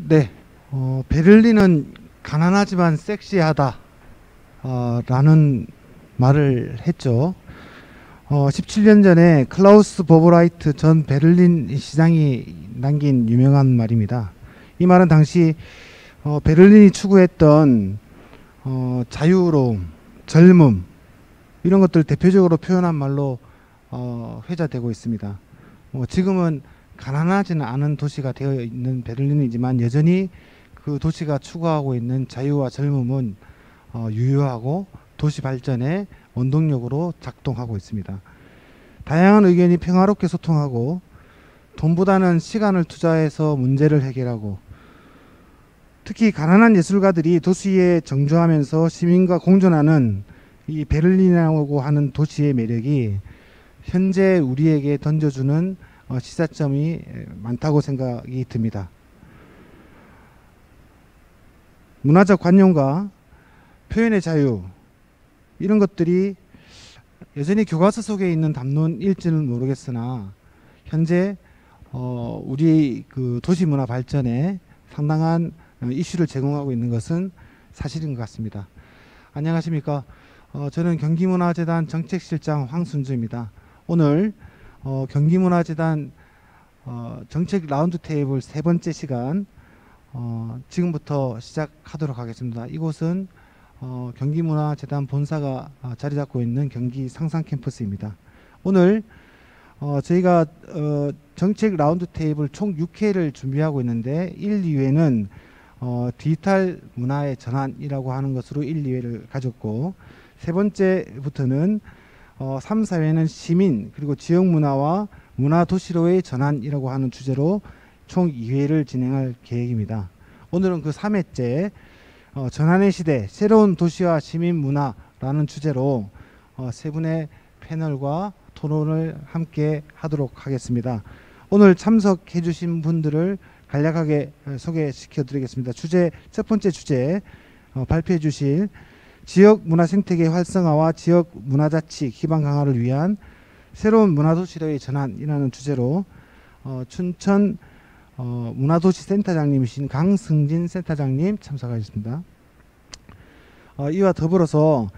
네, 베를린은 가난하지만 섹시하다, 라는 말을 했죠. 17년 전에 클라우스 보브라이트 전 베를린 시장이 남긴 유명한 말입니다. 이 말은 당시 베를린이 추구했던 자유로움, 젊음 이런 것들 대표적으로 표현한 말로 회자되고 있습니다. 지금은 가난하지는 않은 도시가 되어 있는 베를린이지만 여전히 그 도시가 추구하고 있는 자유와 젊음은 유효하고 도시 발전의 원동력으로 작동하고 있습니다. 다양한 의견이 평화롭게 소통하고 돈보다는 시간을 투자해서 문제를 해결하고 특히 가난한 예술가들이 도시에 정주하면서 시민과 공존하는 이 베를린이라고 하는 도시의 매력이 현재 우리에게 던져주는 시사점이 많다고 생각이 듭니다. 문화적 관용과 표현의 자유 이런 것들이 여전히 교과서 속에 있는 담론일지는 모르겠으나 현재 우리 그 도시 문화 발전에 상당한 이슈를 제공하고 있는 것은 사실인 것 같습니다. 안녕하십니까? 저는 경기문화재단 정책실장 황순주입니다. 오늘 경기문화재단 정책 라운드 테이블 세 번째 시간 지금부터 시작하도록 하겠습니다. 이곳은 경기문화재단 본사가 자리 잡고 있는 경기 상상 캠퍼스입니다. 오늘 저희가 정책 라운드 테이블 총 6회를 준비하고 있는데 1, 2회는 디지털 문화의 전환이라고 하는 것으로 1, 2회를 가졌고 세 번째부터는 3, 4회는 시민 그리고 지역 문화와 문화 도시로의 전환이라고 하는 주제로 총 2회를 진행할 계획입니다. 오늘은 그 3회째 전환의 시대 새로운 도시와 시민 문화라는 주제로 세 분의 패널과 토론을 함께 하도록 하겠습니다. 오늘 참석해 주신 분들을 간략하게 소개시켜 드리겠습니다. 첫 번째 주제 발표해 주실 지역 문화 생태계 활성화와 지역 문화자치 기반 강화를 위한 새로운 문화도시로의 전환이라는 주제로 춘천 문화도시센터장님이신 강승진 센터장님 참석하셨습니다. 이와 더불어서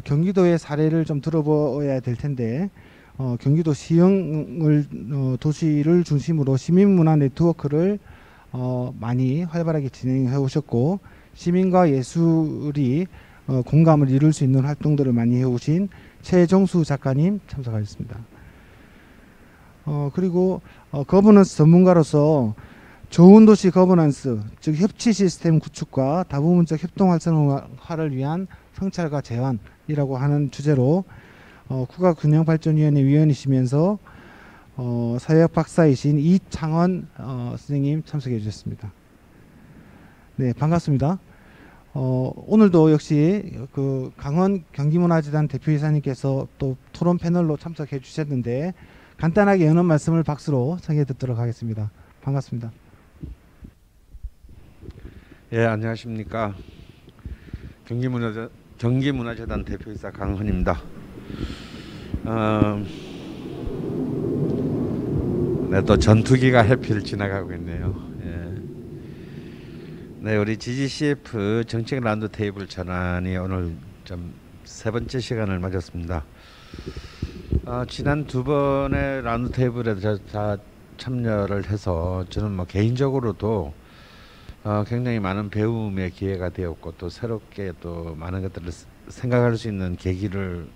경기도의 사례를 좀 들어보아야 될 텐데 경기도 시흥을 도시를 중심으로 시민문화 네트워크를 많이 활발하게 진행해 오셨고 시민과 예술이 공감을 이룰 수 있는 활동들을 많이 해오신 최정수 작가님 참석하셨습니다. 그리고 거버넌스 전문가로서 좋은 도시 거버넌스 즉 협치 시스템 구축과 다부문적 협동 활성화를 위한 성찰과 제안이라고 하는 주제로 국가균형발전위원회 위원이시면서 사회학 박사이신 이창원 선생님 참석해 주셨습니다. 네, 반갑습니다. 오늘도 역시 그 강원 경기문화재단 대표이사님께서 또 토론 패널로 참석해 주셨는데 간단하게 여는 말씀을 박수로 청해 듣도록 하겠습니다. 반갑습니다. 예, 안녕하십니까. 경기문화재단 대표이사 강헌입니다. 네, 또 전투기가 해필 지나가고 있네요. 예. 네, 우리 GGCF 정책 라운드 테이블 전환이 오늘 좀 세 번째 시간을 맞았습니다. 지난 두 번의 라운드 테이블에 다 참여를 해서 저는 뭐 개인적으로도 굉장히 많은 배움의 기회가 되었고 또 새롭게 또 많은 것들을 생각할 수 있는 계기를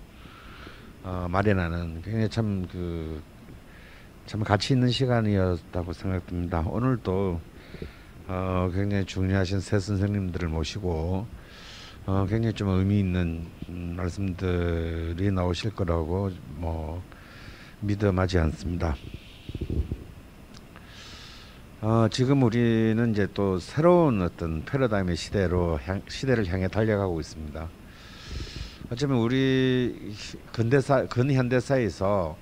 마련하는 굉장히 참 가치 있는 시간이었다고 생각됩니다. 오늘도 굉장히 중요하신 새 선생님들을 모시고 굉장히 좀 의미 있는 말씀들이 나오실 거라고 믿어 마지 않습니다. 지금 우리는 이제 또 새로운 어떤 패러다임의 시대를 향해 달려가고 있습니다. 어쩌면 우리 근현대사에서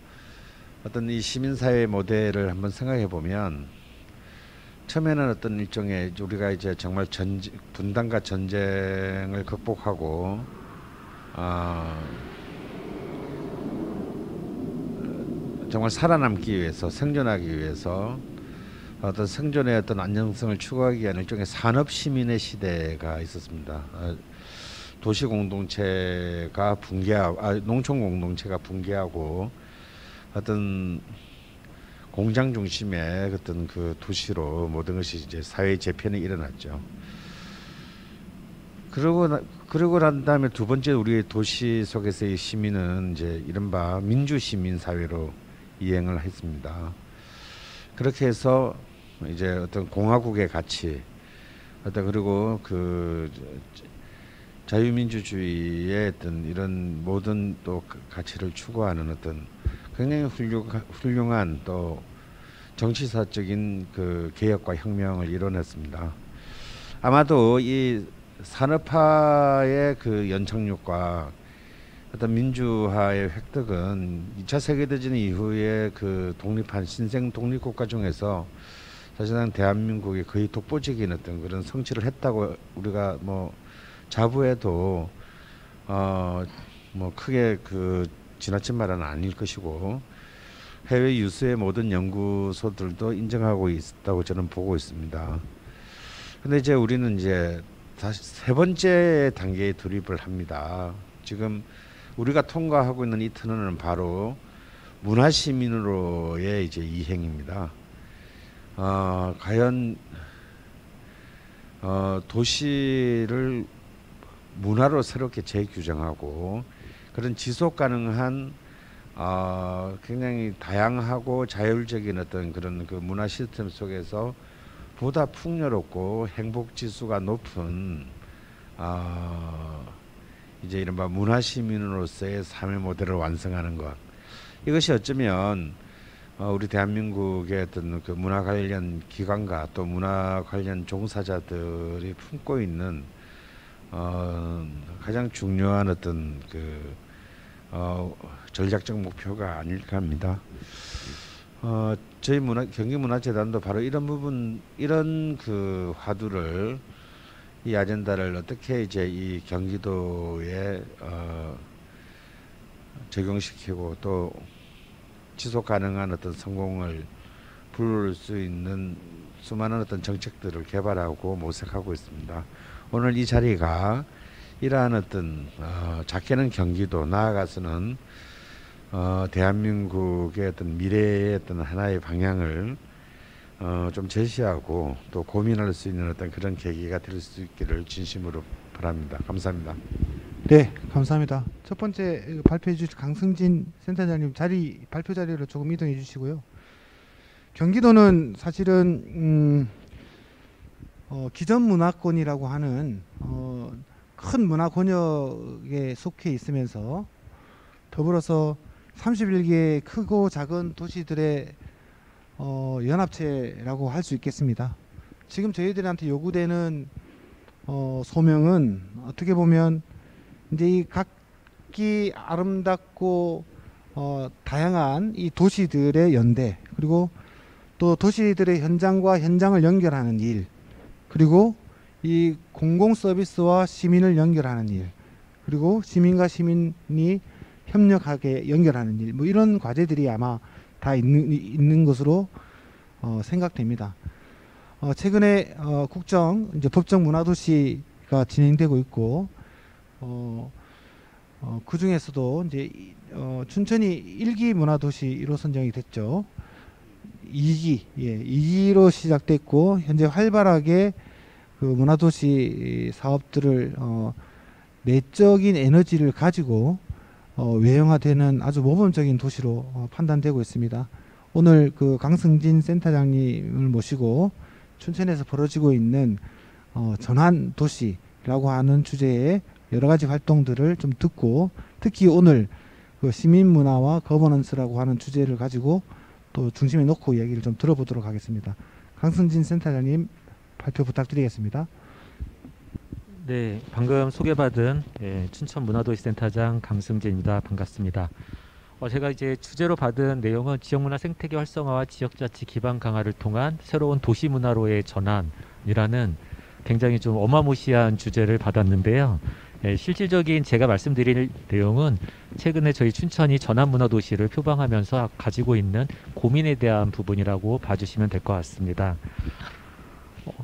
어떤 이 시민사회 모델을 한번 생각해 보면 처음에는 어떤 일종의 우리가 이제 정말 분단과 전쟁을 극복하고 정말 살아남기 위해서 생존하기 위해서 어떤 생존의 어떤 안정성을 추구하기 위한 일종의 산업 시민의 시대가 있었습니다. 도시 공동체가 붕괴하고 농촌 공동체가 붕괴하고 어떤 공장 중심의 어떤 그 도시로 모든 것이 이제 사회 재편이 일어났죠. 그러고 난 다음에 두 번째 우리의 도시 속에서의 시민은 이제 이른바 민주 시민 사회로 이행을 했습니다. 그렇게 해서 이제 어떤 공화국의 가치, 어떤 그리고 그 자유민주주의의 어떤 이런 모든 또 가치를 추구하는 어떤 굉장히 훌륭한 또 정치사적인 그 개혁과 혁명을 이뤄냈습니다. 아마도 이 산업화의 그 연착륙과 어떤 민주화의 획득은 2차 세계대전 이후에 그 독립한 신생 독립국가 중에서 사실상 대한민국이 거의 독보적인 어떤 그런 성취를 했다고 우리가 뭐 자부해도 뭐 크게 그 지나친 말은 아닐 것이고 해외 유수의 모든 연구소들도 인정하고 있다고 저는 보고 있습니다. 근데 이제 우리는 이제 다시 세 번째 단계에 돌입을 합니다. 지금 우리가 통과하고 있는 이 터널은 바로 문화시민으로의 이제 이행입니다. 과연 도시를 문화로 새롭게 재규정하고 그런 지속 가능한 굉장히 다양하고 자율적인 어떤 그런 그 문화 시스템 속에서 보다 풍요롭고 행복 지수가 높은 이제 이른바 문화 시민으로서의 삶의 모델을 완성하는 것, 이것이 어쩌면 우리 대한민국의 어떤 그 문화 관련 기관과 또 문화 관련 종사자들이 품고 있는 가장 중요한 어떤 그 전략적 목표가 아닐까 합니다. 저희 경기문화재단도 바로 이런 부분, 이런 그 화두를, 이 아젠다를 어떻게 이제 이 경기도에 적용시키고 또 지속 가능한 어떤 성공을 부를 수 있는 수많은 어떤 정책들을 개발하고 모색하고 있습니다. 오늘 이 자리가 이러한 어떤 작게는 경기도, 나아가서는 대한민국의 어떤 미래의 어떤 하나의 방향을 좀 제시하고 또 고민할 수 있는 어떤 그런 계기가 될 수 있기를 진심으로 바랍니다. 감사합니다. 네, 감사합니다. 첫 번째 발표해 주실 강승진 센터장님 발표 자리로 조금 이동해 주시고요. 경기도는 사실은 기존 문화권이라고 하는 큰 문화 권역에 속해 있으면서 더불어서 31개의 크고 작은 도시들의 연합체라고 할 수 있겠습니다. 지금 저희들한테 요구되는 소명은 어떻게 보면 이제 이 각기 아름답고 다양한 이 도시들의 연대, 그리고 또 도시들의 현장과 현장을 연결하는 일, 그리고 이 공공 서비스와 시민을 연결하는 일, 그리고 시민과 시민이 협력하게 연결하는 일, 뭐 이런 과제들이 아마 다 있는 것으로 생각됩니다. 최근에 국정 이제 법정 문화도시가 진행되고 있고, 그 중에서도 이제 춘천이 1기 문화도시 1호 선정이 됐죠. 2기로 시작됐고 현재 활발하게 그 문화도시 사업들을 내적인 에너지를 가지고 외형화되는 아주 모범적인 도시로 판단되고 있습니다. 오늘 그 강승진 센터장님을 모시고 춘천에서 벌어지고 있는 전환 도시라고 하는 주제의 여러 가지 활동들을 좀 듣고, 특히 오늘 그 시민 문화와 거버넌스라고 하는 주제를 가지고 또 중심에 놓고 이야기를 좀 들어보도록 하겠습니다. 강승진 센터장님 발표 부탁드리겠습니다. 네, 방금 소개받은 춘천 문화도시센터장 강승진입니다. 반갑습니다. 제가 이제 주제로 받은 내용은 지역문화 생태계 활성화와 지역자치 기반 강화를 통한 새로운 도시문화로의 전환이라는 굉장히 좀 어마무시한 주제를 받았는데요. 실질적인 제가 말씀드릴 내용은 최근에 저희 춘천이 전환문화도시를 표방하면서 가지고 있는 고민에 대한 부분이라고 봐주시면 될 것 같습니다.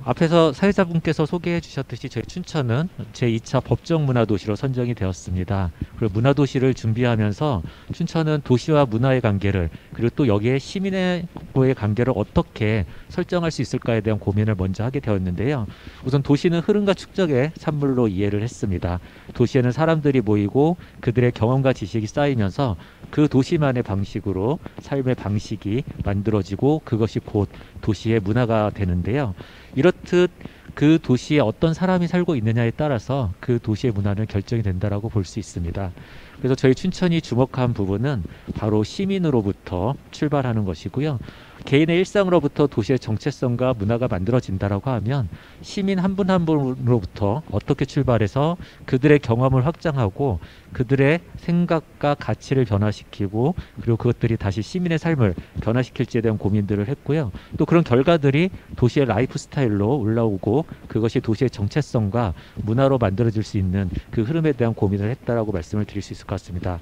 앞에서 사회자분께서 소개해 주셨듯이 저희 춘천은 제2차 법정문화도시로 선정이 되었습니다. 그리고 문화도시를 준비하면서 춘천은 도시와 문화의 관계를, 그리고 또 여기에 시민과의 관계를 어떻게 설정할 수 있을까에 대한 고민을 먼저 하게 되었는데요. 우선 도시는 흐름과 축적의 산물로 이해를 했습니다. 도시에는 사람들이 모이고 그들의 경험과 지식이 쌓이면서 그 도시만의 방식으로 삶의 방식이 만들어지고 그것이 곧 도시의 문화가 되는데요. 이렇듯 그 도시에 어떤 사람이 살고 있느냐에 따라서 그 도시의 문화는 결정이 된다라고 볼 수 있습니다. 그래서 저희 춘천이 주목한 부분은 바로 시민으로부터 출발하는 것이고요. 개인의 일상으로부터 도시의 정체성과 문화가 만들어진다라고 하면 시민 한 분 한 분으로부터 어떻게 출발해서 그들의 경험을 확장하고 그들의 생각과 가치를 변화시키고 그리고 그것들이 다시 시민의 삶을 변화시킬지에 대한 고민들을 했고요. 또 그런 결과들이 도시의 라이프 스타일로 올라오고 그것이 도시의 정체성과 문화로 만들어질 수 있는 그 흐름에 대한 고민을 했다라고 말씀을 드릴 수 있을 것 같습니다.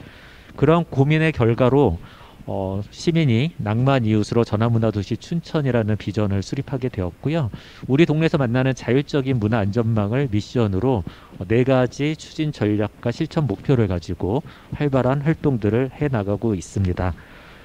그런 고민의 결과로 시민이 낭만 이웃으로 전환문화도시 춘천이라는 비전을 수립하게 되었고요. 우리 동네에서 만나는 자율적인 문화 안전망을 미션으로 4가지 추진 전략과 실천 목표를 가지고 활발한 활동들을 해나가고 있습니다.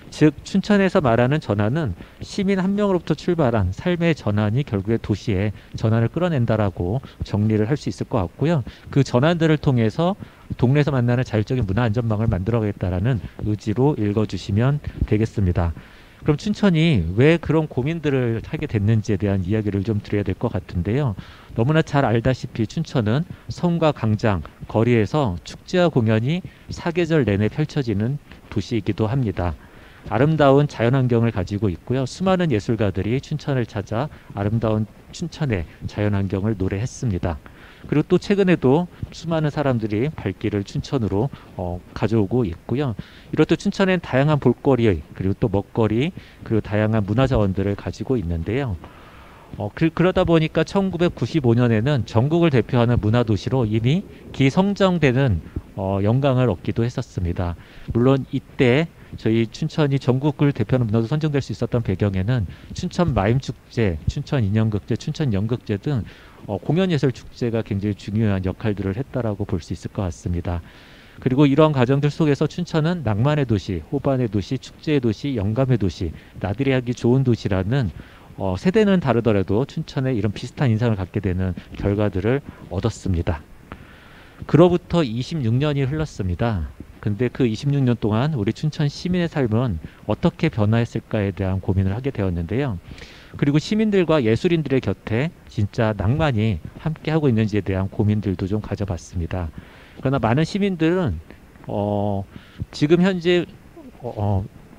즉 춘천에서 말하는 전환은 시민 한 명으로부터 출발한 삶의 전환이 결국에 도시의 전환을 끌어낸다라고 정리를 할 수 있을 것 같고요. 그 전환들을 통해서 동네에서 만나는 자율적인 문화 안전망을 만들어가겠다라는 의지로 읽어주시면 되겠습니다. 그럼 춘천이 왜 그런 고민들을 하게 됐는지에 대한 이야기를 좀 드려야 될 것 같은데요. 너무나 잘 알다시피 춘천은 성과 광장, 거리에서 축제와 공연이 사계절 내내 펼쳐지는 도시이기도 합니다. 아름다운 자연환경을 가지고 있고요. 수많은 예술가들이 춘천을 찾아 아름다운 춘천의 자연환경을 노래했습니다. 그리고 또 최근에도 수많은 사람들이 발길을 춘천으로 가져오고 있고요. 이렇듯 춘천엔 다양한 볼거리, 그리고 또 먹거리, 그리고 다양한 문화자원들을 가지고 있는데요. 그러다 보니까 1995년에는 전국을 대표하는 문화도시로 이미 기성정되는 영광을 얻기도 했었습니다. 물론 이때 저희 춘천이 전국을 대표하는 문화도 선정될 수 있었던 배경에는 춘천 마임축제, 춘천 인연극제, 춘천 연극제 등 공연예술축제가 굉장히 중요한 역할들을 했다라고 볼 수 있을 것 같습니다. 그리고 이러한 과정들 속에서 춘천은 낭만의 도시, 호반의 도시, 축제의 도시, 영감의 도시, 나들이 하기 좋은 도시라는 세대는 다르더라도 춘천에 이런 비슷한 인상을 갖게 되는 결과들을 얻었습니다. 그로부터 26년이 흘렀습니다. 근데 그 26년 동안 우리 춘천 시민의 삶은 어떻게 변화했을까에 대한 고민을 하게 되었는데요. 그리고 시민들과 예술인들의 곁에 진짜 낭만이 함께하고 있는지에 대한 고민들도 좀 가져봤습니다. 그러나 많은 시민들은 지금 현재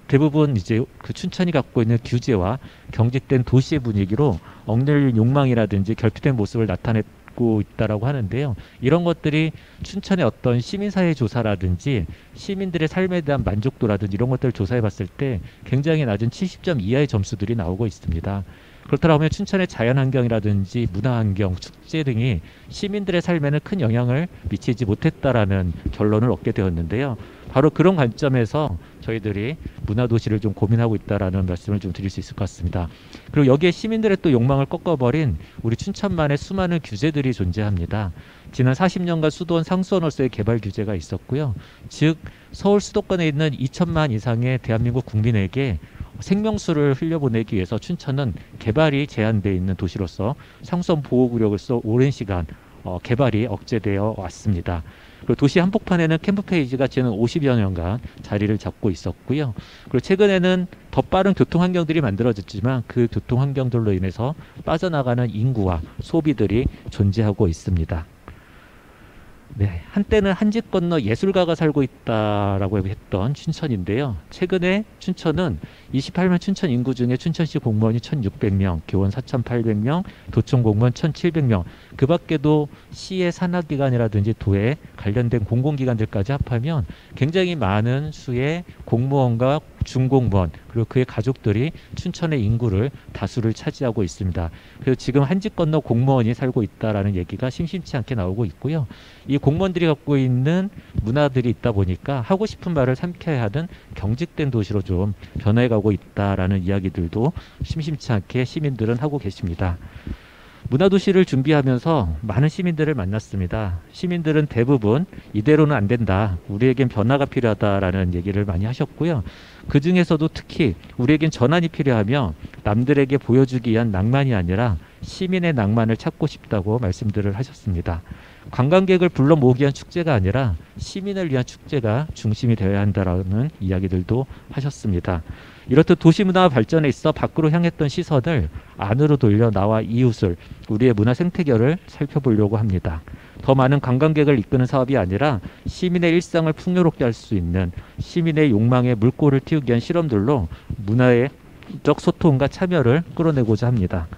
대부분 이제 그 춘천이 갖고 있는 규제와 경직된 도시의 분위기로 억눌린 욕망이라든지 결핍된 모습을 나타내고 있다라고 하는데요. 이런 것들이 춘천의 어떤 시민사회 조사라든지 시민들의 삶에 대한 만족도라든지 이런 것들을 조사해 봤을 때 굉장히 낮은 70점 이하의 점수들이 나오고 있습니다. 그렇다면 춘천의 자연환경이라든지 문화환경, 축제 등이 시민들의 삶에는 큰 영향을 미치지 못했다라는 결론을 얻게 되었는데요. 바로 그런 관점에서 저희들이 문화도시를 좀 고민하고 있다라는 말씀을 좀 드릴 수 있을 것 같습니다. 그리고 여기에 시민들의 또 욕망을 꺾어버린 우리 춘천만의 수많은 규제들이 존재합니다. 지난 40년간 수도원 상수원으로서의 개발 규제가 있었고요. 즉 서울 수도권에 있는 2천만 이상의 대한민국 국민에게 생명수를 흘려보내기 위해서 춘천은 개발이 제한되어 있는 도시로서 상수원 보호구역으로서 오랜 시간 개발이 억제되어 왔습니다. 그리고 도시 한복판에는 캠프페이지가 지난 50여 년간 자리를 잡고 있었고요. 그리고 최근에는 더 빠른 교통 환경들이 만들어졌지만 그 교통 환경들로 인해서 빠져나가는 인구와 소비들이 존재하고 있습니다. 네, 한때는 한집 건너 예술가가 살고 있다라고 했던 춘천인데요. 최근에 춘천은 28만 춘천 인구 중에 춘천시 공무원이 1,600명, 교원 4,800명, 도청 공무원 1,700명, 그 밖에도 시의 산하기관이라든지 도에 관련된 공공기관들까지 합하면 굉장히 많은 수의 공무원과 중공무원 그리고 그의 가족들이 춘천의 인구를 다수를 차지하고 있습니다. 그래서 지금 한 집 건너 공무원이 살고 있다라는 얘기가 심심치 않게 나오고 있고요. 이 공무원들이 갖고 있는 문화들이 있다 보니까 하고 싶은 말을 삼켜야 하는 경직된 도시로 좀 변해가고 있다라는 이야기들도 심심치 않게 시민들은 하고 계십니다. 문화도시를 준비하면서 많은 시민들을 만났습니다. 시민들은 대부분 이대로는 안 된다. 우리에겐 변화가 필요하다라는 얘기를 많이 하셨고요. 그 중에서도 특히 우리에겐 전환이 필요하며 남들에게 보여주기 위한 낭만이 아니라 시민의 낭만을 찾고 싶다고 말씀들을 하셨습니다. 관광객을 불러 모으기 위한 축제가 아니라 시민을 위한 축제가 중심이 되어야 한다라는 이야기들도 하셨습니다. 이렇듯 도시문화 발전에 있어 밖으로 향했던 시선을 안으로 돌려 나와 이웃을 우리의 문화 생태계를 살펴보려고 합니다. 더 많은 관광객을 이끄는 사업이 아니라 시민의 일상을 풍요롭게 할 수 있는 시민의 욕망에 물꼬를 틔우기 위한 실험들로 문화의 적 소통과 참여를 끌어내고자 합니다.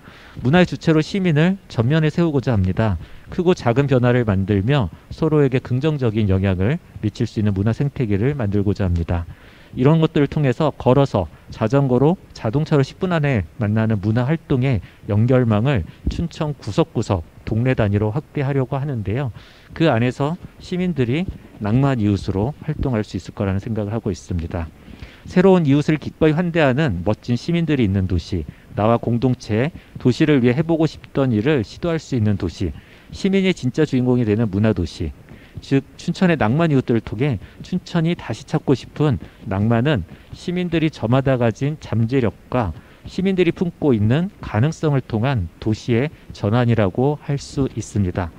문화의 주체로 시민을 전면에 세우고자 합니다. 크고 작은 변화를 만들며 서로에게 긍정적인 영향을 미칠 수 있는 문화 생태계를 만들고자 합니다. 이런 것들을 통해서 걸어서 자전거로 자동차로 10분 안에 만나는 문화 활동의 연결망을 춘천 구석구석 동네 단위로 확대하려고 하는데요. 그 안에서 시민들이 낭만 이웃으로 활동할 수 있을 거라는 생각을 하고 있습니다. 새로운 이웃을 기꺼이 환대하는 멋진 시민들이 있는 도시, 나와 공동체, 도시를 위해 해보고 싶던 일을 시도할 수 있는 도시, 시민이 진짜 주인공이 되는 문화도시, 즉 춘천의 낭만 이웃들을 통해 춘천이 다시 찾고 싶은 낭만은 시민들이 저마다 가진 잠재력과 시민들이 품고 있는 가능성을 통한 도시의 전환이라고 할 수 있습니다.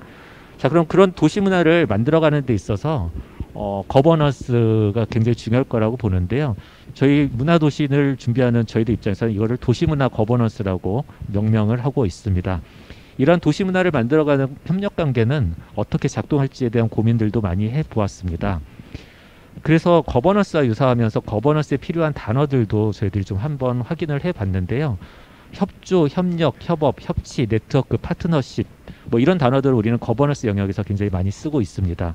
자, 그럼 그런 도시 문화를 만들어가는 데 있어서 거버넌스가 굉장히 중요할 거라고 보는데요. 저희 문화도시를 준비하는 저희들 입장에서는 이거를 도시문화 거버넌스라고 명명을 하고 있습니다. 이러한 도시문화를 만들어가는 협력관계는 어떻게 작동할지에 대한 고민들도 많이 해보았습니다. 그래서 거버넌스와 유사하면서 거버넌스에 필요한 단어들도 저희들이 좀 한번 확인을 해봤는데요. 협조, 협력, 협업, 협치, 네트워크, 파트너십 뭐 이런 단어들을 우리는 거버넌스 영역에서 굉장히 많이 쓰고 있습니다.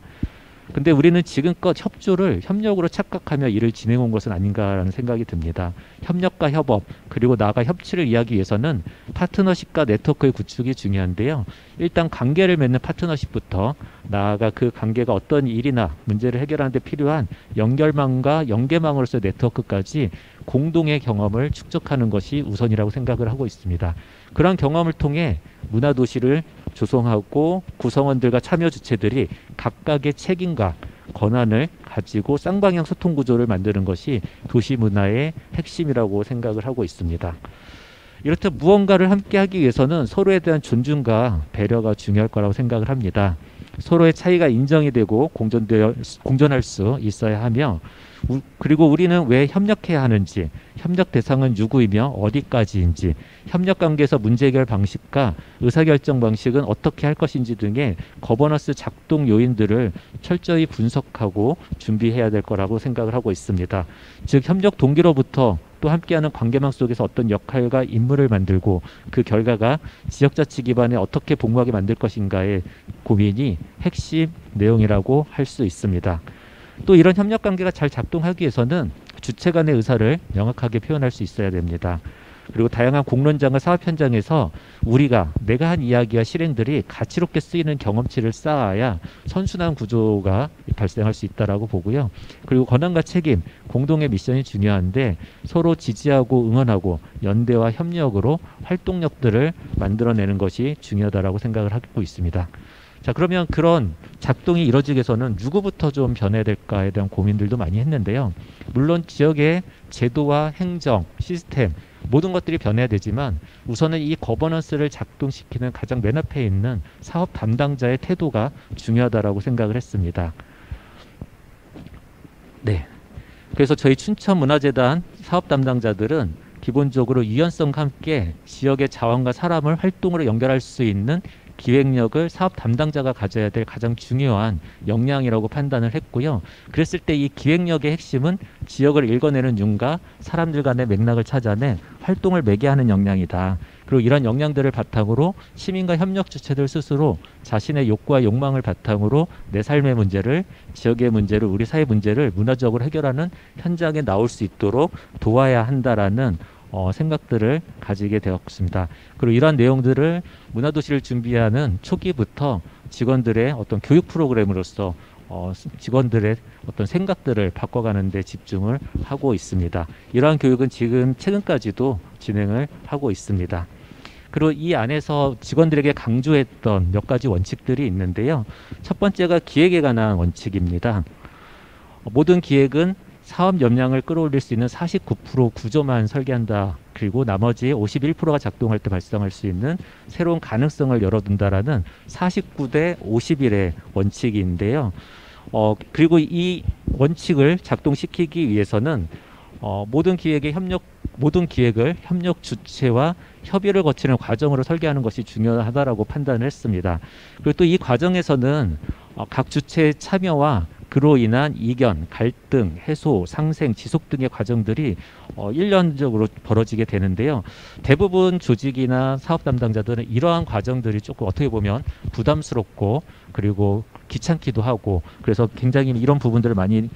근데 우리는 지금껏 협조를 협력으로 착각하며 일을 진행한 것은 아닌가라는 생각이 듭니다. 협력과 협업 그리고 나아가 협치를 이해하기 위해서는 파트너십과 네트워크의 구축이 중요한데요. 일단 관계를 맺는 파트너십부터 나아가 그 관계가 어떤 일이나 문제를 해결하는 데 필요한 연결망과 연계망으로서의 네트워크까지 공동의 경험을 축적하는 것이 우선이라고 생각을 하고 있습니다. 그런 경험을 통해 문화도시를 조성하고 구성원들과 참여 주체들이 각각의 책임과 권한을 가지고 쌍방향 소통 구조를 만드는 것이 도시 문화의 핵심이라고 생각을 하고 있습니다. 이렇듯 무언가를 함께 하기 위해서는 서로에 대한 존중과 배려가 중요할 거라고 생각을 합니다. 서로의 차이가 인정이 되고 공존할 수 있어야 하며 그리고 우리는 왜 협력해야 하는지, 협력 대상은 누구이며 어디까지인지, 협력 관계에서 문제 해결 방식과 의사결정 방식은 어떻게 할 것인지 등의 거버넌스 작동 요인들을 철저히 분석하고 준비해야 될 거라고 생각을 하고 있습니다. 즉 협력 동기로부터 또 함께하는 관계망 속에서 어떤 역할과 임무를 만들고 그 결과가 지역자치 기반에 어떻게 복무하게 만들 것인가의 고민이 핵심 내용이라고 할 수 있습니다. 또 이런 협력관계가 잘 작동하기 위해서는 주체 간의 의사를 명확하게 표현할 수 있어야 됩니다. 그리고 다양한 공론장과 사업 현장에서 내가 한 이야기와 실행들이 가치롭게 쓰이는 경험치를 쌓아야 선순환 구조가 발생할 수 있다고 보고요. 그리고 권한과 책임, 공동의 미션이 중요한데 서로 지지하고 응원하고 연대와 협력으로 활동력들을 만들어내는 것이 중요하다고 생각을 하고 있습니다. 자, 그러면 그런 작동이 이루어지기 위해서는 누구부터 좀 변해야 될까에 대한 고민들도 많이 했는데요. 물론 지역의 제도와 행정, 시스템 모든 것들이 변해야 되지만 우선은 이 거버넌스를 작동시키는 가장 맨 앞에 있는 사업 담당자의 태도가 중요하다고 생각을 했습니다. 네. 그래서 저희 춘천문화재단 사업 담당자들은 기본적으로 유연성과 함께 지역의 자원과 사람을 활동으로 연결할 수 있는 기획력을 사업 담당자가 가져야 될 가장 중요한 역량이라고 판단을 했고요. 그랬을 때 이 기획력의 핵심은 지역을 읽어내는 눈과 사람들 간의 맥락을 찾아내 활동을 매개하는 역량이다. 그리고 이런 역량들을 바탕으로 시민과 협력 주체들 스스로 자신의 욕구와 욕망을 바탕으로 내 삶의 문제를, 지역의 문제를, 우리 사회 문제를 문화적으로 해결하는 현장에 나올 수 있도록 도와야 한다라는 생각들을 가지게 되었습니다. 그리고 이러한 내용들을 문화도시를 준비하는 초기부터 직원들의 어떤 교육 프로그램으로서 직원들의 어떤 생각들을 바꿔가는 데 집중을 하고 있습니다. 이러한 교육은 지금 최근까지도 진행을 하고 있습니다. 그리고 이 안에서 직원들에게 강조했던 몇 가지 원칙들이 있는데요. 첫 번째가 기획에 관한 원칙입니다. 모든 기획은 사업 역량을 끌어올릴 수 있는 49% 구조만 설계한다. 그리고 나머지 51%가 작동할 때 발생할 수 있는 새로운 가능성을 열어둔다라는 49대 51의 원칙인데요. 그리고 이 원칙을 작동시키기 위해서는 모든 기획을 협력 주체와 협의를 거치는 과정으로 설계하는 것이 중요하다라고 판단을 했습니다. 그리고 또 이 과정에서는 각 주체의 참여와 그로 인한 이견, 갈등, 해소, 상생, 지속 등의 과정들이 일련적으로 벌어지게 되는데요. 대부분 조직이나 사업 담당자들은 이러한 과정들이 조금 어떻게 보면 부담스럽고 그리고 귀찮기도 하고 그래서 굉장히 이런 부분들을 많이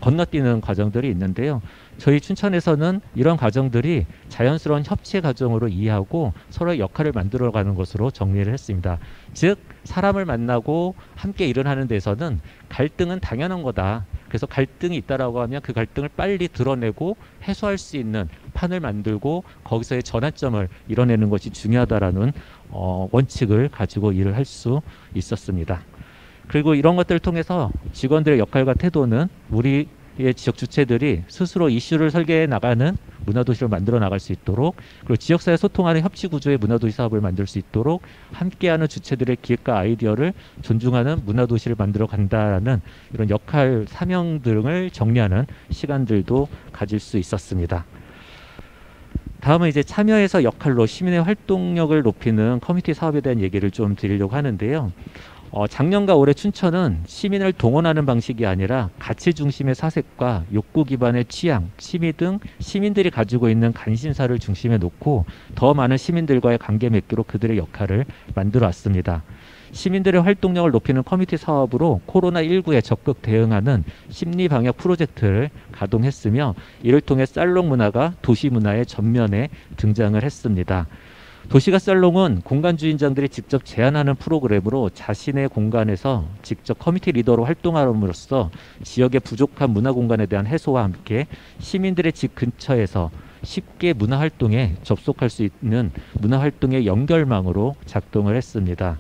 건너뛰는 과정들이 있는데요. 저희 춘천에서는 이런 과정들이 자연스러운 협치 과정으로 이해하고 서로의 역할을 만들어가는 것으로 정리를 했습니다. 즉 사람을 만나고 함께 일을 하는 데서는 갈등은 당연한 거다. 그래서 갈등이 있다라고 하면 그 갈등을 빨리 드러내고 해소할 수 있는 판을 만들고 거기서의 전환점을 이뤄내는 것이 중요하다라는 원칙을 가지고 일을 할 수 있었습니다. 그리고 이런 것들을 통해서 직원들의 역할과 태도는 우리의 지역 주체들이 스스로 이슈를 설계해 나가는 문화도시를 만들어 나갈 수 있도록 그리고 지역사회 소통하는 협치구조의 문화도시 사업을 만들 수 있도록 함께하는 주체들의 기획과 아이디어를 존중하는 문화도시를 만들어 간다는 이런 역할, 사명 등을 정리하는 시간들도 가질 수 있었습니다. 다음은 이제 참여해서 역할로 시민의 활동력을 높이는 커뮤니티 사업에 대한 얘기를 좀 드리려고 하는데요. 작년과 올해 춘천은 시민을 동원하는 방식이 아니라 가치 중심의 사색과 욕구 기반의 취향, 취미 등 시민들이 가지고 있는 관심사를 중심에 놓고 더 많은 시민들과의 관계 맺기로 그들의 역할을 만들어 왔습니다. 시민들의 활동력을 높이는 커뮤니티 사업으로 코로나19에 적극 대응하는 심리방역 프로젝트를 가동했으며 이를 통해 살롱 문화가 도시 문화의 전면에 등장을 했습니다. 도시가 살롱은 공간 주인장들이 직접 제안하는 프로그램으로 자신의 공간에서 직접 커뮤니티 리더로 활동함으로써 지역의 부족한 문화 공간에 대한 해소와 함께 시민들의 집 근처에서 쉽게 문화활동에 접속할 수 있는 문화활동의 연결망으로 작동을 했습니다.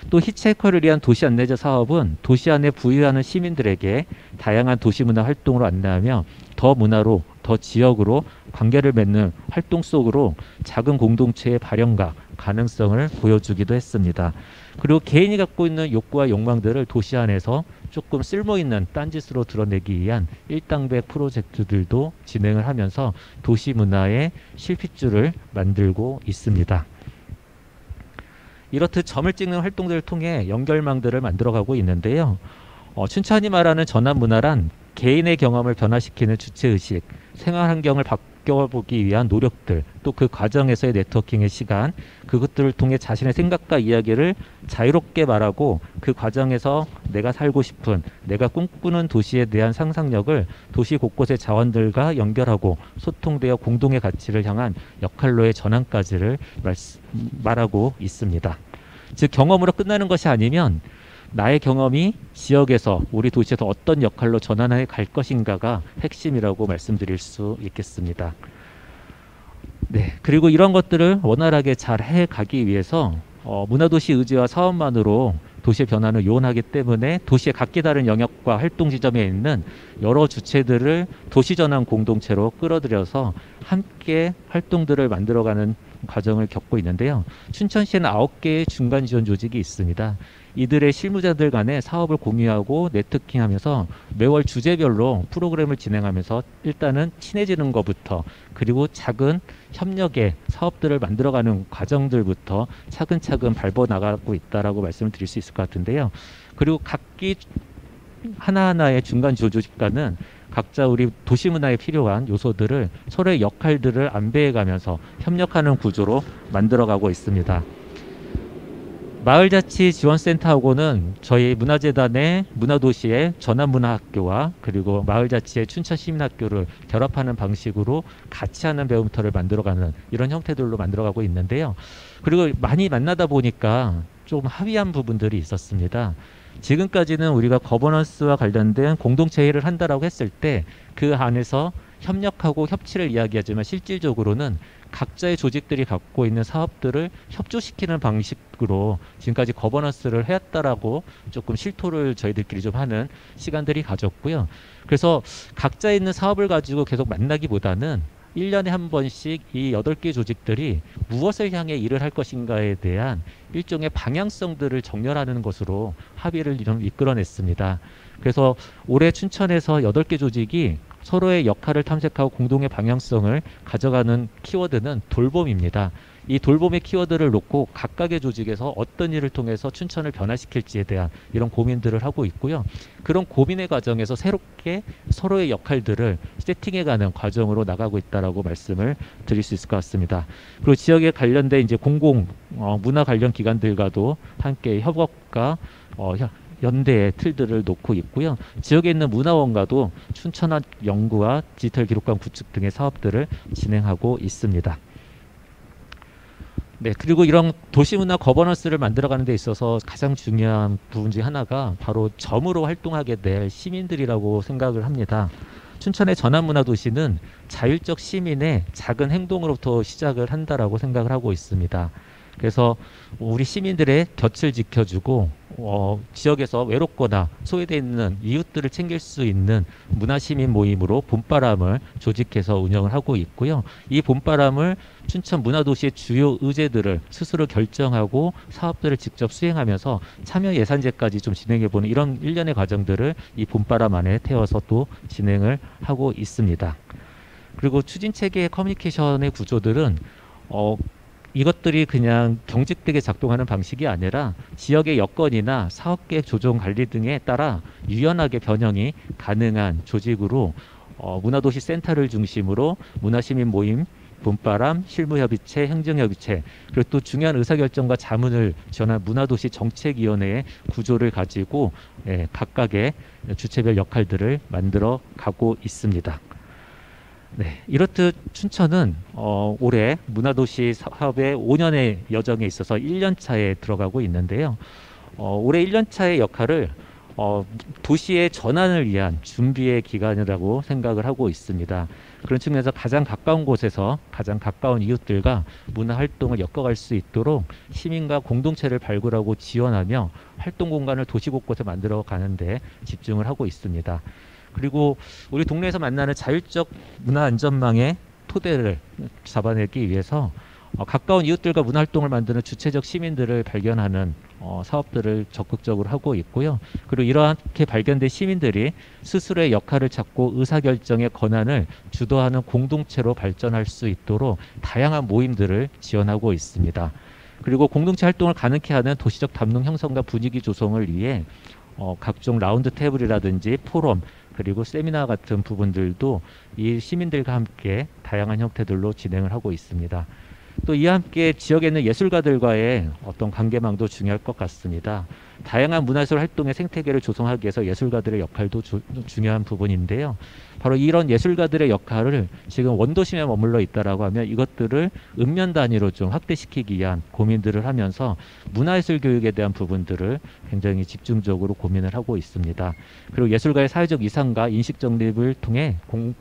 또 히치하이커를 위한 도시 안내자 사업은 도시 안에 부유하는 시민들에게 다양한 도시문화 활동으로 안내하며 더 문화로, 더 지역으로 관계를 맺는 활동 속으로 작은 공동체의 발현과 가능성을 보여주기도 했습니다. 그리고 개인이 갖고 있는 욕구와 욕망들을 도시 안에서 조금 쓸모있는 딴짓으로 드러내기 위한 일당백 프로젝트들도 진행을 하면서 도시 문화의 실핏줄을 만들고 있습니다. 이렇듯 점을 찍는 활동들을 통해 연결망들을 만들어가고 있는데요. 춘천이 말하는 전환문화란 개인의 경험을 변화시키는 주체의식, 생활환경을 바뀌어보기 위한 노력들, 또 그 과정에서의 네트워킹의 시간, 그것들을 통해 자신의 생각과 이야기를 자유롭게 말하고 그 과정에서 내가 살고 싶은, 내가 꿈꾸는 도시에 대한 상상력을 도시 곳곳의 자원들과 연결하고 소통되어 공동의 가치를 향한 역할로의 전환까지를 말하고 있습니다. 즉 경험으로 끝나는 것이 아니면 나의 경험이 지역에서 우리 도시에서 어떤 역할로 전환해 갈 것인가가 핵심이라고 말씀드릴 수 있겠습니다. 네, 그리고 이런 것들을 원활하게 잘 해가기 위해서 문화도시 의지와 사업만으로 도시의 변화는 요원하기 때문에 도시의 각기 다른 영역과 활동 지점에 있는 여러 주체들을 도시전환 공동체로 끌어들여서 함께 활동들을 만들어가는 과정을 겪고 있는데요. 춘천시에는 9개의 중간 지원 조직이 있습니다. 이들의 실무자들 간에 사업을 공유하고 네트워킹하면서 매월 주제별로 프로그램을 진행하면서 일단은 친해지는 것부터 그리고 작은 협력의 사업들을 만들어가는 과정들부터 차근차근 밟아나가고 있다라고 말씀을 드릴 수 있을 것 같은데요. 그리고 각기 하나하나의 중간 지원 조직과는 각자 우리 도시 문화에 필요한 요소들을 서로의 역할들을 안배해가면서 협력하는 구조로 만들어가고 있습니다. 마을자치지원센터하고는 저희 문화재단의 문화도시의 전환문화학교와 그리고 마을자치의 춘천시민학교를 결합하는 방식으로 같이 하는 배움터를 만들어가는 이런 형태들로 만들어가고 있는데요. 그리고 많이 만나다 보니까 좀 합의한 부분들이 있었습니다. 지금까지는 우리가 거버넌스와 관련된 공동체 회의를 한다라고 했을 때 그 안에서 협력하고 협치를 이야기하지만 실질적으로는 각자의 조직들이 갖고 있는 사업들을 협조시키는 방식으로 지금까지 거버넌스를 해왔다라고 조금 실토를 저희들끼리 좀 하는 시간들이 가졌고요. 그래서 각자 있는 사업을 가지고 계속 만나기보다는 1년에 한 번씩 이 8개 조직들이 무엇을 향해 일을 할 것인가에 대한 일종의 방향성들을 정렬하는 것으로 합의를 좀 이끌어냈습니다. 그래서 올해 춘천에서 8개 조직이 서로의 역할을 탐색하고 공동의 방향성을 가져가는 키워드는 돌봄입니다. 이 돌봄의 키워드를 놓고 각각의 조직에서 어떤 일을 통해서 춘천을 변화시킬지에 대한 이런 고민들을 하고 있고요. 그런 고민의 과정에서 새롭게 서로의 역할들을 세팅해가는 과정으로 나가고 있다라고 말씀을 드릴 수 있을 것 같습니다. 그리고 지역에 관련된 이제 공공 문화 관련 기관들과도 함께 협업과 연대의 틀들을 놓고 있고요. 지역에 있는 문화원과도 춘천학 연구와 디지털 기록관 구축 등의 사업들을 진행하고 있습니다. 네, 그리고 이런 도시문화 거버넌스를 만들어가는 데 있어서 가장 중요한 부분 중 하나가 바로 점으로 활동하게 될 시민들이라고 생각을 합니다. 춘천의 전환문화도시는 자율적 시민의 작은 행동으로부터 시작을 한다라고 생각을 하고 있습니다. 그래서 우리 시민들의 곁을 지켜주고 지역에서 외롭거나 소외되어 있는 이웃들을 챙길 수 있는 문화시민 모임으로 봄바람을 조직해서 운영을 하고 있고요. 이 봄바람을 춘천 문화도시의 주요 의제들을 스스로 결정하고 사업들을 직접 수행하면서 참여 예산제까지 좀 진행해보는 이런 일련의 과정들을 이 봄바람 안에 태워서 또 진행을 하고 있습니다. 그리고 추진체계의 커뮤니케이션의 구조들은 이것들이 그냥 경직되게 작동하는 방식이 아니라 지역의 여건이나 사업계획 조정 관리 등에 따라 유연하게 변형이 가능한 조직으로 문화도시 센터를 중심으로 문화시민 모임, 봄바람, 실무협의체, 행정협의체 그리고 또 중요한 의사결정과 자문을 지원한 문화도시 정책위원회의 구조를 가지고 각각의 주체별 역할들을 만들어 가고 있습니다. 네, 이렇듯 춘천은 올해 문화도시 사업의 5년의 여정에 있어서 1년차에 들어가고 있는데요. 올해 1년차의 역할을 도시의 전환을 위한 준비의 기간이라고 생각을 하고 있습니다. 그런 측면에서 가장 가까운 곳에서 가장 가까운 이웃들과 문화활동을 엮어갈 수 있도록 시민과 공동체를 발굴하고 지원하며 활동 공간을 도시 곳곳에 만들어 가는데 집중을 하고 있습니다. 그리고 우리 동네에서 만나는 자율적 문화 안전망의 토대를 잡아내기 위해서 가까운 이웃들과 문화활동을 만드는 주체적 시민들을 발견하는 사업들을 적극적으로 하고 있고요. 그리고 이렇게 발견된 시민들이 스스로의 역할을 찾고 의사결정의 권한을 주도하는 공동체로 발전할 수 있도록 다양한 모임들을 지원하고 있습니다. 그리고 공동체 활동을 가능케 하는 도시적 담론 형성과 분위기 조성을 위해 각종 라운드 테이블이라든지 포럼 그리고 세미나 같은 부분들도 이 시민들과 함께 다양한 형태들로 진행을 하고 있습니다. 또 이와 함께 지역에 있는 예술가들과의 어떤 관계망도 중요할 것 같습니다. 다양한 문화예술 활동의 생태계를 조성하기 위해서 예술가들의 역할도 중요한 부분인데요. 바로 이런 예술가들의 역할을 지금 원도심에 머물러 있다라고 하면 이것들을 읍면 단위로 좀 확대시키기 위한 고민들을 하면서 문화예술 교육에 대한 부분들을 굉장히 집중적으로 고민을 하고 있습니다. 그리고 예술가의 사회적 이상과 인식 정립을 통해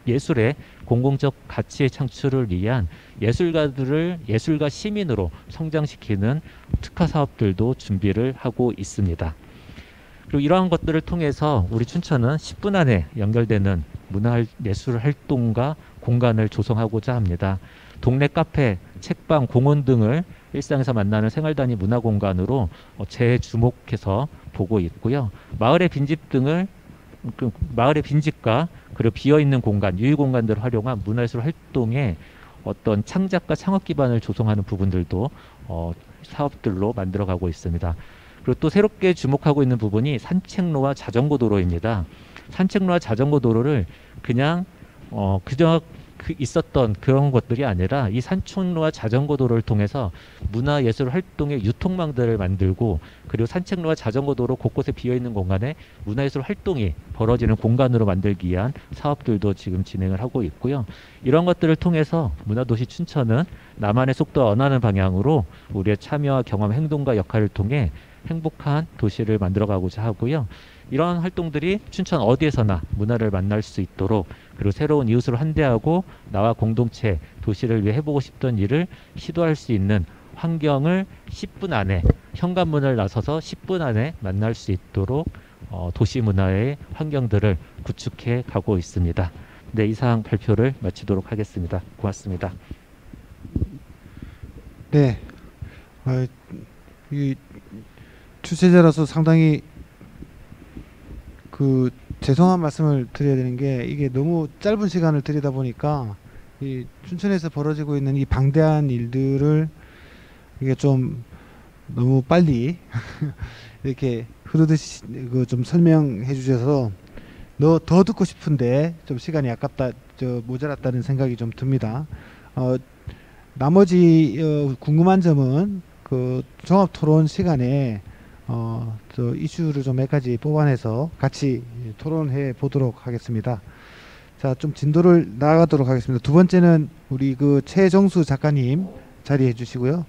예술의 공공적 가치의 창출을 위한 예술가들을 예술가 시민으로 성장시키는 특화 사업들도 준비를 하고 있습니다. 그리고 이러한 것들을 통해서 우리 춘천은 10분 안에 연결되는 문화예술 활동과 공간을 조성하고자 합니다. 동네 카페, 책방, 공원 등을 일상에서 만나는 생활단위 문화공간으로 재주목해서 보고 있고요. 마을의 빈집 등을 마을의 빈집과 그리고 비어있는 공간, 유휴공간들을 활용한 문화예술 활동의 어떤 창작과 창업 기반을 조성하는 부분들도 사업들로 만들어가고 있습니다. 그리고 또 새롭게 주목하고 있는 부분이 산책로와 자전거 도로입니다. 산책로와 자전거 도로를 그냥 그저 있었던 그런 것들이 아니라 이 산책로와 자전거 도로를 통해서 문화예술 활동의 유통망들을 만들고, 그리고 산책로와 자전거 도로 곳곳에 비어있는 공간에 문화예술 활동이 벌어지는 공간으로 만들기 위한 사업들도 지금 진행을 하고 있고요. 이런 것들을 통해서 문화도시 춘천은 나만의 속도와 원하는 방향으로 우리의 참여와 경험, 행동과 역할을 통해 행복한 도시를 만들어가고자 하고요. 이러한 활동들이 춘천 어디에서나 문화를 만날 수 있도록, 그리고 새로운 이웃을 환대하고 나와 공동체, 도시를 위해 해보고 싶던 일을 시도할 수 있는 환경을 10분 안에, 현관문을 나서서 10분 안에 만날 수 있도록 도시 문화의 환경들을 구축해 가고 있습니다. 네, 이상 발표를 마치도록 하겠습니다. 고맙습니다. 네, 이 주최자로서 상당히 죄송한 말씀을 드려야 되는 게, 이게 너무 짧은 시간을 들이다 보니까 이 춘천에서 벌어지고 있는 이 방대한 일들을 이게 좀 너무 빨리 이렇게 흐르듯이 좀 설명해 주셔서 더 듣고 싶은데 좀 시간이 아깝다, 모자랐다는 생각이 좀 듭니다. 나머지 궁금한 점은 종합 토론 시간에 이슈를 좀 몇 가지 뽑아내서 같이 토론해 보도록 하겠습니다. 자, 좀 진도를 나아가도록 하겠습니다. 두 번째는 우리 최정수 작가님 자리해 주시고요.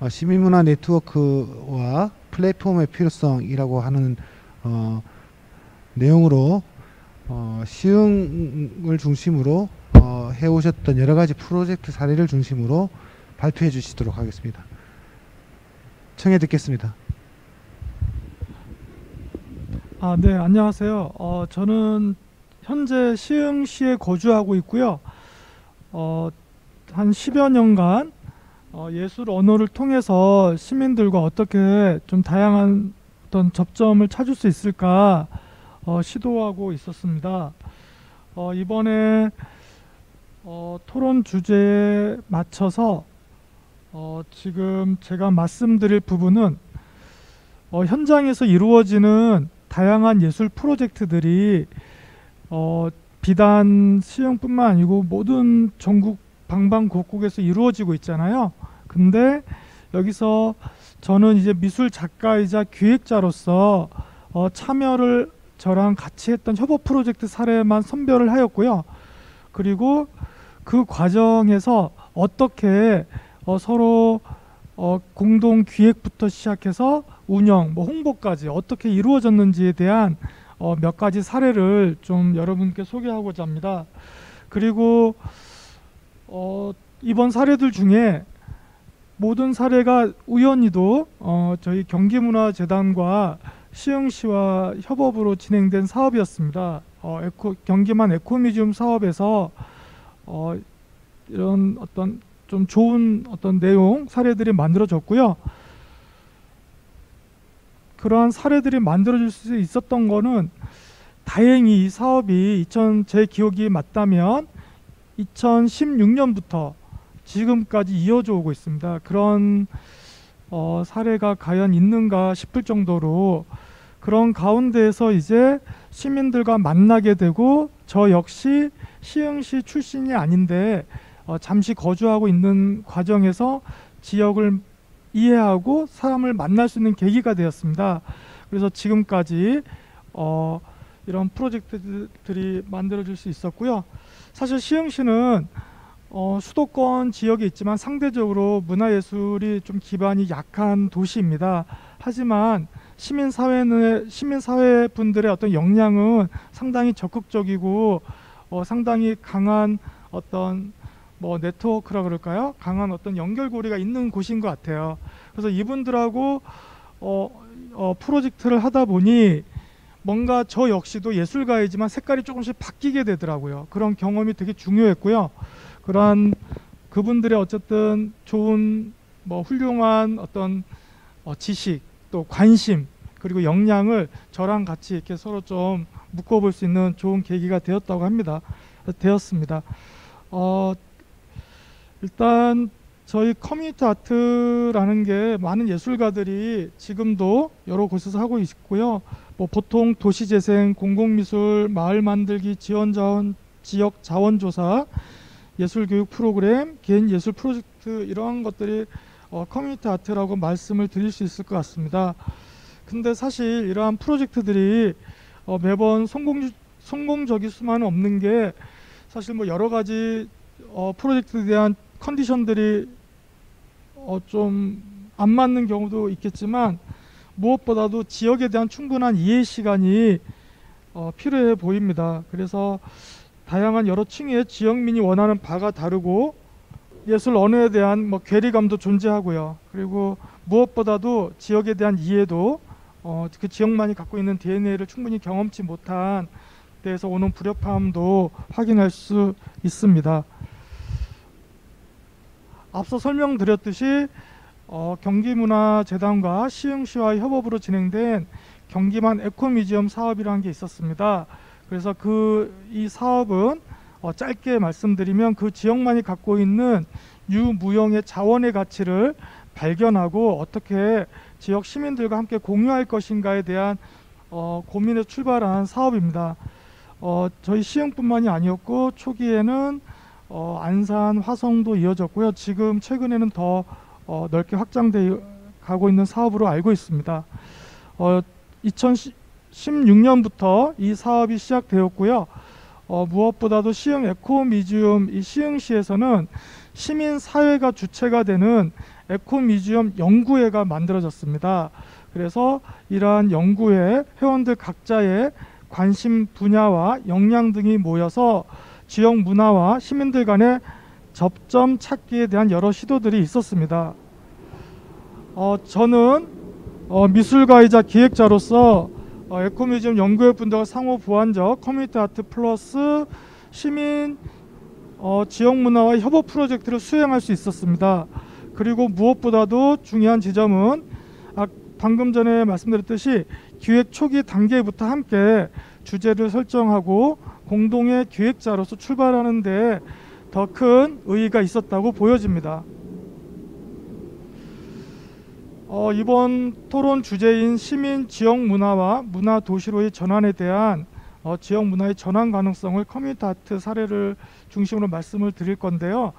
시민문화 네트워크와 플랫폼의 필요성이라고 하는 내용으로 시흥을 중심으로 해오셨던 여러 가지 프로젝트 사례를 중심으로 발표해 주시도록 하겠습니다. 청해 듣겠습니다. 네, 안녕하세요. 저는 현재 시흥시에 거주하고 있고요. 한 10여 년간 예술 언어를 통해서 시민들과 어떻게 좀 다양한 어떤 접점을 찾을 수 있을까 시도하고 있었습니다. 이번에 토론 주제에 맞춰서 지금 제가 말씀드릴 부분은 현장에서 이루어지는 다양한 예술 프로젝트들이 비단 시흥뿐만 아니고 모든 전국 방방곡곡에서 이루어지고 있잖아요. 근데 여기서 저는 이제 미술 작가이자 기획자로서 참여를 저랑 같이 했던 협업 프로젝트 사례만 선별을 하였고요. 그리고 그 과정에서 어떻게 서로 공동 기획부터 시작해서 운영, 홍보까지 어떻게 이루어졌는지에 대한 몇 가지 사례를 좀 여러분께 소개하고자 합니다. 그리고 이번 사례들 중에 모든 사례가 우연히도 저희 경기문화재단과 시흥시와 협업으로 진행된 사업이었습니다. 경기만 에코뮤지엄 사업에서 이런 어떤 좀 좋은 어떤 내용 사례들이 만들어졌고요. 그러한 사례들이 만들어질 수 있었던 거는 다행히 이 사업이 제 기억이 맞다면 2016년부터 지금까지 이어져 오고 있습니다. 그런 사례가 과연 있는가 싶을 정도로 그런 가운데에서 이제 시민들과 만나게 되고, 저 역시 시흥시 출신이 아닌데 잠시 거주하고 있는 과정에서 지역을 이해하고 사람을 만날 수 있는 계기가 되었습니다. 그래서 지금까지 이런 프로젝트들이 만들어질 수 있었고요. 사실 시흥시는 수도권 지역에 있지만 상대적으로 문화예술이 좀 기반이 약한 도시입니다. 하지만 시민사회 분들의 어떤 역량은 상당히 적극적이고 상당히 강한 어떤 네트워크라 그럴까요? 강한 어떤 연결고리가 있는 곳인 것 같아요. 그래서 이분들하고 프로젝트를 하다 보니 뭔가 저 역시도 예술가이지만 색깔이 조금씩 바뀌게 되더라고요. 그런 경험이 되게 중요했고요. 그러한 그분들의 어쨌든 좋은 훌륭한 어떤 지식, 또 관심, 그리고 역량을 저랑 같이 이렇게 서로 좀 묶어볼 수 있는 좋은 계기가 되었습니다. 일단 저희 커뮤니티 아트라는 게 많은 예술가들이 지금도 여러 곳에서 하고 있고요. 뭐 보통 도시재생, 공공미술, 마을 만들기, 지역 자원조사, 예술교육 프로그램, 개인 예술 프로젝트 이러한 것들이 커뮤니티 아트라고 말씀을 드릴 수 있을 것 같습니다. 근데 사실 이러한 프로젝트들이 매번 성공적일 수만은 없는 게 사실 뭐 여러 가지 프로젝트에 대한 컨디션들이 좀 안 맞는 경우도 있겠지만 무엇보다도 지역에 대한 충분한 이해 시간이 필요해 보입니다. 그래서 다양한 여러 층의 지역민이 원하는 바가 다르고 예술 언어에 대한 뭐 괴리감도 존재하고요. 그리고 무엇보다도 지역에 대한 이해도 그 지역만이 갖고 있는 DNA를 충분히 경험치 못한 데에서 오는 불협화음도 확인할 수 있습니다. 앞서 설명드렸듯이 경기문화재단과 시흥시와의 협업으로 진행된 경기만 에코뮤지엄 사업이라는 게 있었습니다. 그래서 이 사업은 짧게 말씀드리면 그 지역만이 갖고 있는 유무형의 자원의 가치를 발견하고 어떻게 지역 시민들과 함께 공유할 것인가에 대한 고민에서 출발한 사업입니다. 저희 시흥뿐만이 아니었고 초기에는 안산, 화성도 이어졌고요. 지금 최근에는 더 넓게 확장돼 가고 있는 사업으로 알고 있습니다. 2016년부터 이 사업이 시작되었고요. 무엇보다도 시흥 에코뮤지엄 이 시흥시에서는 시민사회가 주체가 되는 에코뮤지엄 연구회가 만들어졌습니다. 그래서 이러한 연구회 회원들 각자의 관심 분야와 역량 등이 모여서 지역 문화와 시민들 간의 접점 찾기에 대한 여러 시도들이 있었습니다. 저는 미술가이자 기획자로서 에코뮤지엄 연구회 분들과 상호 보완적 커뮤니티 아트 플러스 시민 지역 문화와 협업 프로젝트를 수행할 수 있었습니다. 그리고 무엇보다도 중요한 지점은 방금 전에 말씀드렸듯이 기획 초기 단계부터 함께 주제를 설정하고 공동의 기획자로서 출발하는 데 더 큰 의의가 있었다고 보여집니다. 이번 토론 주제인 시민 지역 문화와 문화 도시로의 전환에 대한 지역 문화의 전환 가능성을 커뮤니티 아트 사례를 중심으로 말씀을 드릴 건데요.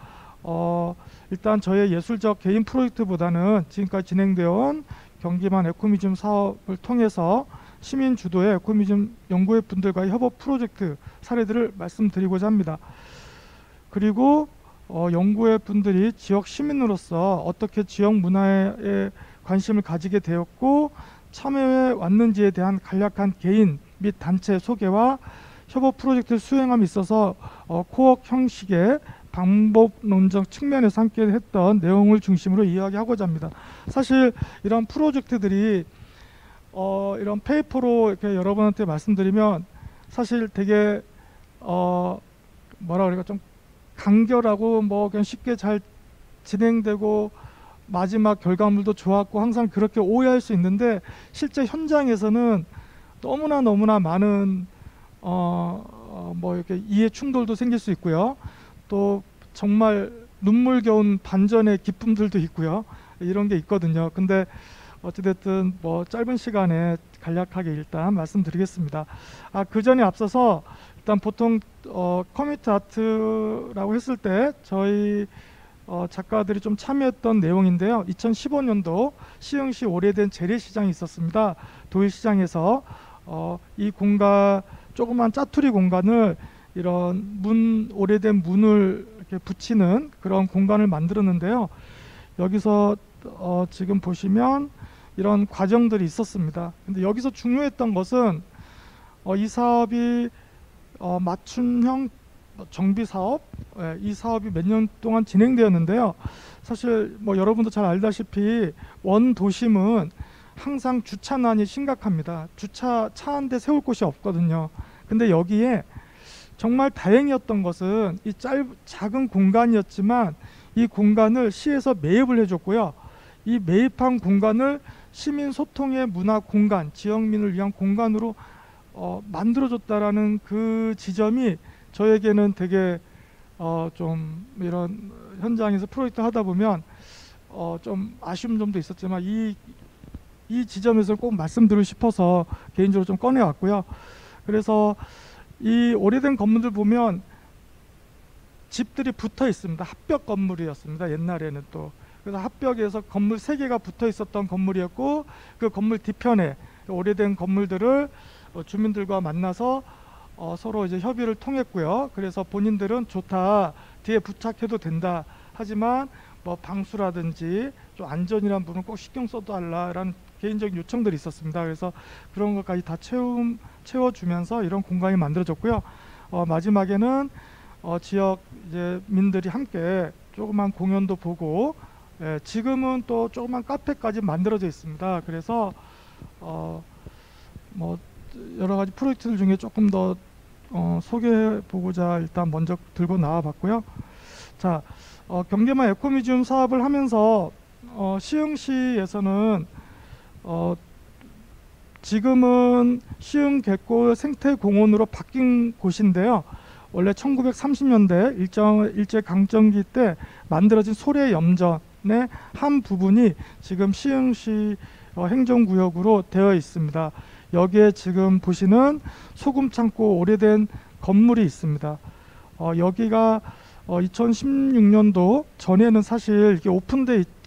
일단 저의 예술적 개인 프로젝트보다는 지금까지 진행되어 온 경기만 에코뮤지엄 사업을 통해서 시민 주도의 에코뮤지엄 연구회 분들과의 협업 프로젝트 사례들을 말씀드리고자 합니다. 그리고 연구회 분들이 지역 시민으로서 어떻게 지역 문화에 관심을 가지게 되었고 참여해 왔는지에 대한 간략한 개인 및 단체 소개와 협업 프로젝트를 수행함에 있어서 코어 형식의 방법론적 측면에서 함께 했던 내용을 중심으로 이야기하고자 합니다. 사실 이런 프로젝트들이 이런 페이퍼로 이렇게 여러분한테 말씀드리면 사실 되게 뭐라 그럴까 좀 간결하고 뭐 그냥 쉽게 잘 진행되고 마지막 결과물도 좋았고 항상 그렇게 오해할 수 있는데 실제 현장에서는 너무나 많은 뭐 이렇게 이해 충돌도 생길 수 있고요. 또 정말 눈물겨운 반전의 기쁨들도 있고요. 이런 게 있거든요. 근데 어찌됐든 뭐 짧은 시간에 간략하게 일단 말씀드리겠습니다. 그 전에 앞서서 일단 보통 커뮤니티 아트라고 했을 때 저희 작가들이 좀 참여했던 내용인데요. 2015년도 시흥시 오래된 재래시장이 있었습니다. 도일시장에서 이 공간 조그만 짜투리 공간을 이런 오래된 문을 이렇게 붙이는 그런 공간을 만들었는데요. 여기서 지금 보시면 이런 과정들이 있었습니다. 근데 여기서 중요했던 것은 이 사업이 맞춤형 정비 사업, 이 사업이 몇 년 동안 진행되었는데요. 사실 뭐 여러분도 잘 알다시피 원도심은 항상 주차난이 심각합니다. 차 한 대 세울 곳이 없거든요. 근데 여기에 정말 다행이었던 것은 이 작은 공간이었지만 이 공간을 시에서 매입을 해줬고요. 이 매입한 공간을 시민 소통의 문화 공간, 지역민을 위한 공간으로 만들어줬다라는 그 지점이 저에게는 되게 좀 이런 현장에서 프로젝트 하다 보면 좀 아쉬운 점도 있었지만 이 이 지점에서 꼭 말씀드리고 싶어서 개인적으로 좀 꺼내왔고요. 그래서 이 오래된 건물들 보면 집들이 붙어 있습니다. 합벽 건물이었습니다. 옛날에는 또. 그래서 합벽에서 건물 3개가 붙어 있었던 건물이었고, 그 건물 뒤편에 오래된 건물들을 주민들과 만나서 서로 이제 협의를 통했고요. 그래서 본인들은 좋다, 뒤에 부착해도 된다. 하지만 뭐 방수라든지 좀 안전이란 부분 꼭 신경 써달라라는 개인적인 요청들이 있었습니다. 그래서 그런 것까지 다 채워주면서 이런 공간이 만들어졌고요. 마지막에는 지역 이제 민들이 함께 조그만 공연도 보고, 지금은 또 조그만 카페까지 만들어져 있습니다. 그래서 뭐 여러 가지 프로젝트들 중에 조금 더 소개해 보고자 일단 먼저 들고 나와 봤고요. 자, 경계만 에코뮤지엄 사업을 하면서 시흥시에서는 지금은 시흥 갯골 생태공원으로 바뀐 곳인데요. 원래 1930년대 일제 강점기 때 만들어진 소래 염전의 한 부분이 지금 시흥시 행정구역으로 되어 있습니다. 여기에 지금 보시는 소금창고 오래된 건물이 있습니다. 여기가 2016년도 전에는 사실 이게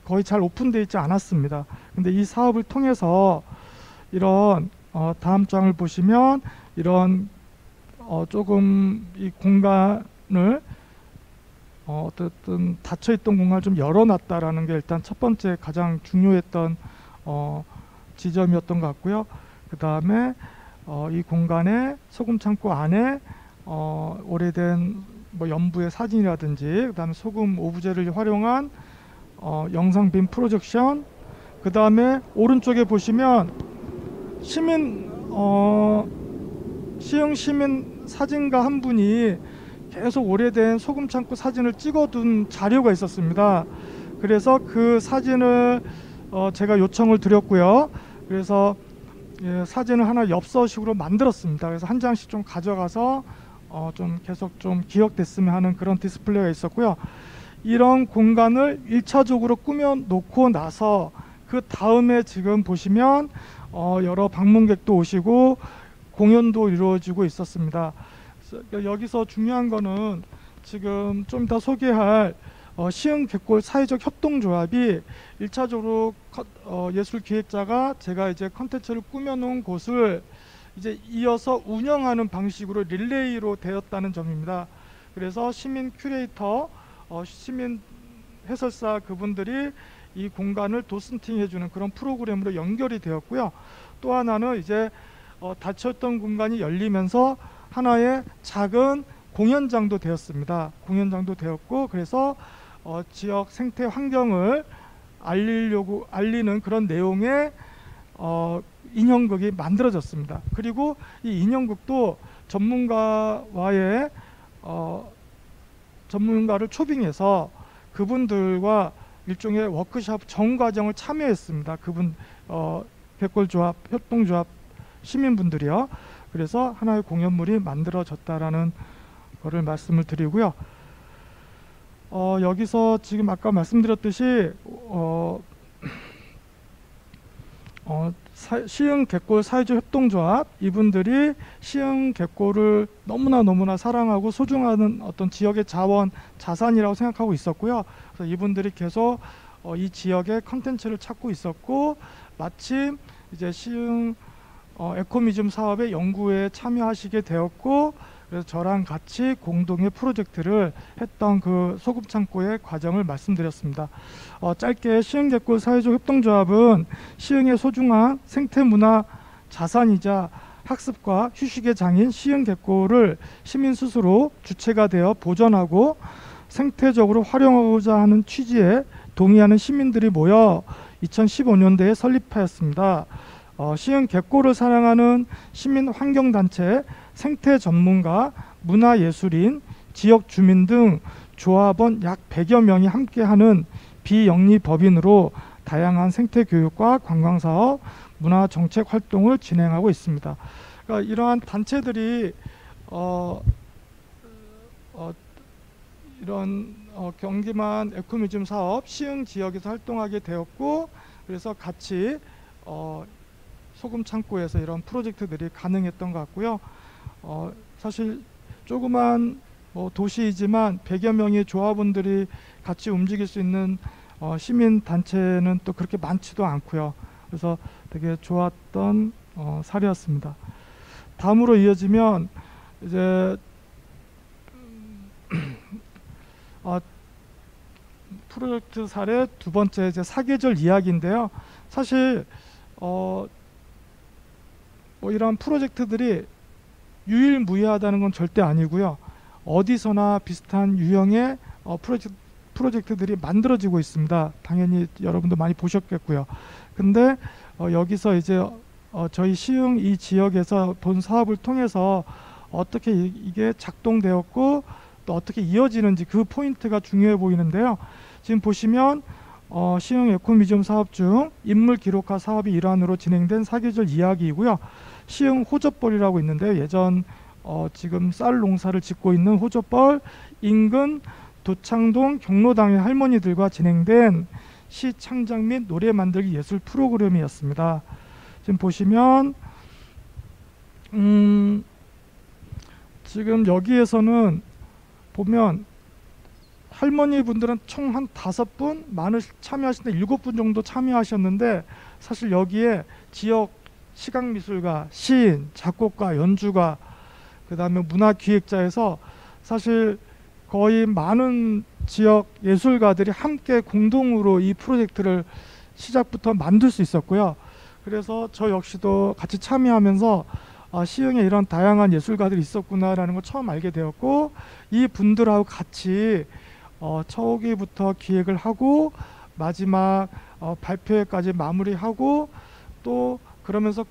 거의 잘 오픈되어 있지 않았습니다. 근데 이 사업을 통해서 이런 다음 장을 보시면 이런 조금 이 공간을 어쨌든 닫혀있던 공간을 좀 열어놨다라는 게 일단 첫 번째 가장 중요했던 지점이었던 것 같고요. 그 다음에 이 공간에 소금 창고 안에 오래된 뭐 연부의 사진이라든지 그 다음에 소금 오브제를 활용한 영상빔 프로젝션, 그 다음에 오른쪽에 보시면 시흥 시민 사진가 한 분이 계속 오래된 소금 창고 사진을 찍어둔 자료가 있었습니다. 그래서 그 사진을 제가 요청을 드렸고요. 그래서 사진을 하나 엽서식으로 만들었습니다. 그래서 한 장씩 좀 가져가서 좀 계속 좀 기억됐으면 하는 그런 디스플레이가 있었고요. 이런 공간을 1차적으로 꾸며 놓고 나서 그 다음에 지금 보시면 여러 방문객도 오시고 공연도 이루어지고 있었습니다. 여기서 중요한 거는 지금 좀 이따 소개할 시흥 갯골 사회적 협동조합이 1차적으로 예술 기획자가 제가 이제 컨텐츠를 꾸며놓은 곳을 이제 이어서 운영하는 방식으로 릴레이로 되었다는 점입니다. 그래서 시민 큐레이터, 시민 해설사 그분들이 이 공간을 도슨팅해주는 그런 프로그램으로 연결이 되었고요. 또 하나는 이제 닫혔던 공간이 열리면서 하나의 작은 공연장도 되었습니다. 공연장도 되었고, 그래서 지역 생태 환경을 알리는 그런 내용의 인형극이 만들어졌습니다. 그리고 이 인형극도 전문가를 초빙해서 그분들과 일종의 워크숍 전 과정을 참여했습니다. 그분 갯골조합, 협동조합 시민분들이요. 그래서 하나의 공연물이 만들어졌다라는 거를 말씀을 드리고요. 여기서 지금 아까 말씀드렸듯이 시흥 갯골 사회적 협동조합, 이분들이 시흥 갯골을 너무나 사랑하고 소중한 어떤 지역의 자산이라고 생각하고 있었고요. 그래서 이분들이 계속 이 지역의 컨텐츠를 찾고 있었고, 마침 이제 시흥 에코뮤지엄 사업의 연구에 참여하시게 되었고, 그래서 저랑 같이 공동의 프로젝트를 했던 그 소금창고의 과정을 말씀드렸습니다. 짧게 시흥갯골 사회적 협동조합은 시흥의 소중한 생태문화 자산이자 학습과 휴식의 장인 시흥갯골을 시민 스스로 주체가 되어 보존하고 생태적으로 활용하고자 하는 취지에 동의하는 시민들이 모여 2015년도에 설립하였습니다. 시흥갯골을 사랑하는 시민 환경단체, 생태 전문가, 문화예술인, 지역 주민 등 조합원 약 100여 명이 함께하는 비영리법인으로 다양한 생태 교육과 관광사업, 문화정책 활동을 진행하고 있습니다. 그러니까 이러한 단체들이 이런 경기만 에코뮤지엄 사업 시흥 지역에서 활동하게 되었고, 그래서 같이 소금 창고에서 이런 프로젝트들이 가능했던 것 같고요. 사실 조그만 도시이지만 100여 명의 조합원들이 같이 움직일 수 있는 시민 단체는 또 그렇게 많지도 않고요. 그래서 되게 좋았던 사례였습니다. 다음으로 이어지면 이제 프로젝트 사례 두 번째 이제 사계절 이야기인데요. 사실 이런 프로젝트들이 유일무이하다는 건 절대 아니고요. 어디서나 비슷한 유형의 프로젝트들이 만들어지고 있습니다. 당연히 여러분도 많이 보셨겠고요. 근데 여기서 이제 저희 시흥 이 지역에서 본 사업을 통해서 어떻게 이게 작동되었고 또 어떻게 이어지는지 그 포인트가 중요해 보이는데요. 지금 보시면 시흥 에코뮤지엄 사업 중 인물 기록화 사업이 일환으로 진행된 사계절 이야기이고요. 시흥 호접벌이라고 있는데요. 예전 지금 쌀 농사를 짓고 있는 호접벌 인근 도창동 경로당의 할머니들과 진행된 시 창작 및 노래 만들기 예술 프로그램이었습니다. 지금 보시면 지금 여기에서는 보면 할머니 분들은 총 한 5분, 많은 참여하시는데 7분 정도 참여하셨는데 사실 여기에 지역 시각미술가, 시인, 작곡가, 연주가, 그 다음에 문화기획자에서 사실 거의 많은 지역 예술가들이 함께 공동으로 이 프로젝트를 시작부터 만들 수 있었고요. 그래서 저 역시도 같이 참여하면서 시흥에 이런 다양한 예술가들이 있었구나라는 걸 처음 알게 되었고, 이 분들하고 같이 초기부터 기획을 하고 마지막 발표회까지 마무리하고 또 그러면서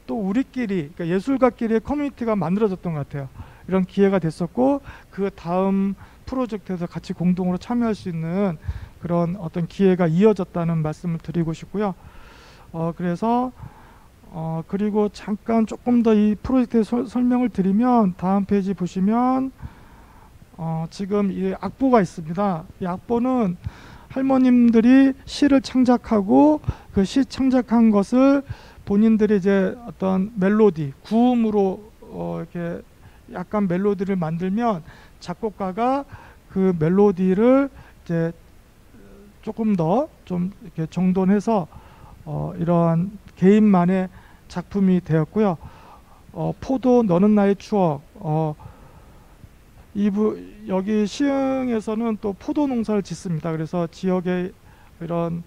또 우리끼리, 그러니까 예술가끼리의 커뮤니티가 만들어졌던 것 같아요. 이런 기회가 됐었고 그 다음 프로젝트에서 같이 공동으로 참여할 수 있는 그런 어떤 기회가 이어졌다는 말씀을 드리고 싶고요. 그래서 그리고 잠깐 조금 더 이 프로젝트의 설명을 드리면 다음 페이지 보시면 지금 이 악보가 있습니다. 이 악보는 할머님들이 시를 창작하고 그 시 창작한 것을 본인들이 이제 어떤 멜로디, 구음으로 이렇게 약간 멜로디를 만들면 작곡가가 그 멜로디를 이제 조금 더 좀 이렇게 정돈해서 이러한 개인만의 작품이 되었고요. 포도 너는 나의 추억. 여기 시흥에서는 또 포도 농사를 짓습니다. 그래서 지역의 이런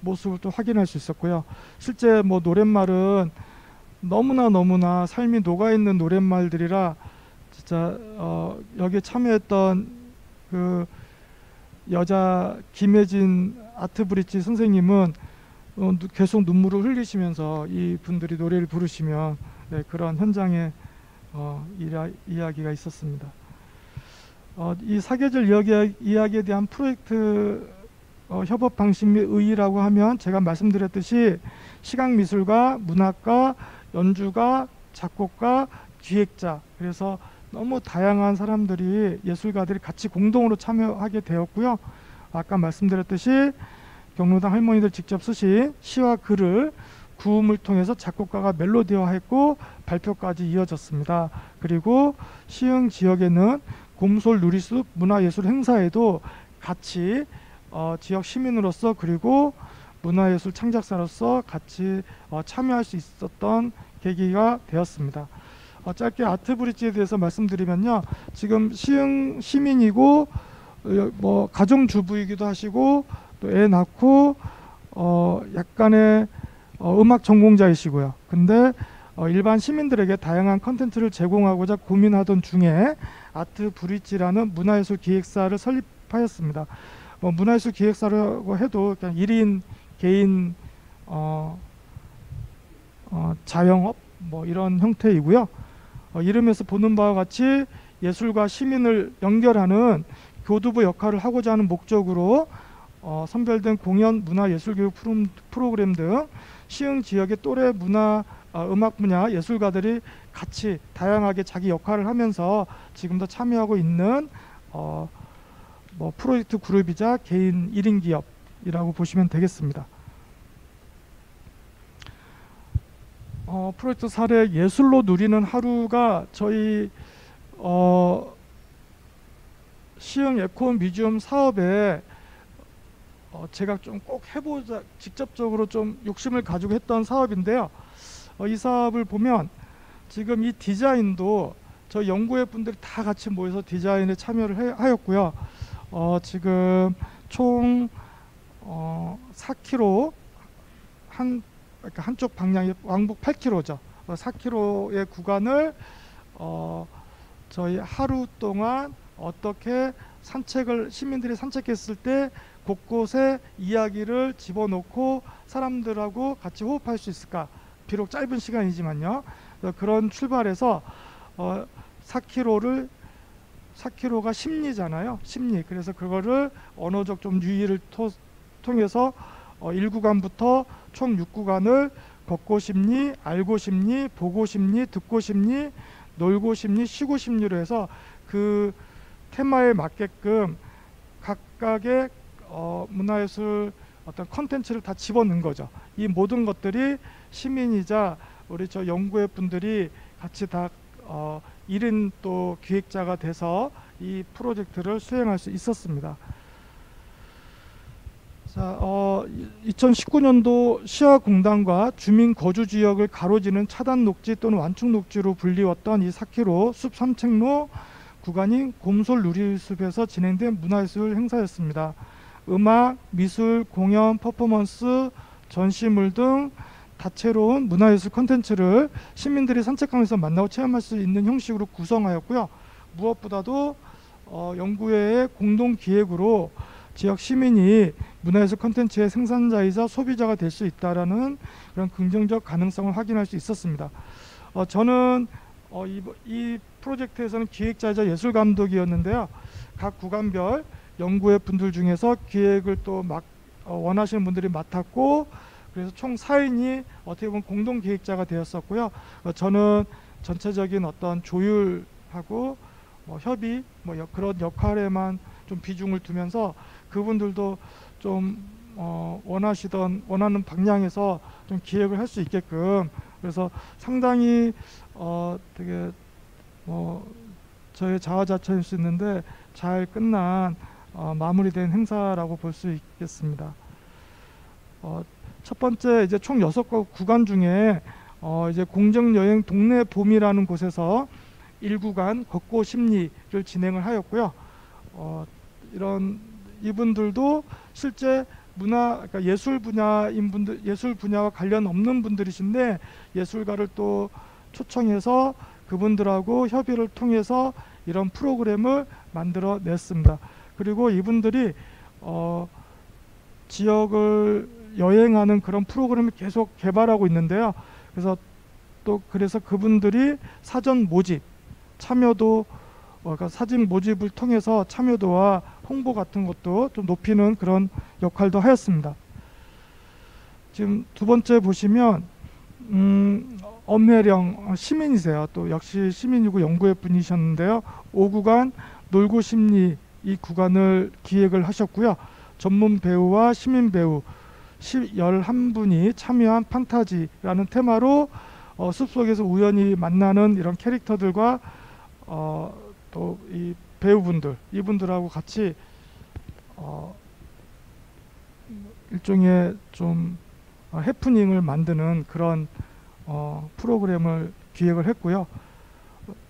모습을 또 확인할 수 있었고요. 실제 뭐 노랫말은 너무나 삶이 녹아있는 노랫말들이라 진짜 여기에 참여했던 그 여자 김혜진 아트브릿지 선생님은 계속 눈물을 흘리시면서 이 분들이 노래를 부르시면 그런 현장의 이야기가 있었습니다. 이 사계절 이야기에 대한 프로젝트 협업 방식 및 의의라고 하면 제가 말씀드렸듯이 시각미술가, 문학가, 연주가, 작곡가, 기획자, 그래서 너무 다양한 사람들이 예술가들이 같이 공동으로 참여하게 되었고요. 아까 말씀드렸듯이 경로당 할머니들 직접 쓰신 시와 글을 구음을 통해서 작곡가가 멜로디화했고 발표까지 이어졌습니다. 그리고 시흥 지역에는 곰솔 누리숲 문화예술 행사에도 같이 지역 시민으로서 그리고 문화예술 창작사로서 같이 참여할 수 있었던 계기가 되었습니다. 짧게 아트브릿지에 대해서 말씀드리면요. 지금 시흥 시민이고 뭐 가정주부이기도 하시고 또 애 낳고 약간의 음악 전공자이시고요. 근데 일반 시민들에게 다양한 컨텐츠를 제공하고자 고민하던 중에 아트브릿지라는 문화예술 기획사를 설립하였습니다. 문화예술 기획사라고 해도 그냥 1인 개인 자영업 뭐 이런 형태이고요. 이름에서 보는 바와 같이 예술과 시민을 연결하는 교두보 역할을 하고자 하는 목적으로 선별된 공연, 문화예술교육 프로그램 등 시흥 지역의 또래 문화, 음악 분야 예술가들이 같이 다양하게 자기 역할을 하면서 지금도 참여하고 있는 뭐 프로젝트 그룹이자 개인 1인 기업이라고 보시면 되겠습니다. 프로젝트 사례 예술로 누리는 하루가 저희 시흥 에코 뮤지엄 사업에 제가 좀 꼭 해보자 직접적으로 좀 욕심을 가지고 했던 사업인데요. 이 사업을 보면 지금 이 디자인도 저희 연구회 분들이 다 같이 모여서 디자인에 참여를 하였고요. 지금 총 4km 그러니까 한쪽 방향이 왕복 8km죠. 4km의 구간을 저희 하루 동안 어떻게 시민들이 산책했을 때 곳곳에 이야기를 집어넣고 사람들하고 같이 호흡할 수 있을까? 비록 짧은 시간이지만요. 그런 출발해서 4km가 심리잖아요. 심리. 그래서 그거를 언어적 좀 유희를 통해서 1구간부터 총 6구간을 걷고 심리, 알고 심리, 보고 심리, 듣고 심리, 놀고 심리, 쉬고 심리로 해서 그 테마에 맞게끔 각각의 문화예술 어떤 컨텐츠를 다 집어넣은 거죠. 이 모든 것들이 시민이자 우리 저 연구회 분들이 같이 다 1인 또 기획자가 돼서 이 프로젝트를 수행할 수 있었습니다. 자, 2019년도 시화공단과 주민 거주 지역을 가로지는 차단 녹지 또는 완충 녹지로 불리웠던 이 4km 숲 산책로 구간인 곰솔 누리숲에서 진행된 문화예술 행사였습니다. 음악, 미술, 공연, 퍼포먼스, 전시물 등 다채로운 문화예술 콘텐츠를 시민들이 산책하면서 만나고 체험할 수 있는 형식으로 구성하였고요. 무엇보다도 연구회의 공동 기획으로 지역 시민이 문화예술 콘텐츠의 생산자이자 소비자가 될 수 있다라는 그런 긍정적 가능성을 확인할 수 있었습니다. 저는 이 프로젝트에서는 기획자이자 예술 감독이었는데요. 각 구간별 연구회 분들 중에서 기획을 또 원하시는 분들이 맡았고, 그래서 총 4인이 어떻게 보면 공동 기획자가 되었었고요. 저는 전체적인 어떤 조율하고 협의 그런 역할에만 좀 비중을 두면서 그분들도 좀 원하는 방향에서 좀 기획을 할 수 있게끔, 그래서 상당히 되게 저의 자화자찬일 수 있는데 잘 끝난 마무리된 행사라고 볼 수 있겠습니다. 첫 번째 이제 총 6구간 중에 이제 공정여행 동네 봄이라는 곳에서 1구간 걷고 심리를 진행을 하였고요. 이분들도 실제 그러니까 예술 분야인 분들, 예술 분야와 관련 없는 분들이신데 예술가를 또 초청해서 그분들하고 협의를 통해서 이런 프로그램을 만들어 냈습니다. 그리고 이분들이 지역을 여행하는 그런 프로그램을 계속 개발하고 있는데요. 그래서 그분들이 사전 모집, 참여도 그러니까 사진 모집을 통해서 참여도와 홍보 같은 것도 좀 높이는 그런 역할도 하였습니다. 지금 두 번째 보시면 엄혜령 시민이세요. 또 역시 시민이고 연구회 분이셨는데요. 5구간 놀고 심리 이 구간을 기획을 하셨고요. 전문 배우와 시민 배우 11분이 참여한 판타지라는 테마로 숲속에서 우연히 만나는 이런 캐릭터들과 또 이 배우분들 이분들하고 같이 일종의 좀 해프닝을 만드는 그런 프로그램을 기획을 했고요.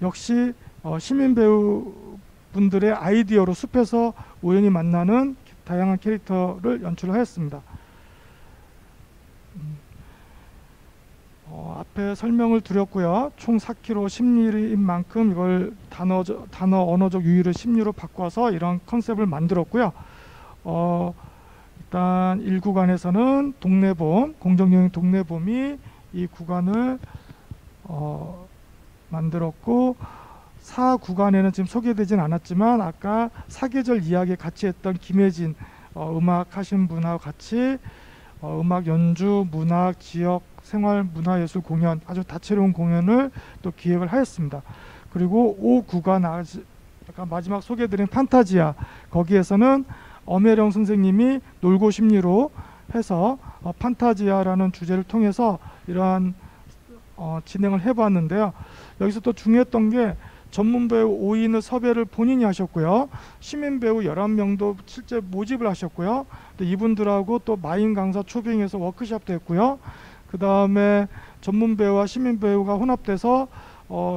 역시 시민 배우분들의 아이디어로 숲에서 우연히 만나는 다양한 캐릭터를 연출하였습니다. 앞에 설명을 드렸고요. 총 4km 심리인 만큼 이걸 단어 언어적 유희를 심리로 바꿔서 이런 컨셉을 만들었고요. 일단 1구간에서는 동네봄, 공정여행 동네봄이 이 구간을 만들었고, 4구간에는 지금 소개되진 않았지만 아까 사계절 이야기 같이 했던 김혜진 음악 하신 분하고 같이 음악 연주, 문학, 지역, 생활, 문화예술 공연, 아주 다채로운 공연을 또 기획을 하였습니다. 그리고 5구간 아까 마지막 소개드린 판타지아, 거기에서는 엄혜령 선생님이 놀고 심리로 해서 판타지아라는 주제를 통해서 이러한 진행을 해봤는데요. 여기서 또 중요했던 게 전문 배우 5인의 섭외를 본인이 하셨고요. 시민 배우 11명도 실제 모집을 하셨고요. 또 이분들하고 또 마인 강사 초빙해서 워크숍도 했고요. 그 다음에 전문 배우와 시민 배우가 혼합돼서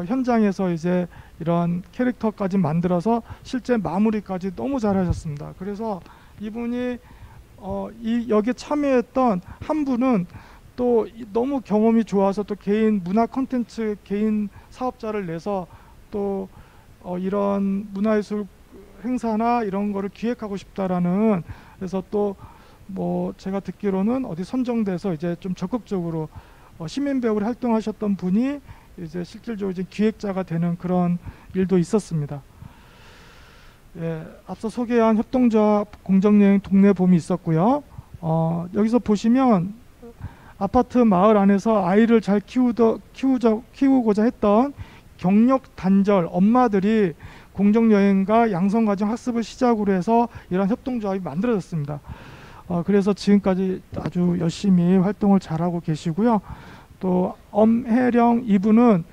현장에서 이제 이런 캐릭터까지 만들어서 실제 마무리까지 너무 잘하셨습니다. 그래서 이분이 여기에 참여했던 한 분은 또 너무 경험이 좋아서 또 개인 문화 콘텐츠 개인 사업자를 내서 또 이런 문화예술 행사나 이런 거를 기획하고 싶다라는, 그래서 또 뭐 제가 듣기로는 어디 선정돼서 이제 좀 적극적으로 시민 배우를 활동하셨던 분이 이제 실질적으로 이제 기획자가 되는 그런 일도 있었습니다. 예, 앞서 소개한 협동조합 공정여행 동네봄이 있었고요. 여기서 보시면 아파트 마을 안에서 아이를 잘 키우고자 했던 경력 단절 엄마들이 공정여행과 양성가정 학습을 시작으로 해서 이런 협동조합이 만들어졌습니다. 그래서 지금까지 아주 열심히 활동을 잘하고 계시고요. 또 엄혜령 이분은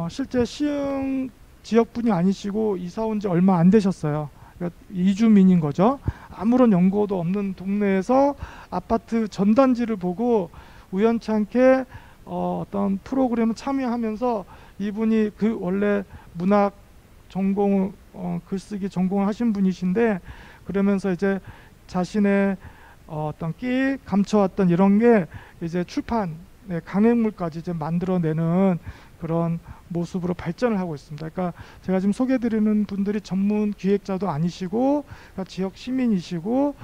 실제 시흥 지역분이 아니시고 이사 온 지 얼마 안 되셨어요. 그러니까 이주민인 거죠. 아무런 연고도 없는 동네에서 아파트 전단지를 보고 우연찮게 어떤 프로그램에 참여하면서 이분이 그 원래 문학 전공 글쓰기 전공을 하신 분이신데, 그러면서 이제 자신의 어떤 끼 감춰왔던 이런 게 이제 출판 강행물까지 이제 만들어내는 그런 모습으로 발전을 하고 있습니다. 그러니까 제가 지금 소개드리는 분들이 전문 기획자도 아니시고 그러니까 지역 시민이시고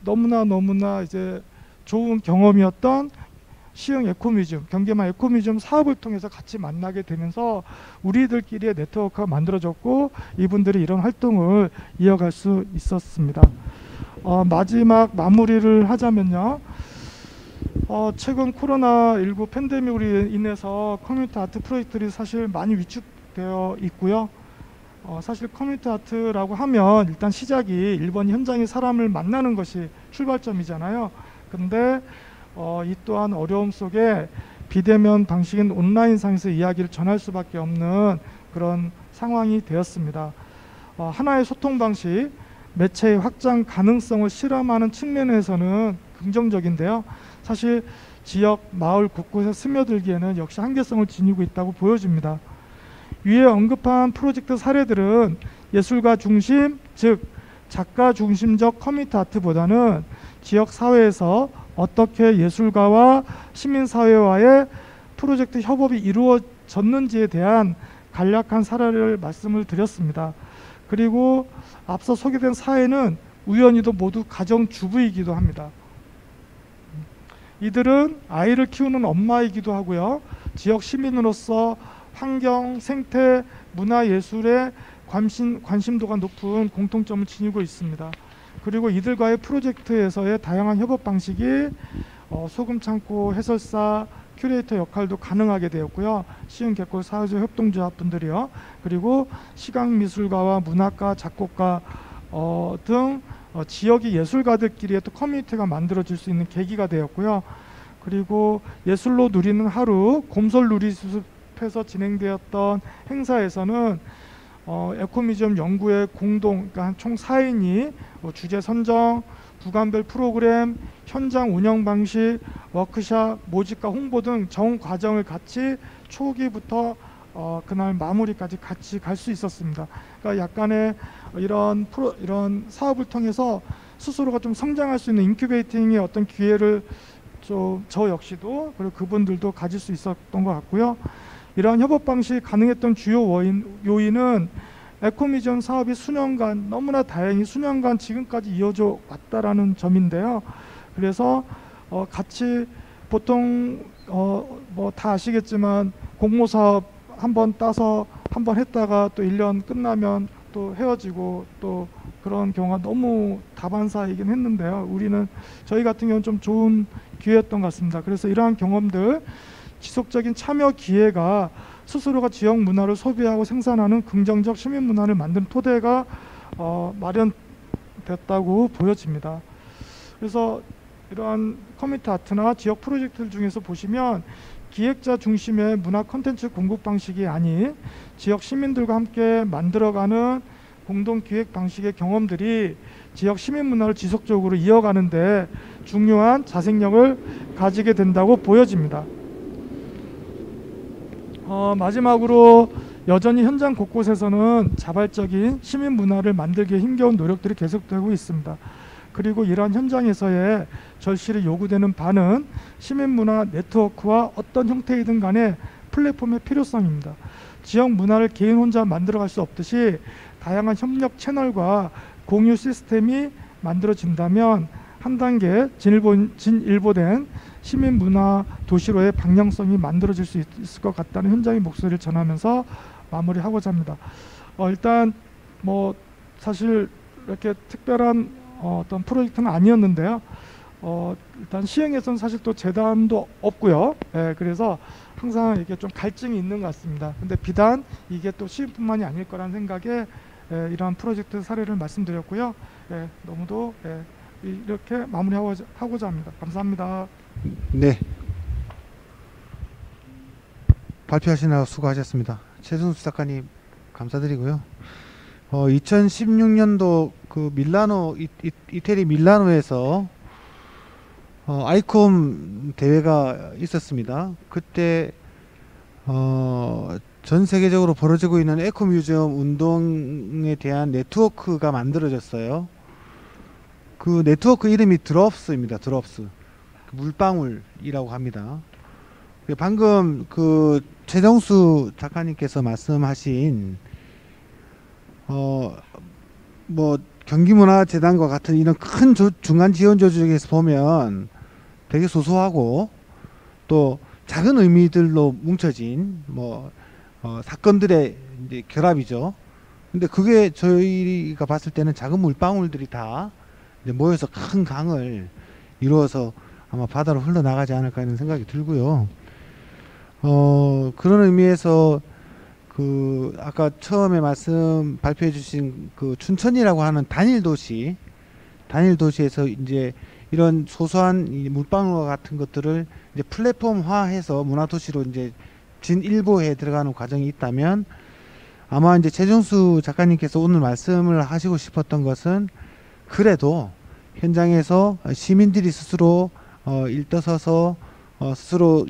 너무나 이제 좋은 경험이었던 시흥 에코뮤지엄, 경계만 에코뮤지엄 사업을 통해서 같이 만나게 되면서 우리들끼리의 네트워크가 만들어졌고 이분들이 이런 활동을 이어갈 수 있었습니다. 마지막 마무리를 하자면요. 최근 코로나19 팬데믹으로 인해서 커뮤니티 아트 프로젝트들이 사실 많이 위축되어 있고요. 사실 커뮤니티 아트라고 하면 일단 시작이 일본 현장의 사람을 만나는 것이 출발점이잖아요. 근데 이 또한 어려움 속에 비대면 방식인 온라인상에서 이야기를 전할 수밖에 없는 그런 상황이 되었습니다. 하나의 소통 방식, 매체의 확장 가능성을 실험하는 측면에서는 긍정적인데요. 사실 지역, 마을 곳곳에 스며들기에는 역시 한계성을 지니고 있다고 보여집니다. 위에 언급한 프로젝트 사례들은 예술가 중심, 즉 작가 중심적 커뮤니티 아트보다는 지역 사회에서 어떻게 예술가와 시민사회와의 프로젝트 협업이 이루어졌는지에 대한 간략한 사례를 말씀을 드렸습니다. 그리고 앞서 소개된 사회는 우연히도 모두 가정주부이기도 합니다. 이들은 아이를 키우는 엄마이기도 하고요. 지역 시민으로서 환경, 생태, 문화예술에 관심도가 높은 공통점을 지니고 있습니다. 그리고 이들과의 프로젝트에서의 다양한 협업 방식이 소금창고 해설사, 큐레이터 역할도 가능하게 되었고요. 시흥 개골 사회적 협동조합 분들이요. 그리고 시각미술가와 문학가, 작곡가 등 지역의 예술가들끼리의 또 커뮤니티가 만들어질 수 있는 계기가 되었고요. 그리고 예술로 누리는 하루, 곰솔 누리숲에서 진행되었던 행사에서는 에코뮤지엄 연구의 공동, 그러니까 총 4인이 주제 선정, 구간별 프로그램, 현장 운영 방식, 워크샵, 모집과 홍보 등 전 과정을 같이 초기부터 그날 마무리까지 같이 갈 수 있었습니다. 그러니까 약간의 이런 사업을 통해서 스스로가 좀 성장할 수 있는 인큐베이팅의 어떤 기회를 저 역시도 그리고 그분들도 가질 수 있었던 것 같고요. 이러한 협업 방식이 가능했던 주요 요인은 에코뮤지엄 사업이 수년간 너무나 다행히 수년간 지금까지 이어져 왔다라는 점인데요. 그래서 같이 보통 뭐 다 아시겠지만 공모사업 한번 따서 한번 했다가 또 1년 끝나면 또 헤어지고 또 그런 경우가 너무 다반사이긴 했는데요. 저희 같은 경우는 좀 좋은 기회였던 것 같습니다. 그래서 이러한 경험들, 지속적인 참여 기회가 스스로가 지역 문화를 소비하고 생산하는 긍정적 시민 문화를 만드는 토대가 마련됐다고 보여집니다. 그래서 이러한 커뮤니티 아트나 지역 프로젝트들 중에서 보시면 기획자 중심의 문화 콘텐츠 공급 방식이 아닌 지역 시민들과 함께 만들어가는 공동 기획 방식의 경험들이 지역 시민 문화를 지속적으로 이어가는데 중요한 자생력을 가지게 된다고 보여집니다. 마지막으로 여전히 현장 곳곳에서는 자발적인 시민 문화를 만들기에 힘겨운 노력들이 계속되고 있습니다. 그리고 이러한 현장에서의 절실히 요구되는 바는 시민 문화 네트워크와 어떤 형태이든 간에 플랫폼의 필요성입니다. 지역 문화를 개인 혼자 만들어갈 수 없듯이 다양한 협력 채널과 공유 시스템이 만들어진다면 한 단계 진일보된 시민 문화 도시로의 방향성이 만들어질 수 있을 것 같다는 현장의 목소리를 전하면서 마무리하고자 합니다. 일단 뭐 사실 이렇게 특별한 어떤 프로젝트는 아니었는데요. 일단 시행에서는 사실 또 재단도 없고요. 그래서 항상 이게 좀 갈증이 있는 것 같습니다. 근데 비단 이게 또 시민뿐만이 아닐 거라는 생각에 이러한 프로젝트 사례를 말씀드렸고요. 너무도 이렇게 마무리하고자 합니다. 감사합니다. 네. 발표하시느라 수고하셨습니다. 최순수 작가님 감사드리고요. 2016년도 그 밀라노 이태리 밀라노에서 아이콤 대회가 있었습니다. 그때 전 세계적으로 벌어지고 있는 에코뮤지엄 운동에 대한 네트워크가 만들어졌어요. 그 네트워크 이름이 드롭스입니다. 드롭스. 물방울이라고 합니다. 방금 그 최정수 작가님께서 말씀하신 뭐 경기문화재단과 같은 이런 큰 중간 지원 조직에서 보면 되게 소소하고 또 작은 의미들로 뭉쳐진 뭐 사건들의 이제 결합이죠. 근데 그게 저희가 봤을 때는 작은 물방울들이 다 이제 모여서 큰 강을 이루어서 아마 바다로 흘러나가지 않을까 하는 생각이 들고요. 그런 의미에서 그 아까 처음에 발표해 주신 그 춘천이라고 하는 단일 도시에서 이제 이런 소소한 이 물방울과 같은 것들을 이제 플랫폼화해서 문화도시로 이제 진일보에 들어가는 과정이 있다면 아마 이제 최정수 작가님께서 오늘 말씀을 하시고 싶었던 것은 그래도 현장에서 시민들이 스스로 일떠서서 스스로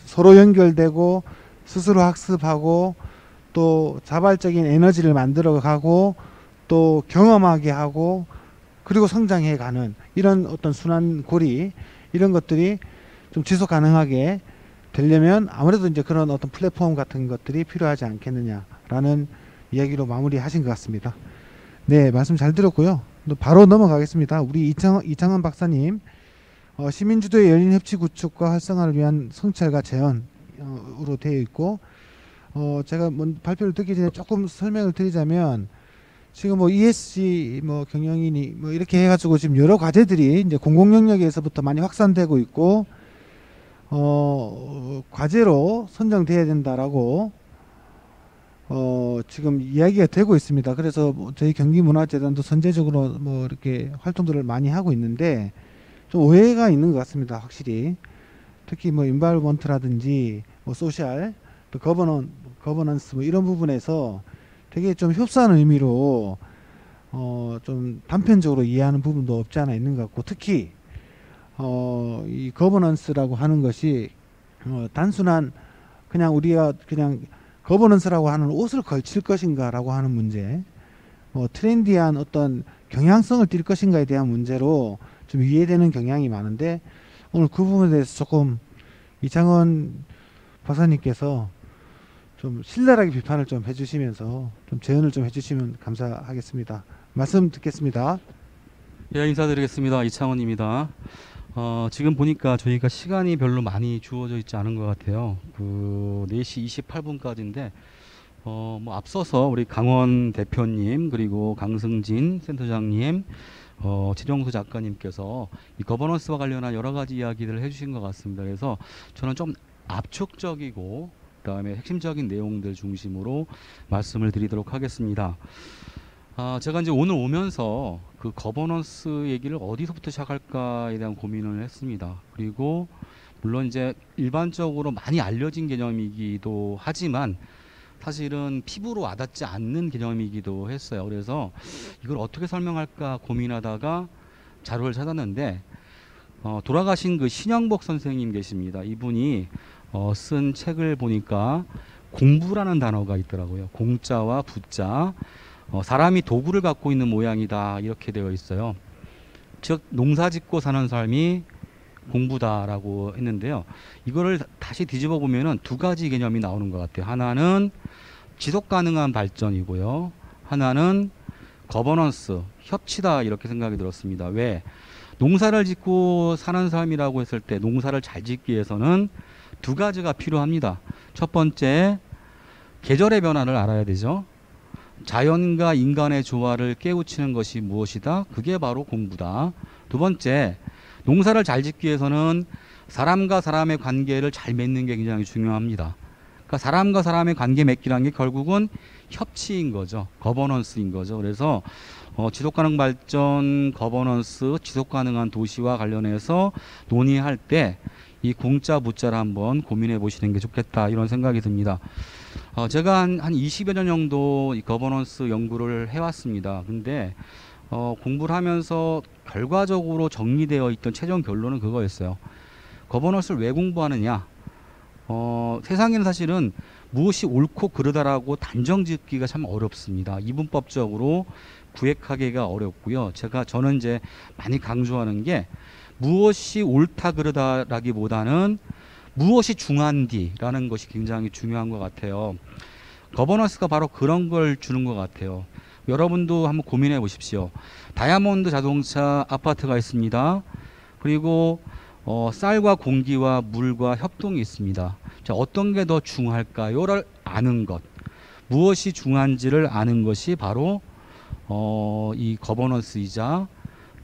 서로 연결되고 스스로 학습하고 또 자발적인 에너지를 만들어가고 또 경험하게 하고 그리고 성장해가는 이런 어떤 순환고리 이런 것들이 좀 지속 가능하게 되려면 아무래도 이제 그런 어떤 플랫폼 같은 것들이 필요하지 않겠느냐라는 이야기로 마무리하신 것 같습니다. 네, 말씀 잘 들었고요. 바로 넘어가겠습니다. 우리 이창원 박사님 시민주도의 열린 협치 구축과 활성화를 위한 성찰과 재현으로 되어 있고 제가 발표를 듣기 전에 조금 설명을 드리자면 지금 뭐 ESG 뭐 경영인이 뭐 이렇게 해가지고 지금 여러 과제들이 이제 공공 영역에서부터 많이 확산되고 있고 과제로 선정돼야 된다라고 지금 이야기가 되고 있습니다. 그래서 뭐 저희 경기문화재단도 선제적으로 뭐 이렇게 활동들을 많이 하고 있는데 좀 오해가 있는 것 같습니다. 확실히 특히 뭐 인바이러먼트라든지 뭐 소셜 또 거버넌스 뭐 이런 부분에서 되게 좀 협소한 의미로 좀 단편적으로 이해하는 부분도 없지 않아 있는 것 같고 특히 이 거버넌스라고 하는 것이 단순한 그냥 우리가 그냥 거버넌스라고 하는 옷을 걸칠 것인가라고 하는 문제, 트렌디한 어떤 경향성을 띌 것인가에 대한 문제로 좀 이해되는 경향이 많은데 오늘 그 부분에 대해서 조금 이창원 박사님께서 좀 신랄하게 비판을 좀 해주시면서 좀 재연을 좀 해주시면 감사하겠습니다. 말씀 듣겠습니다. 예, 인사드리겠습니다. 이창원입니다. 지금 보니까 저희가 시간이 별로 많이 주어져 있지 않은 것 같아요. 그 4시 28분까지인데 뭐 앞서서 우리 강원 대표님 그리고 강승진 센터장님 최정수 작가님께서 이 거버넌스와 관련한 여러 가지 이야기들을 해주신 것 같습니다. 그래서 저는 좀 압축적이고 그다음에 핵심적인 내용들 중심으로 말씀을 드리도록 하겠습니다. 제가 이제 오늘 오면서 그 거버넌스 얘기를 어디서부터 시작할까에 대한 고민을 했습니다. 그리고 물론 이제 일반적으로 많이 알려진 개념이기도 하지만 사실은 피부로 와닿지 않는 개념이기도 했어요. 그래서 이걸 어떻게 설명할까 고민하다가 자료를 찾았는데 돌아가신 그 신영복 선생님 계십니다. 이분이 쓴 책을 보니까 공부라는 단어가 있더라고요. 공자와 부자. 사람이 도구를 갖고 있는 모양이다 이렇게 되어 있어요. 즉 농사짓고 사는 삶이 공부다라고 했는데요. 이거를 다시 뒤집어 보면은 두 가지 개념이 나오는 것 같아요. 하나는 지속 가능한 발전이고요. 하나는 거버넌스, 협치다 이렇게 생각이 들었습니다. 왜? 농사를 짓고 사는 삶이라고 했을 때 농사를 잘 짓기 위해서는 두 가지가 필요합니다. 첫 번째, 계절의 변화를 알아야 되죠. 자연과 인간의 조화를 깨우치는 것이 무엇이다? 그게 바로 공부다. 두 번째, 농사를 잘 짓기 위해서는 사람과 사람의 관계를 잘 맺는 게 굉장히 중요합니다. 그러니까 사람과 사람의 관계 맺기라는 게 결국은 협치인 거죠. 거버넌스인 거죠. 그래서 지속가능 발전, 거버넌스, 지속가능한 도시와 관련해서 논의할 때 이 공짜 부짜를 한번 고민해 보시는 게 좋겠다 이런 생각이 듭니다. 제가 한 20여 년 정도 이 거버넌스 연구를 해왔습니다. 근데 공부를 하면서 결과적으로 정리되어 있던 최종 결론은 그거였어요. 거버넌스를 왜 공부하느냐? 세상에는 사실은 무엇이 옳고 그르다라고 단정 짓기가 참 어렵습니다. 이분법적으로 구획하기가 어렵고요. 저는 이제 많이 강조하는 게 무엇이 옳다 그르다라기보다는 무엇이 중한디라는 것이 굉장히 중요한 것 같아요. 거버넌스가 바로 그런 걸 주는 것 같아요. 여러분도 한번 고민해 보십시오. 다이아몬드 자동차 아파트가 있습니다. 그리고 쌀과 공기와 물과 협동이 있습니다. 자, 어떤 게 더 중할까요를 아는 것, 무엇이 중한지를 아는 것이 바로 이 거버넌스이자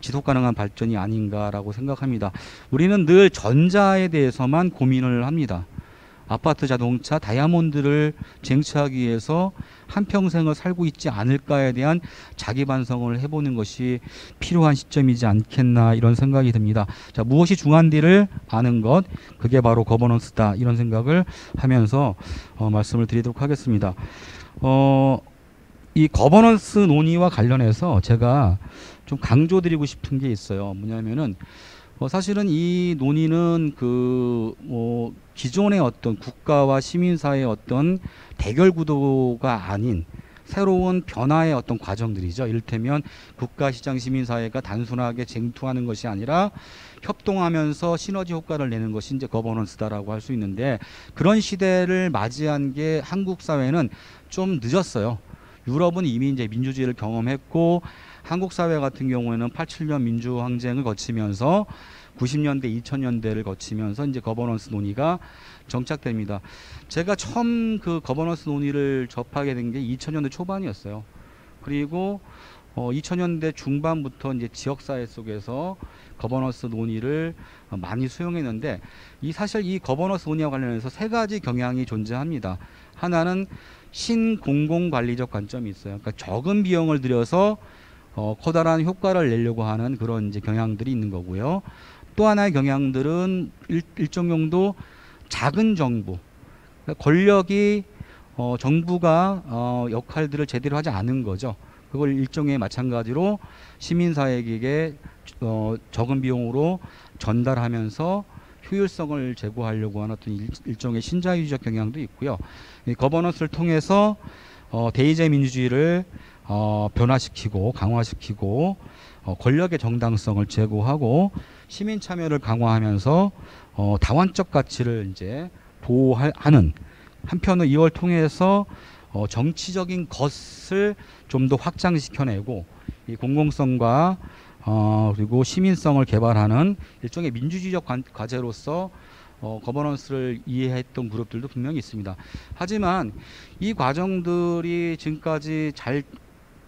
지속가능한 발전이 아닌가라고 생각합니다. 우리는 늘 전자에 대해서만 고민을 합니다. 아파트, 자동차, 다이아몬드를 쟁취하기 위해서 한평생을 살고 있지 않을까에 대한 자기 반성을 해보는 것이 필요한 시점이지 않겠나 이런 생각이 듭니다. 자, 무엇이 중한디를 아는 것, 그게 바로 거버넌스다 이런 생각을 하면서 말씀을 드리도록 하겠습니다. 이 거버넌스 논의와 관련해서 제가 좀 강조드리고 싶은 게 있어요. 뭐냐면은 사실은 이 논의는 기존의 어떤 국가와 시민사회의 어떤 대결 구도가 아닌 새로운 변화의 어떤 과정들이죠. 이를테면 국가, 시장, 시민사회가 단순하게 쟁투하는 것이 아니라 협동하면서 시너지 효과를 내는 것이 이제 거버넌스다라고 할 수 있는데, 그런 시대를 맞이한 게 한국 사회는 좀 늦었어요. 유럽은 이미 이제 민주주의를 경험했고, 한국 사회 같은 경우에는 87년 민주항쟁을 거치면서 90년대, 2000년대를 거치면서 이제 거버넌스 논의가 정착됩니다. 제가 처음 그 거버넌스 논의를 접하게 된 게 2000년대 초반이었어요. 그리고 2000년대 중반부터 이제 지역사회 속에서 거버넌스 논의를 많이 수용했는데, 사실 이 거버넌스 논의와 관련해서 세 가지 경향이 존재합니다. 하나는 신공공관리적 관점이 있어요. 그러니까 적은 비용을 들여서 커다란 효과를 내려고 하는 그런 이제 경향들이 있는 거고요. 또 하나의 경향들은 일정 정도 작은 정부, 그러니까 권력이 정부가 역할들을 제대로 하지 않은 거죠. 그걸 일종의 마찬가지로 시민사회에게 적은 비용으로 전달하면서 효율성을 제고하려고 하는 어떤 일종의 신자유주의적 경향도 있고요. 이 거버넌스를 통해서 대의제 민주주의를 변화시키고 강화시키고 권력의 정당성을 제고하고 시민 참여를 강화하면서 다원적 가치를 이제 보호하는, 한편으로 이걸 통해서 정치적인 것을 좀 더 확장시켜내고 이 공공성과 그리고 시민성을 개발하는 일종의 민주주의적 과제로서 거버넌스를 이해했던 그룹들도 분명히 있습니다. 하지만 이 과정들이 지금까지 잘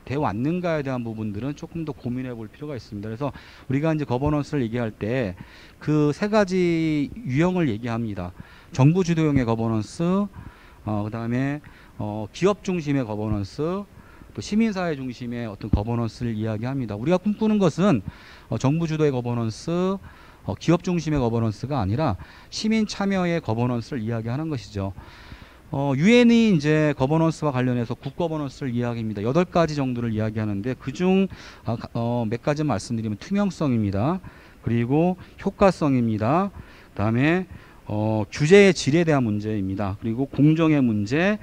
돼 왔는가에 대한 부분들은 조금 더 고민해 볼 필요가 있습니다. 그래서 우리가 이제 거버넌스를 얘기할 때 그 세 가지 유형을 얘기합니다. 정부 주도형의 거버넌스, 그다음에 기업 중심의 거버넌스, 또 시민사회 중심의 어떤 거버넌스를 이야기합니다. 우리가 꿈꾸는 것은 정부 주도의 거버넌스, 기업 중심의 거버넌스가 아니라 시민 참여의 거버넌스를 이야기하는 것이죠. 유엔이 이제 거버넌스와 관련해서 굿거버넌스를 이야기합니다. 8가지 정도를 이야기하는데 그중 몇 가지 말씀드리면 투명성입니다. 그리고 효과성입니다. 그다음에 규제의 질에 대한 문제입니다. 그리고 공정의 문제,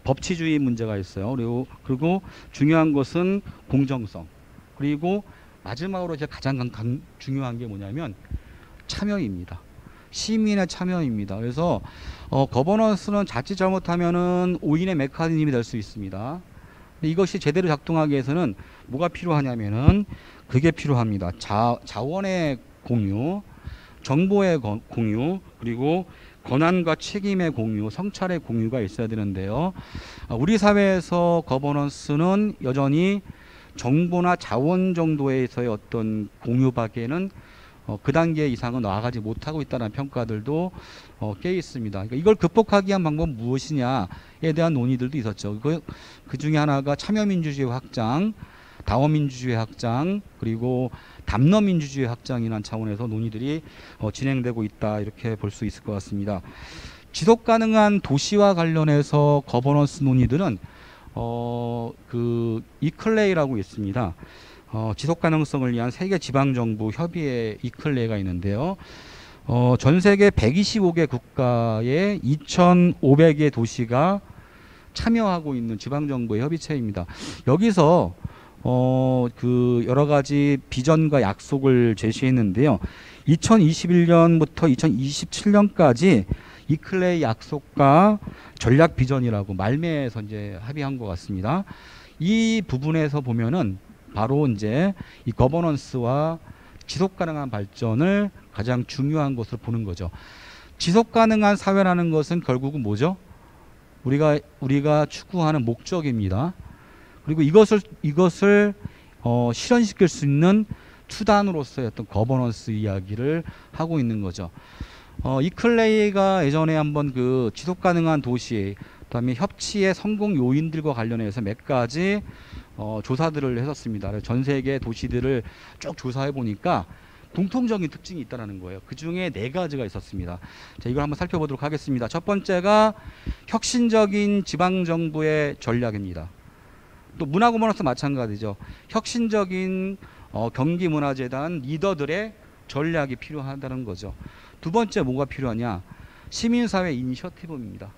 법치주의 문제가 있어요. 그리고 중요한 것은 공정성. 그리고 마지막으로 이제 가장 중요한 게 뭐냐면 참여입니다. 시민의 참여입니다. 그래서 거버넌스는 자칫 잘못하면은 오인의 메커니즘이 될 수 있습니다. 근데 이것이 제대로 작동하기 위해서는 뭐가 필요하냐면은 그게 필요합니다. 자원의 공유, 정보의 공유, 그리고 권한과 책임의 공유, 성찰의 공유가 있어야 되는데요. 우리 사회에서 거버넌스는 여전히 정보나 자원 정도에서의 어떤 공유밖에는 그 단계 이상은 나아가지 못하고 있다는 평가들도 꽤 있습니다. 그러니까 이걸 극복하기 위한 방법은 무엇이냐에 대한 논의들도 있었죠. 그 중에 하나가 참여민주주의 확장, 다원민주주의 확장, 그리고 담론민주주의 확장이라는 차원에서 논의들이 진행되고 있다, 이렇게 볼 수 있을 것 같습니다. 지속가능한 도시와 관련해서 거버넌스 논의들은 그 이클레이라고 있습니다. 지속가능성을 위한 세계 지방정부 협의회 이클레이가 있는데요. 전 세계 125개 국가의 2,500개 도시가 참여하고 있는 지방정부의 협의체입니다. 여기서 그 여러 가지 비전과 약속을 제시했는데요. 2021년부터 2027년까지 이클레이 약속과 전략 비전이라고 말미에서 이제 합의한 것 같습니다. 이 부분에서 보면은 바로 이제 이 거버넌스와 지속 가능한 발전을 가장 중요한 것으로 보는 거죠. 지속 가능한 사회라는 것은 결국은 뭐죠? 우리가 추구하는 목적입니다. 그리고 이것을 실현시킬 수 있는 수단으로서의 어떤 거버넌스 이야기를 하고 있는 거죠. 이클레이가 예전에 한번 그 지속 가능한 도시, 그다음에 협치의 성공 요인들과 관련해서 몇 가지 조사들을 했었습니다. 전 세계 도시들을 쭉 조사해 보니까 공통적인 특징이 있다는 거예요. 그 중에 4가지가 있었습니다. 자, 이걸 한번 살펴보도록 하겠습니다. 첫 번째가 혁신적인 지방정부의 전략입니다. 또 문화고문화도 마찬가지죠. 혁신적인 경기문화재단 리더들의 전략이 필요하다는 거죠. 두 번째 뭐가 필요하냐? 시민사회 이니셔티브입니다.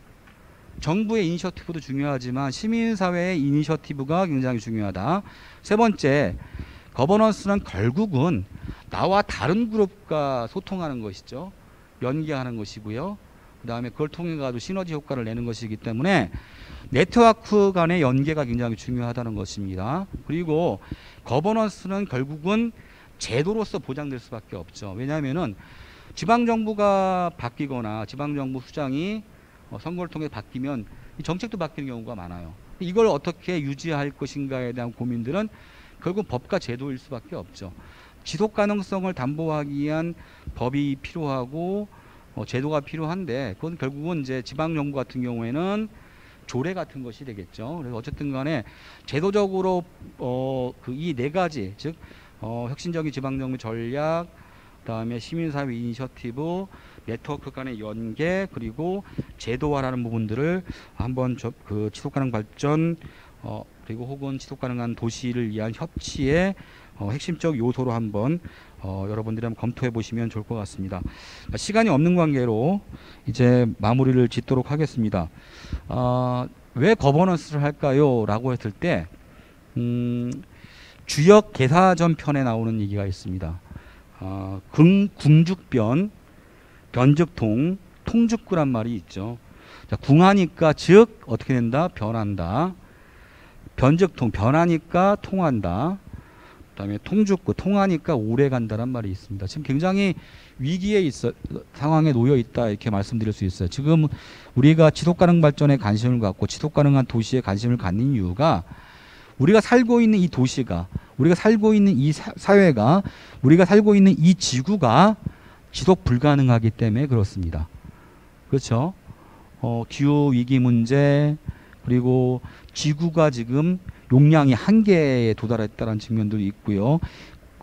정부의 이니셔티브도 중요하지만 시민사회의 이니셔티브가 굉장히 중요하다. 세 번째, 거버넌스는 결국은 나와 다른 그룹과 소통하는 것이죠. 연계하는 것이고요. 그 다음에 그걸 통해 가지고 시너지 효과를 내는 것이기 때문에 네트워크 간의 연계가 굉장히 중요하다는 것입니다. 그리고 거버넌스는 결국은 제도로서 보장될 수밖에 없죠. 왜냐하면은 지방정부가 바뀌거나 지방정부 수장이 선거를 통해 바뀌면 이 정책도 바뀌는 경우가 많아요. 이걸 어떻게 유지할 것인가에 대한 고민들은 결국 법과 제도일 수밖에 없죠. 지속 가능성을 담보하기 위한 법이 필요하고 제도가 필요한데 그건 결국은 이제 지방정부 같은 경우에는 조례 같은 것이 되겠죠. 그래서 어쨌든 간에 제도적으로 이 4가지, 즉 혁신적인 지방정부 전략, 그다음에 시민사회 이니셔티브, 네트워크 간의 연계, 그리고 제도화라는 부분들을 한번 그 지속가능 발전 그리고 혹은 지속가능한 도시를 위한 협치의 핵심적 요소로 한번 여러분들이 한번 검토해 보시면 좋을 것 같습니다. 시간이 없는 관계로 이제 마무리를 짓도록 하겠습니다. 왜 거버넌스를 할까요? 라고 했을 때 주역 개사전 편에 나오는 얘기가 있습니다. 궁죽변, 변죽통, 통죽구란 말이 있죠. 자, 궁하니까 즉 어떻게 된다? 변한다. 변죽통, 변하니까 통한다. 그다음에 통죽구, 통하니까 오래 간다란 말이 있습니다. 지금 굉장히 위기에 상황에 놓여 있다, 이렇게 말씀드릴 수 있어요. 지금 우리가 지속가능 발전에 관심을 갖고 지속가능한 도시에 관심을 갖는 이유가 우리가 살고 있는 이 도시가, 우리가 살고 있는 이 사회가, 우리가 살고 있는 이 지구가 지속 불가능하기 때문에 그렇습니다. 그렇죠? 기후 위기 문제, 그리고 지구가 지금 용량이 한계에 도달했다는 측면도 있고요.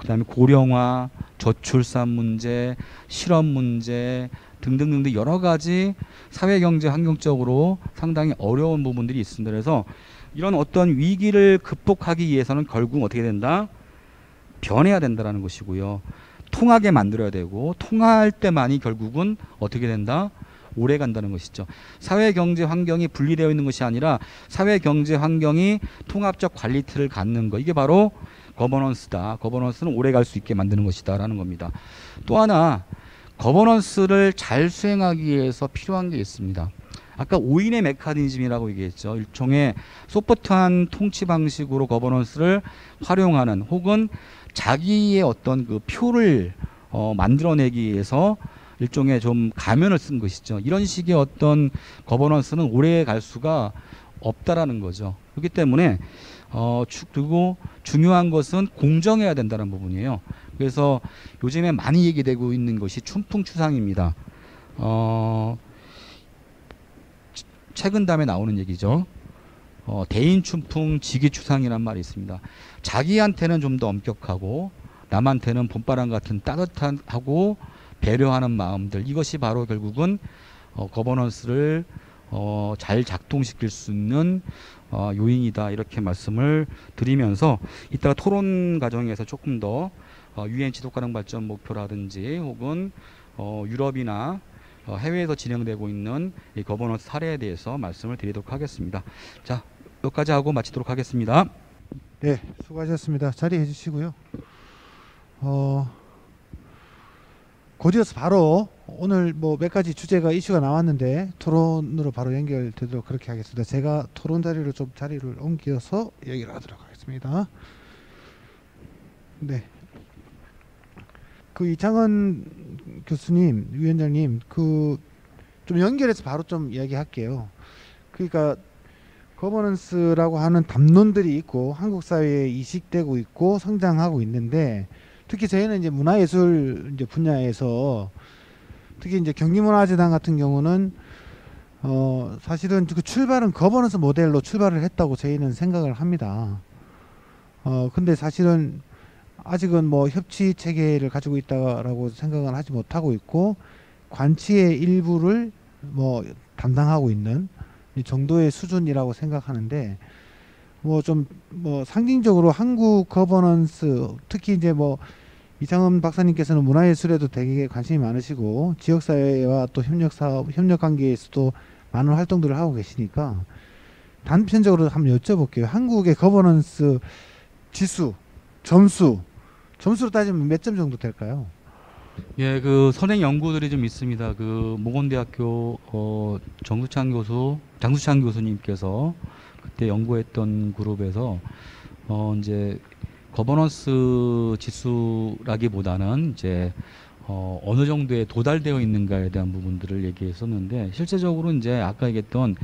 그다음에 고령화, 저출산 문제, 실업 문제 등등등등 여러 가지 사회 경제 환경적으로 상당히 어려운 부분들이 있습니다. 그래서 이런 어떤 위기를 극복하기 위해서는 결국 어떻게 된다? 변해야 된다라는 것이고요. 통하게 만들어야 되고 통할 때만이 결국은 어떻게 된다? 오래 간다는 것이죠. 사회 경제 환경이 분리되어 있는 것이 아니라 사회 경제 환경이 통합적 관리 틀을 갖는 거. 이게 바로 거버넌스다. 거버넌스는 오래 갈 수 있게 만드는 것이다라는 겁니다. 또 하나 거버넌스를 잘 수행하기 위해서 필요한 게 있습니다. 아까 5인의 메커니즘이라고 얘기했죠. 일종의 소프트한 통치 방식으로 거버넌스를 활용하는 혹은 자기의 어떤 그 표를 만들어내기 위해서 일종의 좀 가면을 쓴 것이죠. 이런 식의 어떤 거버넌스는 오래 갈 수가 없다라는 거죠. 그렇기 때문에 그리고 중요한 것은 공정해야 된다는 부분이에요. 그래서 요즘에 많이 얘기되고 있는 것이 춘풍추상입니다. 최근담에 나오는 얘기죠. 대인춘풍 지기추상이란 말이 있습니다. 자기한테는 좀 더 엄격하고 남한테는 봄바람 같은 따뜻하고 배려하는 마음들, 이것이 바로 결국은 거버넌스를 잘 작동시킬 수 있는 요인이다, 이렇게 말씀을 드리면서 이따가 토론 과정에서 조금 더 유엔 지속가능 발전 목표라든지 혹은 유럽이나 해외에서 진행되고 있는 이 거버넌스 사례에 대해서 말씀을 드리도록 하겠습니다. 자, 여기까지 하고 마치도록 하겠습니다. 네, 수고하셨습니다. 자리해 주시고요. 곧이어서 바로 오늘 뭐 몇 가지 주제가 이슈가 나왔는데 토론으로 바로 연결되도록 그렇게 하겠습니다. 제가 토론 자리로 좀 자리를 옮겨서 얘기를 하도록 하겠습니다. 네. 그 이창헌 교수님, 위원장님, 그 좀 연결해서 바로 좀 이야기할게요. 그러니까 거버넌스라고 하는 담론들이 있고 한국 사회에 이식되고 있고 성장하고 있는데, 특히 저희는 이제 문화예술 이제 분야에서 특히 이제 경기문화재단 같은 경우는 사실은 그 출발은 거버넌스 모델로 출발을 했다고 저희는 생각을 합니다. 근데 사실은 아직은 뭐 협치 체계를 가지고 있다라고 생각은 하지 못하고 있고, 관치의 일부를 뭐 담당하고 있는 이 정도의 수준이라고 생각하는데, 뭐 좀 뭐 상징적으로 한국 거버넌스, 특히 이제 뭐 이창헌 박사님께서는 문화예술에도 되게 관심이 많으시고 지역사회와 또 협력 관계에서도 많은 활동들을 하고 계시니까 단편적으로 한번 여쭤볼게요. 한국의 거버넌스 지수, 점수로 따지면 몇 점 정도 될까요? 예, 그 선행 연구들이 좀 있습니다. 그 모건대학교 장수찬 교수님께서 그때 연구했던 그룹에서 이제 거버넌스 지수라기보다는 이제 어느 정도에 도달되어 있는가에 대한 부분들을 얘기했었는데, 실제적으로 이제 아까 얘기했던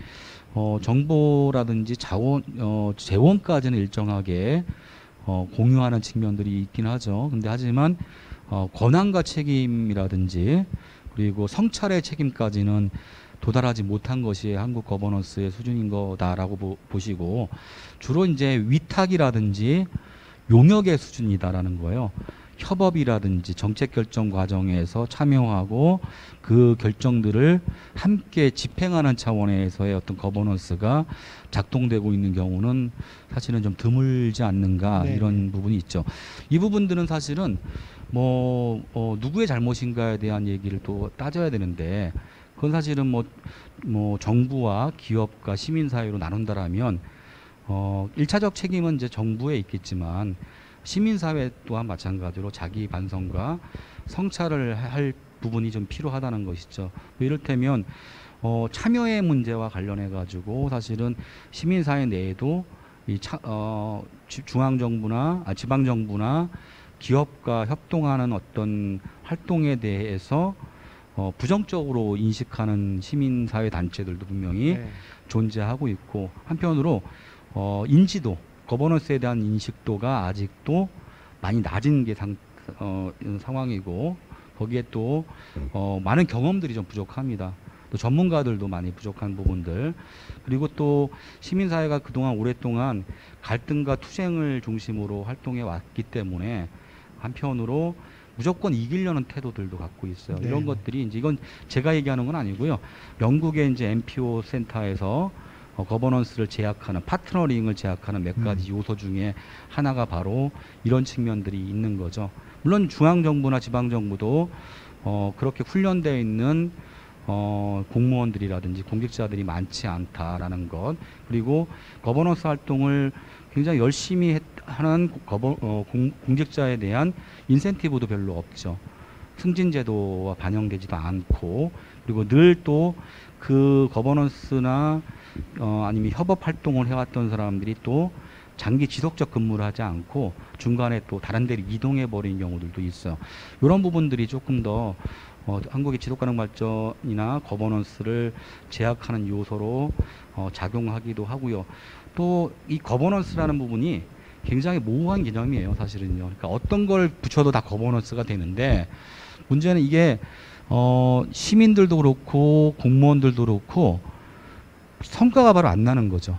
정보라든지 재원까지는 일정하게 공유하는 측면들이 있긴 하죠. 근데 하지만 권한과 책임이라든지 그리고 성찰의 책임까지는 도달하지 못한 것이 한국 거버넌스의 수준인 거다라고 보시고, 주로 이제 위탁이라든지 용역의 수준이다라는 거예요. 협업이라든지 정책 결정 과정에서 참여하고 그 결정들을 함께 집행하는 차원에서의 어떤 거버넌스가 작동되고 있는 경우는 사실은 좀 드물지 않는가, 네. 이런 부분이 있죠. 이 부분들은 사실은 뭐 누구의 잘못인가에 대한 얘기를 또 따져야 되는데, 그건 사실은 뭐 정부와 기업과 시민사회로 나눈다라면 1차적 책임은 이제 정부에 있겠지만 시민사회 또한 마찬가지로 자기 반성과 성찰을 할 부분이 좀 필요하다는 것이죠. 이를테면 참여의 문제와 관련해 가지고 사실은 시민사회 내에도 이 중앙정부나 지방정부나 기업과 협동하는 어떤 활동에 대해서 부정적으로 인식하는 시민사회 단체들도 분명히 네. 존재하고 있고, 한편으로 인지도, 거버넌스에 대한 인식도가 아직도 많이 낮은 게 상황이고, 거기에 또 많은 경험들이 좀 부족합니다. 또 전문가들도 많이 부족한 부분들, 그리고 또 시민사회가 그동안 오랫동안 갈등과 투쟁을 중심으로 활동해 왔기 때문에 한편으로 무조건 이기려는 태도들도 갖고 있어요. 네. 이런 것들이 이제 이건 제가 얘기하는 건 아니고요. 영국의 이제 MPO 센터에서 거버넌스를 제약하는 파트너링을 제약하는 몇 가지 요소 중에 하나가 바로 이런 측면들이 있는 거죠. 물론 중앙 정부나 지방 정부도 그렇게 훈련되어 있는 공무원들이라든지 공직자들이 많지 않다라는 것, 그리고 거버넌스 활동을 굉장히 열심히 하는 공직자에 대한 인센티브도 별로 없죠. 승진 제도와 반영되지도 않고, 그리고 늘 또 그 거버넌스나 아니면 협업 활동을 해왔던 사람들이 또 장기 지속적 근무를 하지 않고 중간에 또 다른 데로 이동해 버린 경우들도 있어요. 이런 부분들이 조금 더 한국의 지속가능 발전이나 거버넌스를 제약하는 요소로 작용하기도 하고요. 또 이 거버넌스라는 부분이 굉장히 모호한 개념이에요, 사실은요. 그러니까 어떤 걸 붙여도 다 거버넌스가 되는데, 문제는 이게 시민들도 그렇고 공무원들도 그렇고 성과가 바로 안 나는 거죠.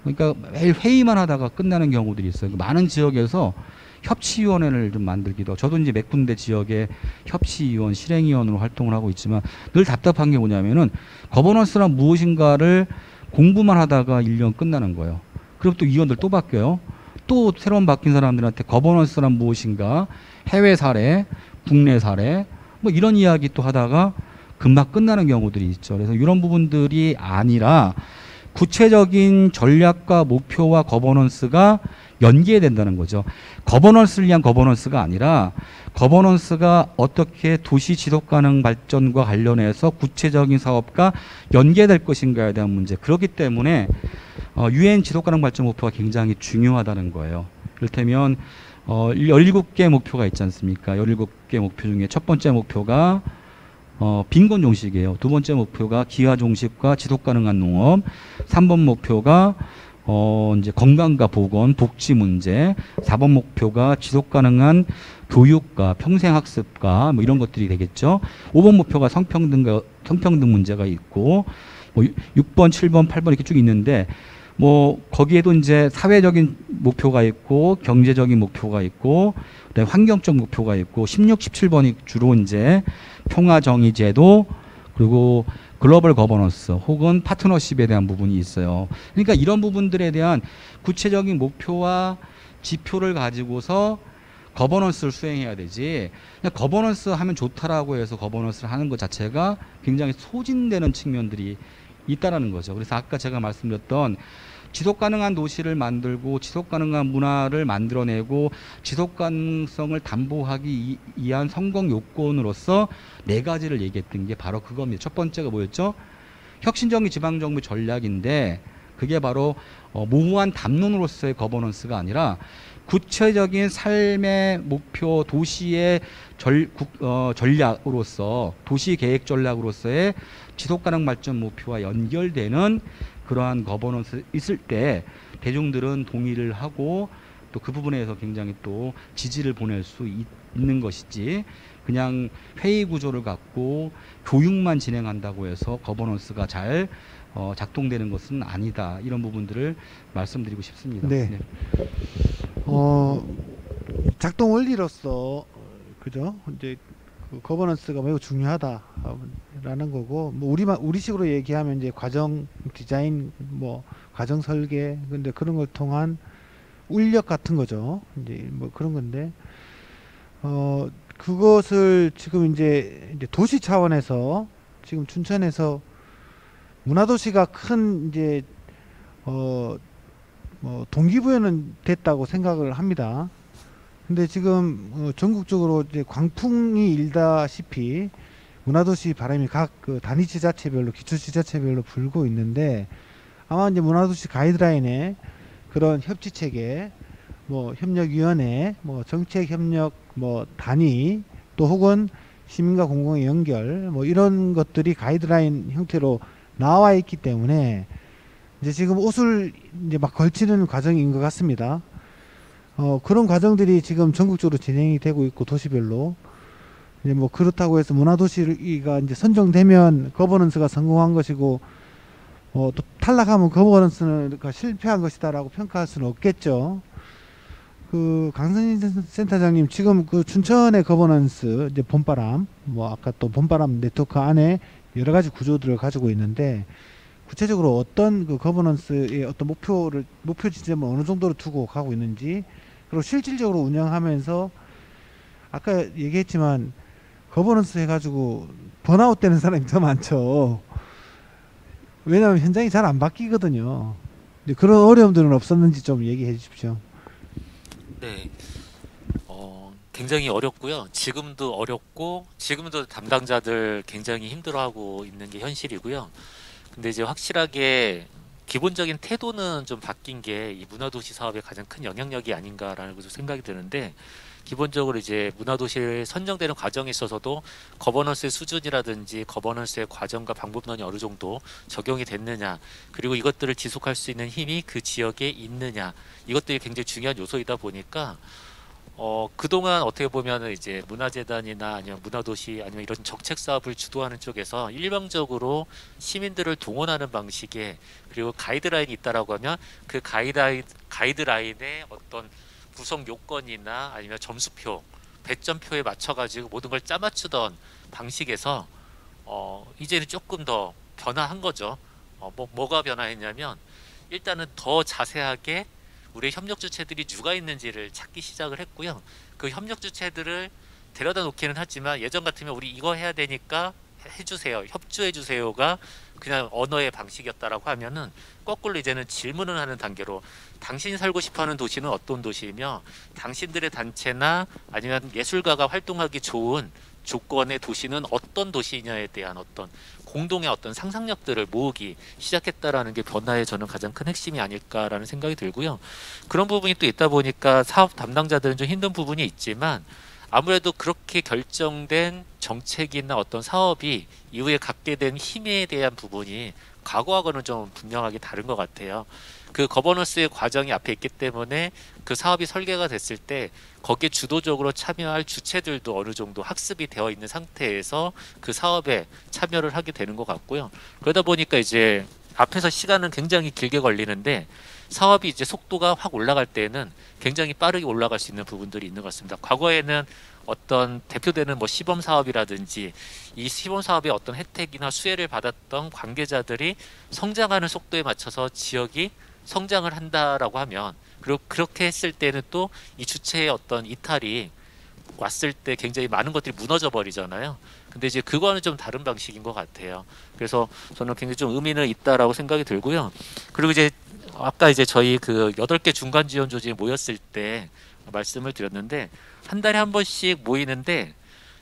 그러니까 매일 회의만 하다가 끝나는 경우들이 있어요. 많은 지역에서 협치위원회를 좀 만들기도 하고, 저도 이제 몇 군데 지역에 협치위원, 실행위원으로 활동을 하고 있지만 늘 답답한 게 뭐냐면은 거버넌스란 무엇인가를 공부만 하다가 1년 끝나는 거예요. 그리고 또 위원들 또 바뀌어요. 또 새로운 바뀐 사람들한테 거버넌스란 무엇인가, 해외 사례, 국내 사례, 뭐 이런 이야기 또 하다가 금방 끝나는 경우들이 있죠. 그래서 이런 부분들이 아니라 구체적인 전략과 목표와 거버넌스가 연계된다는 거죠. 거버넌스를 위한 거버넌스가 아니라 거버넌스가 어떻게 도시 지속가능 발전과 관련해서 구체적인 사업과 연계될 것인가에 대한 문제. 그렇기 때문에 UN 지속가능 발전 목표가 굉장히 중요하다는 거예요. 이를테면 17개 목표가 있지 않습니까? 17개 목표 중에 첫 번째 목표가 빈곤 종식이에요. 두 번째 목표가 기하 종식과 지속 가능한 농업. 3번 목표가 이제 건강과 보건, 복지 문제. 4번 목표가 지속 가능한 교육과 평생 학습과 뭐 이런 것들이 되겠죠. 5번 목표가 성평등 문제가 있고, 뭐 6번, 7번, 8번 이렇게 쭉 있는데, 뭐 거기에도 이제 사회적인 목표가 있고 경제적인 목표가 있고 그다음에 환경적 목표가 있고 16, 17번이 주로 이제 평화 정의 제도 그리고 글로벌 거버넌스 혹은 파트너십에 대한 부분이 있어요. 그러니까 이런 부분들에 대한 구체적인 목표와 지표를 가지고서 거버넌스를 수행해야 되지, 그냥 거버넌스 하면 좋다라고 해서 거버넌스를 하는 것 자체가 굉장히 소진되는 측면들이 있다라는 거죠. 그래서 아까 제가 말씀드렸던 지속 가능한 도시를 만들고 지속 가능한 문화를 만들어내고 지속 가능성을 담보하기 위한 성공 요건으로서 네 가지를 얘기했던 게 바로 그겁니다. 첫 번째가 뭐였죠? 혁신적인 지방정부 전략인데, 그게 바로 모호한 담론으로서의 거버넌스가 아니라 구체적인 삶의 목표, 도시의 전략으로서, 도시 계획 전략으로서의 지속 가능 발전 목표와 연결되는 그러한 거버넌스 있을 때 대중들은 동의를 하고 또 그 부분에서 굉장히 또 지지를 보낼 수 있는 것이지, 그냥 회의 구조를 갖고 교육만 진행한다고 해서 거버넌스가 잘 작동되는 것은 아니다. 이런 부분들을 말씀드리고 싶습니다. 네. 네. 작동 원리로서 그죠? 이제 그 거버넌스가 매우 중요하다라는 거고, 뭐 우리식으로 얘기하면 이제 과정 디자인, 뭐 과정 설계, 근데 그런 걸 통한 울력 같은 거죠. 이제 뭐 그런 건데, 그것을 지금 이제 도시 차원에서 지금 춘천에서 문화도시가 큰 이제 뭐 동기부여는 됐다고 생각을 합니다. 근데 지금 전국적으로 이제 광풍이 일다시피 문화도시 바람이 각 그 단위 지자체별로, 기초 지자체별로 불고 있는데, 아마 이제 문화도시 가이드라인에 그런 협치 체계, 뭐 협력위원회, 뭐 정책 협력 뭐 단위, 또 혹은 시민과 공공의 연결, 뭐 이런 것들이 가이드라인 형태로 나와 있기 때문에 이제 지금 옷을 이제 막 걸치는 과정인 것 같습니다. 그런 과정들이 지금 전국적으로 진행이 되고 있고, 도시별로 이제 뭐 그렇다고 해서 문화도시가 이제 선정되면 거버넌스가 성공한 것이고, 또 탈락하면 거버넌스가 실패한 것이다라고 평가할 수는 없겠죠. 그 강선진 센터장님 지금 그 춘천의 거버넌스 이제 봄바람 뭐 아까 또 봄바람 네트워크 안에 여러 가지 구조들을 가지고 있는데 구체적으로 어떤 그 거버넌스의 어떤 목표 지점을 어느 정도로 두고 가고 있는지 그리고 실질적으로 운영하면서 아까 얘기했지만 거버넌스 해가지고 번아웃 되는 사람이 더 많죠. 왜냐하면 현장이 잘 안 바뀌거든요. 근데 그런 어려움들은 없었는지 좀 얘기해 주십시오. 네, 굉장히 어렵고요. 지금도 어렵고 지금도 담당자들 굉장히 힘들어하고 있는 게 현실이고요. 근데 이제 확실하게 기본적인 태도는 좀 바뀐 게 이 문화도시 사업의 가장 큰 영향력이 아닌가라는 것도 생각이 드는데 기본적으로 이제 문화도시를 선정되는 과정에 있어서도 거버넌스의 수준이라든지 거버넌스의 과정과 방법론이 어느 정도 적용이 됐느냐 그리고 이것들을 지속할 수 있는 힘이 그 지역에 있느냐 이것들이 굉장히 중요한 요소이다 보니까 그동안 어떻게 보면은 이제 문화재단이나 아니면 문화도시 아니면 이런 정책 사업을 주도하는 쪽에서 일방적으로 시민들을 동원하는 방식의 그리고 가이드라인이 있다라고 하면 그 가이드라인의 어떤 구성 요건이나 아니면 점수표, 배점표에 맞춰가지고 모든 걸 짜맞추던 방식에서 이제는 조금 더 변화한 거죠. 뭐가 변화했냐면 일단은 더 자세하게 우리 협력 주체들이 누가 있는지를 찾기 시작을 했고요. 그 협력 주체들을 데려다 놓기는 하지만 예전 같으면 우리 이거 해야 되니까 해주세요, 협조해 주세요가 그냥 언어의 방식이었다라고 하면은 거꾸로 이제는 질문을 하는 단계로 당신이 살고 싶어하는 도시는 어떤 도시이며 당신들의 단체나 아니면 예술가가 활동하기 좋은 조건의 도시는 어떤 도시냐에 대한 어떤 공동의 어떤 상상력들을 모으기 시작했다라는 게 변화의 저는 가장 큰 핵심이 아닐까라는 생각이 들고요. 그런 부분이 또 있다 보니까 사업 담당자들은 좀 힘든 부분이 있지만 아무래도 그렇게 결정된 정책이나 어떤 사업이 이후에 갖게 된 힘에 대한 부분이 과거하고는 좀 분명하게 다른 것 같아요. 그 거버넌스의 과정이 앞에 있기 때문에 그 사업이 설계가 됐을 때 거기에 주도적으로 참여할 주체들도 어느 정도 학습이 되어 있는 상태에서 그 사업에 참여를 하게 되는 것 같고요. 그러다 보니까 이제 앞에서 시간은 굉장히 길게 걸리는데 사업이 이제 속도가 확 올라갈 때는 굉장히 빠르게 올라갈 수 있는 부분들이 있는 것 같습니다. 과거에는 어떤 대표되는 뭐 시범 사업이라든지 이 시범 사업의 어떤 혜택이나 수혜를 받았던 관계자들이 성장하는 속도에 맞춰서 지역이 성장을 한다라고 하면 그리고 그렇게 했을 때는 또 이 주체의 어떤 이탈이 왔을 때 굉장히 많은 것들이 무너져 버리잖아요. 근데 이제 그거는 좀 다른 방식인 것 같아요. 그래서 저는 굉장히 좀 의미는 있다라고 생각이 들고요. 그리고 이제 아까 이제 저희 그 8개 중간 지원 조직이 모였을 때 말씀을 드렸는데 한 달에 한 번씩 모이는데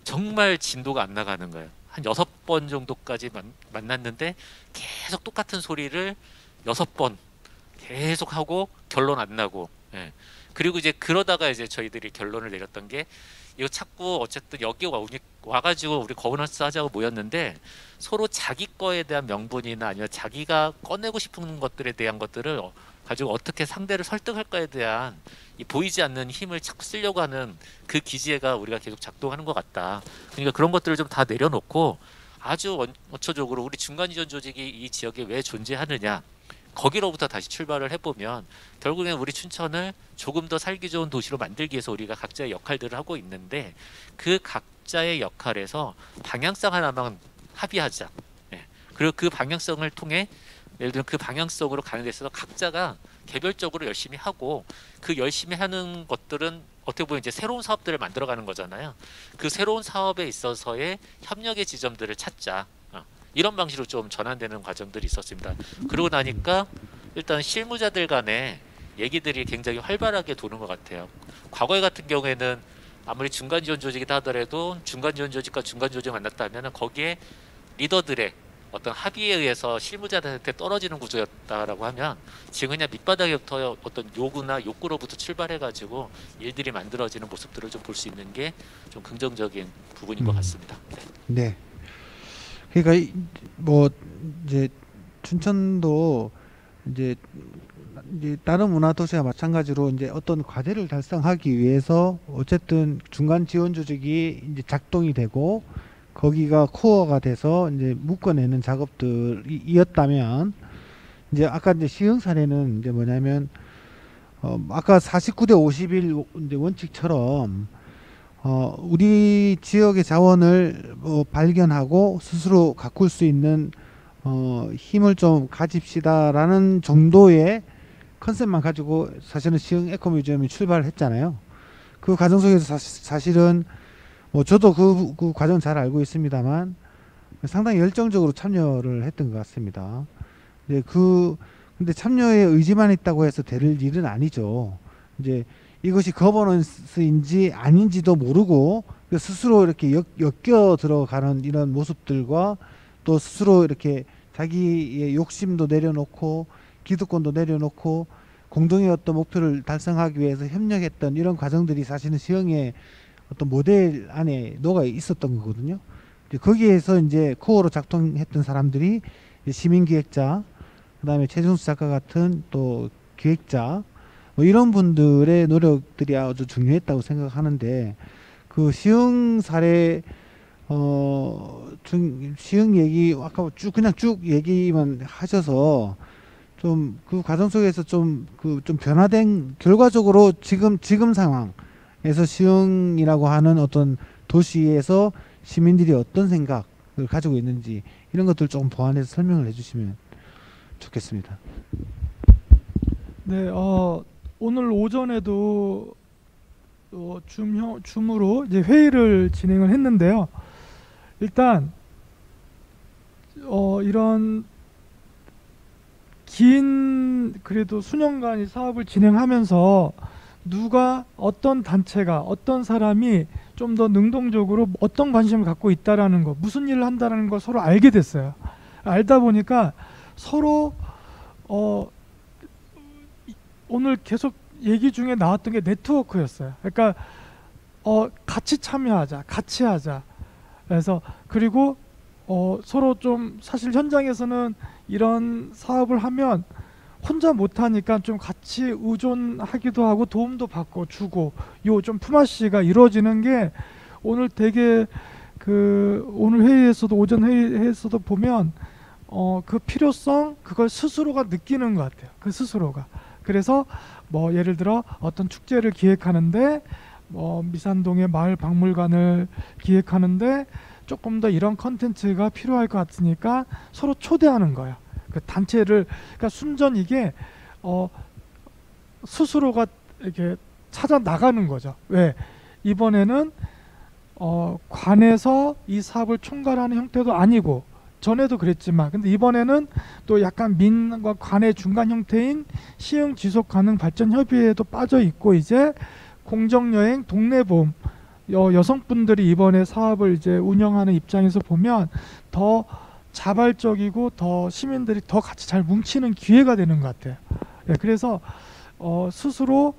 정말 진도가 안 나가는 거예요. 한 6번 정도까지 만났는데 계속 똑같은 소리를 6번 계속 하고 결론 안 나고 예. 그리고 이제 그러다가 이제 저희들이 결론을 내렸던 게 이거 자꾸 어쨌든 여기 와가지고 우리 거버넌스 하자고 모였는데 서로 자기 거에 대한 명분이나 아니면 자기가 꺼내고 싶은 것들에 대한 것들을 가지고 어떻게 상대를 설득할까에 대한 이 보이지 않는 힘을 자꾸 쓰려고 하는 그 기지가 우리가 계속 작동하는 것 같다. 그러니까 그런 것들을 좀 다 내려놓고 아주 원초적으로 우리 중간지원 조직이 이 지역에 왜 존재하느냐 거기로부터 다시 출발을 해보면 결국엔 우리 춘천을 조금 더 살기 좋은 도시로 만들기 위해서 우리가 각자의 역할들을 하고 있는데 그 각자의 역할에서 방향성 하나만 합의하자. 예. 그리고 그 방향성을 통해 예를 들면 그 방향성으로 가는 데 있어서 각자가 개별적으로 열심히 하고 그 열심히 하는 것들은 어떻게 보면 이제 새로운 사업들을 만들어가는 거잖아요. 그 새로운 사업에 있어서의 협력의 지점들을 찾자. 이런 방식으로 좀 전환되는 과정들이 있었습니다. 그러고 나니까 일단 실무자들 간에 얘기들이 굉장히 활발하게 도는 것 같아요. 과거에 같은 경우에는 아무리 중간지원 조직이다 하더라도 중간지원 조직과 중간조직을 만났다 하면 거기에 리더들의 어떤 합의에 의해서 실무자들한테 떨어지는 구조였다라고 하면 지금 그냥 밑바닥에부터 어떤 요구나 욕구로부터 출발해가지고 일들이 만들어지는 모습들을 좀 볼 수 있는 게 좀 긍정적인 부분인 것 같습니다. 네. 그러니까 뭐 이제 춘천도 이제 다른 문화 도시와 마찬가지로 이제 어떤 과제를 달성하기 위해서 어쨌든 중간 지원 조직이 이제 작동이 되고 거기가 코어가 돼서 이제 묶어내는 작업들이었다면 이제 아까 이제 시흥 사례는 이제 뭐냐면 아까 49대 51 이제 원칙처럼 우리 지역의 자원을 발견하고 스스로 가꿀 수 있는 힘을 좀 가집시다라는 정도의 컨셉만 가지고 사실은 시흥 에코뮤지엄이 출발을 했잖아요. 그 과정 속에서 사실은 뭐 저도 그 과정 잘 알고 있습니다만 상당히 열정적으로 참여를 했던 것 같습니다. 근데 참여의 의지만 있다고 해서 될 일은 아니죠. 이제 이것이 거버넌스인지 아닌지도 모르고 스스로 이렇게 엮여 들어가는 이런 모습들과 또 스스로 이렇게 자기의 욕심도 내려놓고 기득권도 내려놓고 공동의 어떤 목표를 달성하기 위해서 협력했던 이런 과정들이 사실은 시흥의 어떤 모델 안에 녹아 있었던 거거든요. 거기에서 이제 코어로 작동했던 사람들이 시민기획자, 그다음에 최준수 작가 같은 또 기획자, 뭐 이런 분들의 노력들이 아주 중요했다고 생각하는데, 그 시흥 사례 시흥 얘기 아까 그냥 쭉 얘기만 하셔서 좀 그 과정 속에서 좀 변화된 결과적으로 지금 상황에서 시흥이라고 하는 어떤 도시에서 시민들이 어떤 생각을 가지고 있는지 이런 것들 조금 보완해서 설명을 해주시면 좋겠습니다. 네, 오늘 오전에도 줌으로 이제 회의를 진행을 했는데요. 일단 이런 긴 그래도 수년간 이 사업을 진행하면서 누가 어떤 단체가 어떤 사람이 좀 더 능동적으로 어떤 관심을 갖고 있다라는 거, 무슨 일을 한다라는 걸 서로 알게 됐어요. 알다 보니까 서로 오늘 계속 얘기 중에 나왔던 게 네트워크였어요. 그러니까 같이 참여하자, 같이 하자. 그래서 그리고 서로 좀 사실 현장에서는 이런 사업을 하면 혼자 못하니까 좀 같이 의존하기도 하고 도움도 받고 주고 요 좀 품앗이가 이루어지는 게 오늘 되게 오늘 회의에서도 오전 회의에서도 보면 그 필요성 그걸 스스로가 느끼는 것 같아요. 그 스스로가. 그래서 뭐 예를 들어 어떤 축제를 기획하는데 미산동의 마을 박물관을 기획하는데 조금 더 이런 컨텐츠가 필요할 것 같으니까 서로 초대하는 거예요. 그 단체를 그러니까 순전 이게 스스로가 이렇게 찾아 나가는 거죠. 왜 이번에는 관에서 이 사업을 총괄하는 형태도 아니고 전에도 그랬지만 근데 이번에는 또 약간 민과 관의 중간 형태인 시흥 지속 가능 발전 협의회에도 빠져 있고 이제 공정여행 동네보험 여성분들이 이번에 사업을 이제 운영하는 입장에서 보면 더 자발적이고 더 시민들이 더 같이 잘 뭉치는 기회가 되는 것 같아요. 네, 그래서 스스로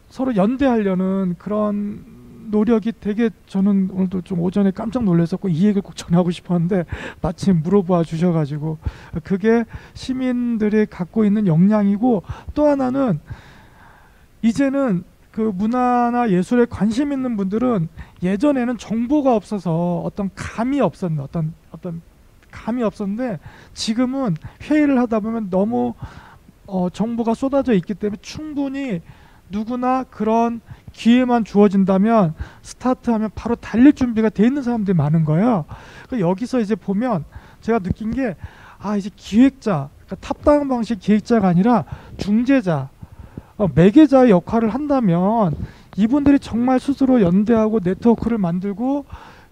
서로 연대하려는 그런 노력이 되게 저는 오늘도 좀 오전에 깜짝 놀랐었고 이 얘기를 꼭 전하고 싶었는데 마침 물어봐 주셔가지고 그게 시민들이 갖고 있는 역량이고 또 하나는 이제는 그 문화나 예술에 관심 있는 분들은 예전에는 정보가 없어서 어떤 감이 없었는데 어떤 감이 없었는데 지금은 회의를 하다 보면 너무 정보가 쏟아져 있기 때문에 충분히 누구나 그런 기회만 주어진다면 스타트하면 바로 달릴 준비가 돼 있는 사람들이 많은 거예요. 그러니까 여기서 이제 보면 제가 느낀 게 이제 기획자, 그러니까 탑다운 방식 기획자가 아니라 중재자, 매개자의 역할을 한다면 이분들이 정말 스스로 연대하고 네트워크를 만들고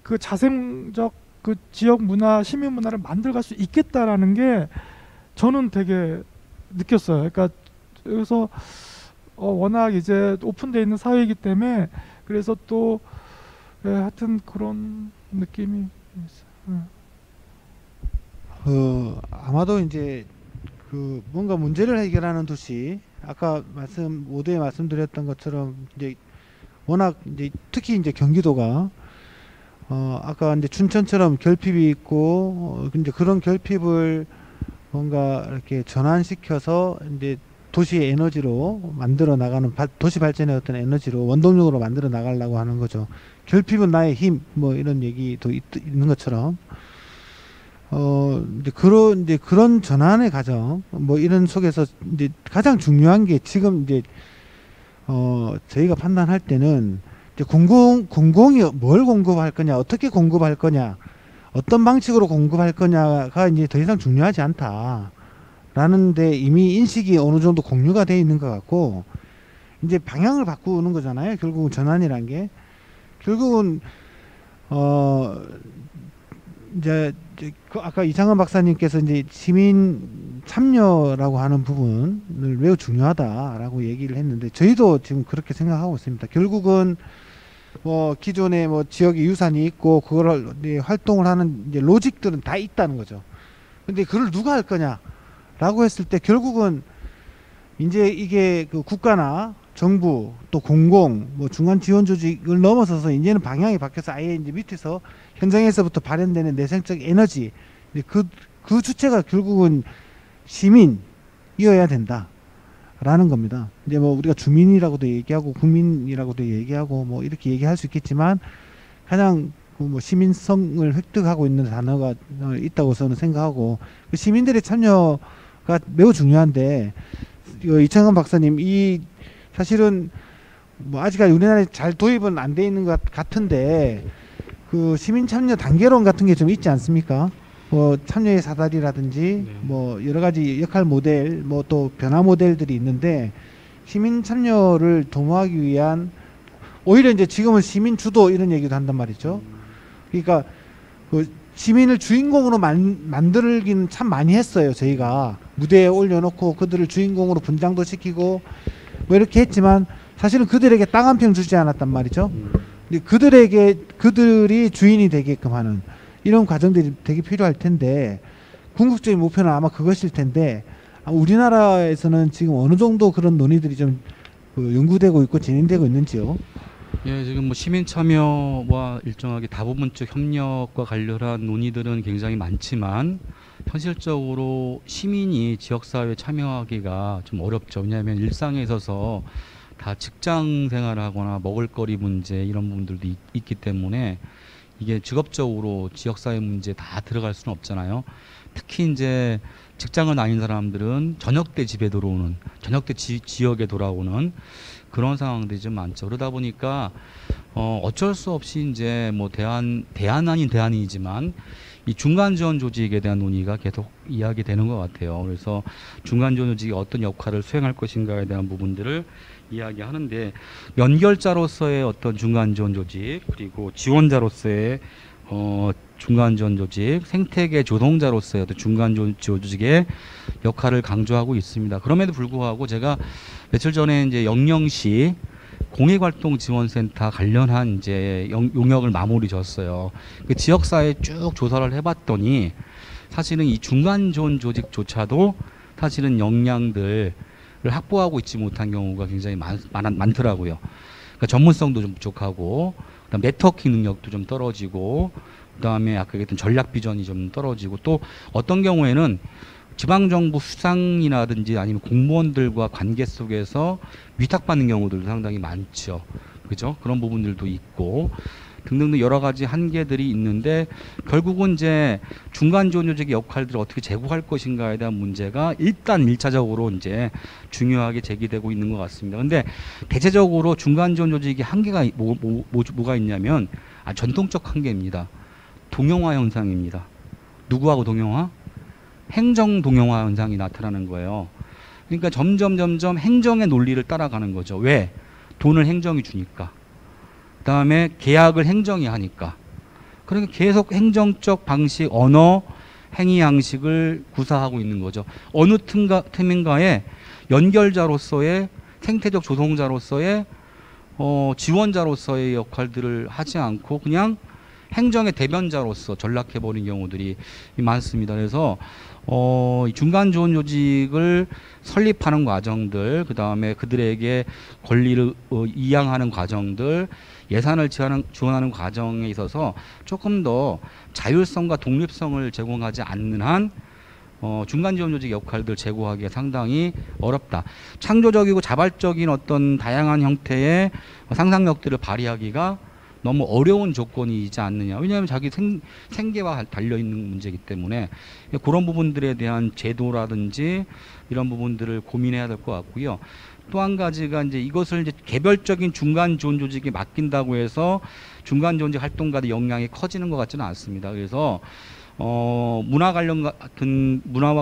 그 자생적 그 지역 문화, 시민 문화를 만들어갈 수 있겠다라는 게 저는 되게 느꼈어요. 그러니까 그래서 워낙 이제 오픈되어 있는 사회이기 때문에 그래서 또 하여튼 그런 느낌이 있어요. 아마도 이제 그 뭔가 문제를 해결하는 도시 아까 모두에 말씀드렸던 것처럼 이제 워낙 이제 특히 이제 경기도가 아까 이제 춘천처럼 결핍이 있고 이제 그런 결핍을 뭔가 이렇게 전환시켜서 이제 도시의 에너지로 만들어 나가는 도시 발전의 어떤 에너지로 원동력으로 만들어 나가려고 하는 거죠. 결핍은 나의 힘 뭐 이런 얘기도 있는 것처럼 이제 그런 전환의 과정, 뭐 이런 속에서 이제 가장 중요한 게 지금 이제 저희가 판단할 때는 이제 공공이 뭘 공급할 거냐, 어떻게 공급할 거냐, 어떤 방식으로 공급할 거냐가 이제 더 이상 중요하지 않다라는데 이미 인식이 어느 정도 공유가 돼 있는 것 같고, 이제 방향을 바꾸는 거잖아요. 결국은 전환이란 게 결국은 이제 아까 이창원 박사님께서 이제 시민 참여라고 하는 부분을 매우 중요하다라고 얘기를 했는데, 저희도 지금 그렇게 생각하고 있습니다. 결국은 뭐 기존에 뭐 지역의 유산이 있고 그거를 이제 활동을 하는 이제 로직들은 다 있다는 거죠. 근데 그걸 누가 할 거냐라고 했을 때 결국은 이제 이게 그 국가나 정부 또 공공 뭐 중간 지원 조직을 넘어서서 이제는 방향이 바뀌어서 아예 이제 밑에서 현장에서부터 발현되는 내생적 에너지, 그 주체가 결국은 시민이어야 된다라는 겁니다. 이제 뭐 우리가 주민이라고도 얘기하고 국민이라고도 얘기하고 뭐 이렇게 얘기할 수 있겠지만, 가장 뭐 시민성을 획득하고 있는 단어가 있다고 저는 생각하고, 그 시민들의 참여가 매우 중요한데, 이창원 박사님, 이 사실은 뭐 아직까지 우리나라에 잘 도입은 안 돼 있는 것 같은데, 그 시민 참여 단계론 같은 게 좀 있지 않습니까? 뭐 참여의 사다리라든지 네. 뭐 여러 가지 역할 모델, 뭐 또 변화 모델들이 있는데, 시민 참여를 도모하기 위한, 오히려 이제 지금은 시민 주도 이런 얘기도 한단 말이죠. 그러니까 그 시민을 주인공으로 만들긴 참 많이 했어요. 저희가 무대에 올려놓고 그들을 주인공으로 분장도 시키고 뭐 이렇게 했지만, 사실은 그들에게 땅 한 평 주지 않았단 말이죠. 그들이 주인이 되게끔 하는 이런 과정들이 되게 필요할 텐데, 궁극적인 목표는 아마 그것일 텐데, 우리나라에서는 지금 어느 정도 그런 논의들이 좀 연구되고 있고 진행되고 있는지요? 예, 지금 뭐 시민 참여와 일정하게 다부분적 협력과 관련한 논의들은 굉장히 많지만, 현실적으로 시민이 지역사회에 참여하기가 좀 어렵죠. 왜냐하면 일상에 있어서 다 직장 생활을 하거나 먹을거리 문제 이런 부분들도 있기 때문에 이게 직업적으로 지역사회 문제에 다 들어갈 수는 없잖아요. 특히 이제 직장을 다닌 사람들은 저녁 때 집에 들어오는, 저녁 때 지역에 돌아오는 그런 상황들이 좀 많죠. 그러다 보니까 어쩔 수 없이 이제 뭐 대안 아닌 대안이지만 이 중간 지원 조직에 대한 논의가 계속 이야기되는 것 같아요. 그래서 중간 지원 조직이 어떤 역할을 수행할 것인가에 대한 부분들을 이야기하는데, 연결자로서의 어떤 중간 지원 조직, 그리고 지원자로서의 중간 지원 조직, 생태계 조성자로서의 어떤 중간 지원 조직의 역할을 강조하고 있습니다. 그럼에도 불구하고 제가 며칠 전에 이제 영영시 공익활동지원센터 관련한 이제 용역을 마무리 졌어요. 그 지역사회에 쭉 조사를 해봤더니 사실은 이 중간 지원 조직조차도 사실은 역량들을 확보하고 있지 못한 경우가 굉장히 많더라고요. 그러니까 전문성도 좀 부족하고, 그다음 네트워킹 능력도 좀 떨어지고, 그다음에 아까 얘기했던 전략 비전이 좀 떨어지고, 또 어떤 경우에는 지방정부 수장이라든지 아니면 공무원들과 관계 속에서 위탁받는 경우들도 상당히 많죠. 그죠? 그런 부분들도 있고 등등 여러 가지 한계들이 있는데, 결국은 이제 중간 지원 조직의 역할들을 어떻게 제고할 것인가에 대한 문제가 일단 1차적으로 이제 중요하게 제기되고 있는 것 같습니다. 근데 대체적으로 중간 지원 조직의 한계가 뭐가 있냐면, 전통적 한계입니다. 동영화 현상입니다. 누구하고 동영화? 행정 동영화 현상이 나타나는 거예요. 그러니까 점점 행정의 논리를 따라가는 거죠. 왜? 돈을 행정이 주니까. 그다음에 계약을 행정이 하니까. 그러니까 계속 행정적 방식, 언어, 행위 양식을 구사하고 있는 거죠. 어느 틈인가에 연결자로서의, 생태적 조성자로서의, 지원자로서의 역할들을 하지 않고 그냥 행정의 대변자로서 전락해버린 경우들이 많습니다. 그래서 이 중간 지원 조직을 설립하는 과정들, 그 다음에 그들에게 권리를 이양하는 과정들, 예산을 지원하는 과정에 있어서 조금 더 자율성과 독립성을 제공하지 않는 한 중간 지원 조직 역할들 제고하기가 상당히 어렵다. 창조적이고 자발적인 어떤 다양한 형태의 상상력들을 발휘하기가 너무 어려운 조건이지 않느냐. 왜냐하면 자기 생계와 달려있는 문제이기 때문에 그런 부분들에 대한 제도라든지 이런 부분들을 고민해야 될 것 같고요. 또 한 가지가 이제 이것을 이제 개별적인 중간 지원 조직에 맡긴다고 해서 중간 지원 조직 활동가의 역량이 커지는 것 같지는 않습니다. 그래서 문화와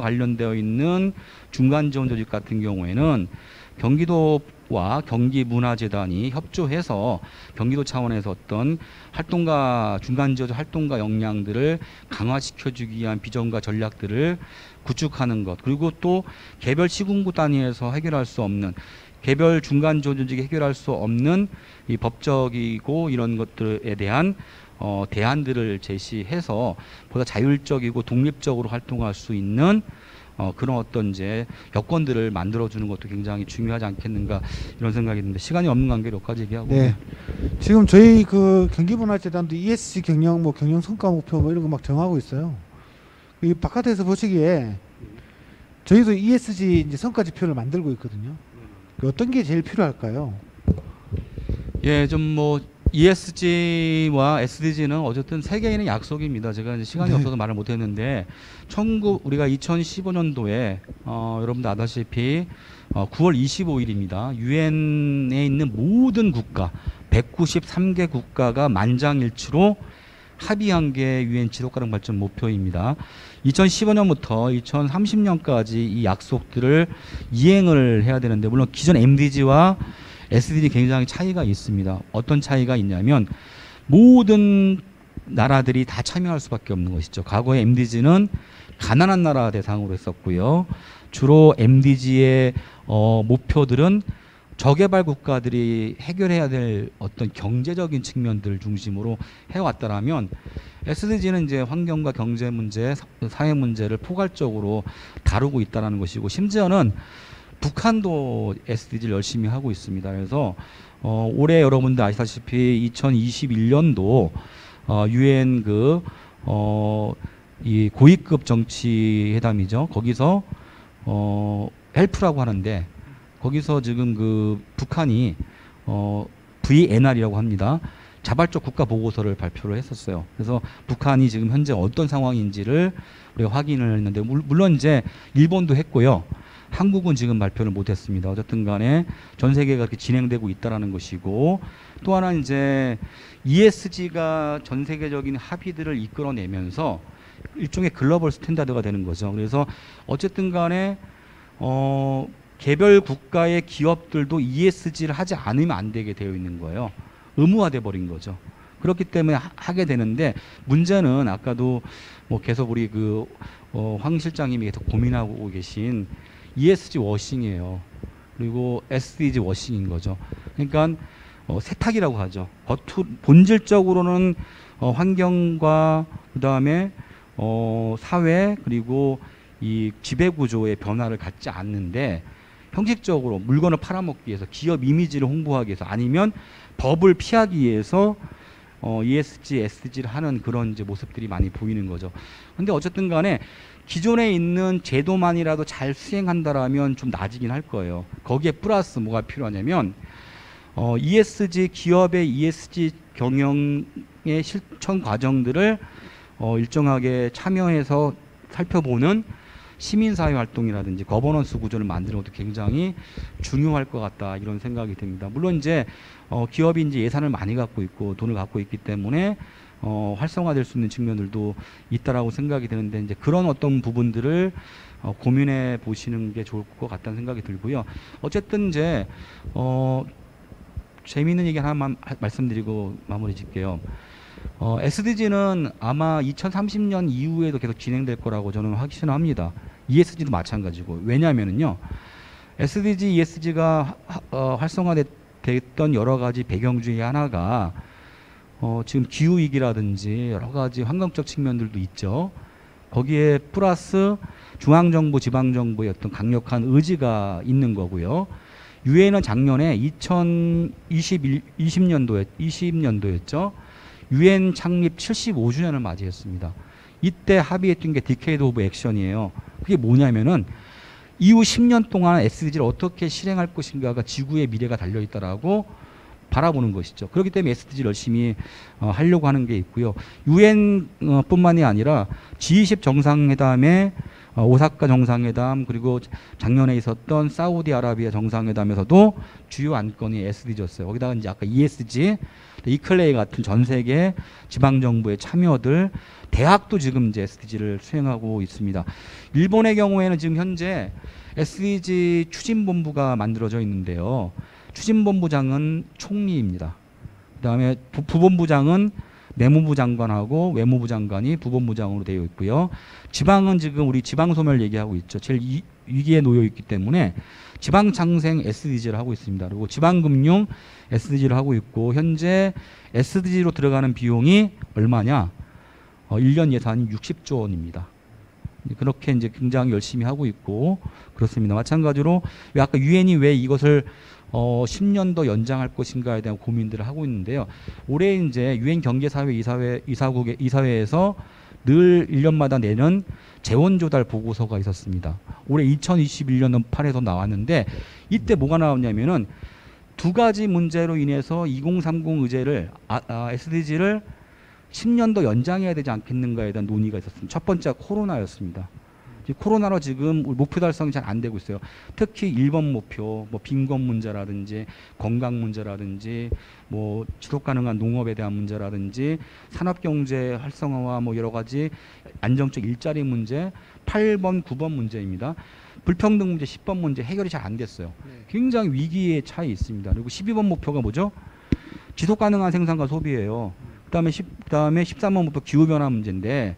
관련되어 있는 중간 지원 조직 같은 경우에는 경기도와 경기문화재단이 협조해서 경기도 차원에서 어떤 활동가 중간 지원 활동가 역량들을 강화시켜주기 위한 비전과 전략들을 구축하는 것, 그리고 또 개별 시군구 단위에서 해결할 수 없는 개별 중간 지원 조직이 해결할 수 없는 이 법적이고 이런 것들에 대한 대안들을 제시해서 보다 자율적이고 독립적으로 활동할 수 있는 그런 어떤 이제 여건들을 만들어주는 것도 굉장히 중요하지 않겠는가 이런 생각이 드는데 시간이 없는 관계로 여기까지 얘기하고. 네. 지금 저희 그 경기문화재단도 ESG 경영 뭐 경영 성과 목표 뭐 이런 거 막 정하고 있어요. 이 바깥에서 보시기에 저희도 ESG 이제 성과 지표를 만들고 있거든요. 어떤 게 제일 필요할까요? 예, 좀 뭐 ESG와 SDG는 어쨌든 세계인의 약속입니다. 제가 이제 시간이 네. 없어서 말을 못했는데, 우리가 2015년도에 여러분들 아다시피 9월 25일입니다. 유엔에 있는 모든 국가 193개 국가가 만장일치로 합의한 게 유엔 지속가능 발전 목표입니다. 2015년부터 2030년까지 이 약속들을 이행을 해야 되는데, 물론 기존 MDG와 SDG 굉장히 차이가 있습니다. 어떤 차이가 있냐면 모든 나라들이 다 참여할 수밖에 없는 것이죠. 과거에 MDG는 가난한 나라 대상으로 했었고요. 주로 MDG의 목표들은 저개발 국가들이 해결해야 될 어떤 경제적인 측면들을 중심으로 해왔다라면, SDG는 이제 환경과 경제 문제, 사회 문제를 포괄적으로 다루고 있다는 것이고, 심지어는 북한도 SDG를 열심히 하고 있습니다. 그래서 올해 여러분들 아시다시피 2021년도 유엔 이 고위급 정치회담이죠. 거기서 헬프라고 하는데, 거기서 지금 그 북한이 VNR이라고 합니다. 자발적 국가 보고서를 발표를 했었어요. 그래서 북한이 지금 현재 어떤 상황인지를 우리가 확인을 했는데, 물론 이제 일본도 했고요. 한국은 지금 발표를 못했습니다. 어쨌든 간에 전 세계가 그렇게 진행되고 있다라는 것이고, 또 하나 이제 ESG가 전 세계적인 합의들을 이끌어내면서 일종의 글로벌 스탠다드가 되는 거죠. 그래서 어쨌든 간에 개별 국가의 기업들도 ESG를 하지 않으면 안 되게 되어 있는 거예요. 의무화돼 버린 거죠. 그렇기 때문에 하게 되는데, 문제는 아까도 뭐 계속 우리 황 실장님이 계속 고민하고 계신 ESG 워싱이에요. 그리고 SDG 워싱인 거죠. 그러니까 세탁이라고 하죠. 본질적으로는 환경과 그다음에 사회 그리고 이 지배구조의 변화를 갖지 않는데, 형식적으로 물건을 팔아먹기 위해서, 기업 이미지를 홍보하기 위해서, 아니면 법을 피하기 위해서 ESG, SDG를 하는 그런 이제 모습들이 많이 보이는 거죠. 근데 어쨌든 간에 기존에 있는 제도만이라도 잘 수행한다라면 좀 나아지긴 할 거예요. 거기에 플러스 뭐가 필요하냐면 ESG, 기업의 ESG 경영의 실천 과정들을 일정하게 참여해서 살펴보는 시민사회 활동이라든지 거버넌스 구조를 만드는 것도 굉장히 중요할 것 같다, 이런 생각이 듭니다. 물론 이제 기업이 이제 예산을 많이 갖고 있고 돈을 갖고 있기 때문에 활성화될 수 있는 측면들도 있다라고 생각이 드는데, 이제 그런 어떤 부분들을 고민해 보시는 게 좋을 것 같다는 생각이 들고요. 어쨌든 이제 재미있는 얘기 하나만 말씀드리고 마무리 짓게요. SDG는 아마 2030년 이후에도 계속 진행될 거라고 저는 확신합니다. ESG도 마찬가지고. 왜냐하면은요, SDG, ESG가 활성화됐던 여러 가지 배경 중에 하나가 지금 기후 위기라든지 여러 가지 환경적 측면들도 있죠. 거기에 플러스 중앙정부, 지방정부의 어떤 강력한 의지가 있는 거고요. 유엔은 작년에 2020년도였죠. 유엔 창립 75주년을 맞이했습니다. 이때 합의했던 게 디케이드 오브 액션이에요. 그게 뭐냐면은 이후 10년 동안 SDG를 어떻게 실행할 것인가가 지구의 미래가 달려있다라고 바라보는 것이죠. 그렇기 때문에 SDG를 열심히 하려고 하는 게 있고요. UN 뿐만이 아니라 G20 정상회담에 오사카 정상회담 그리고 작년에 있었던 사우디아라비아 정상회담에서도 주요 안건이 SDG였어요. 거기다가 이제 아까 ESG, 이클레이 같은 전 세계 지방 정부의 참여들, 대학도 지금 이제 SDG를 수행하고 있습니다. 일본의 경우에는 지금 현재 SDG 추진본부가 만들어져 있는데요. 추진본부장은 총리입니다. 그다음에 부본부장은 내무부 장관하고 외무부 장관이 부본부장으로 되어 있고요. 지방은 지금 우리 지방소멸 얘기하고 있죠. 제일 위기에 놓여 있기 때문에 지방창생 SDG를 하고 있습니다. 그리고 지방금융 SDG를 하고 있고 현재 SDG로 들어가는 비용이 얼마냐? 1년 예산이 60조 원입니다. 그렇게 이제 굉장히 열심히 하고 있고 그렇습니다. 마찬가지로 아까 유엔이 왜 이것을 10년 더 연장할 것인가에 대한 고민들을 하고 있는데요. 올해 이제 유엔 경제사회 이사회에서 늘 1년마다 내는 재원 조달 보고서가 있었습니다. 올해 2021년 8에서 나왔는데 이때 뭐가 나왔냐면은 두 가지 문제로 인해서 2030 의제를 SDG를 10년 더 연장해야 되지 않겠는가에 대한 논의가 있었습니다. 첫 번째가 코로나였습니다. 코로나로 지금 목표 달성이 잘 안 되고 있어요. 특히 1번 목표, 뭐 빈곤 문제라든지 건강 문제라든지 뭐 지속 가능한 농업에 대한 문제라든지 산업 경제 활성화와 뭐 여러 가지 안정적 일자리 문제, 8번, 9번 문제입니다. 불평등 문제, 10번 문제 해결이 잘 안 됐어요. 굉장히 위기의 차이 있습니다. 그리고 12번 목표가 뭐죠? 지속 가능한 생산과 소비예요. 그다음에 13번 목표 기후 변화 문제인데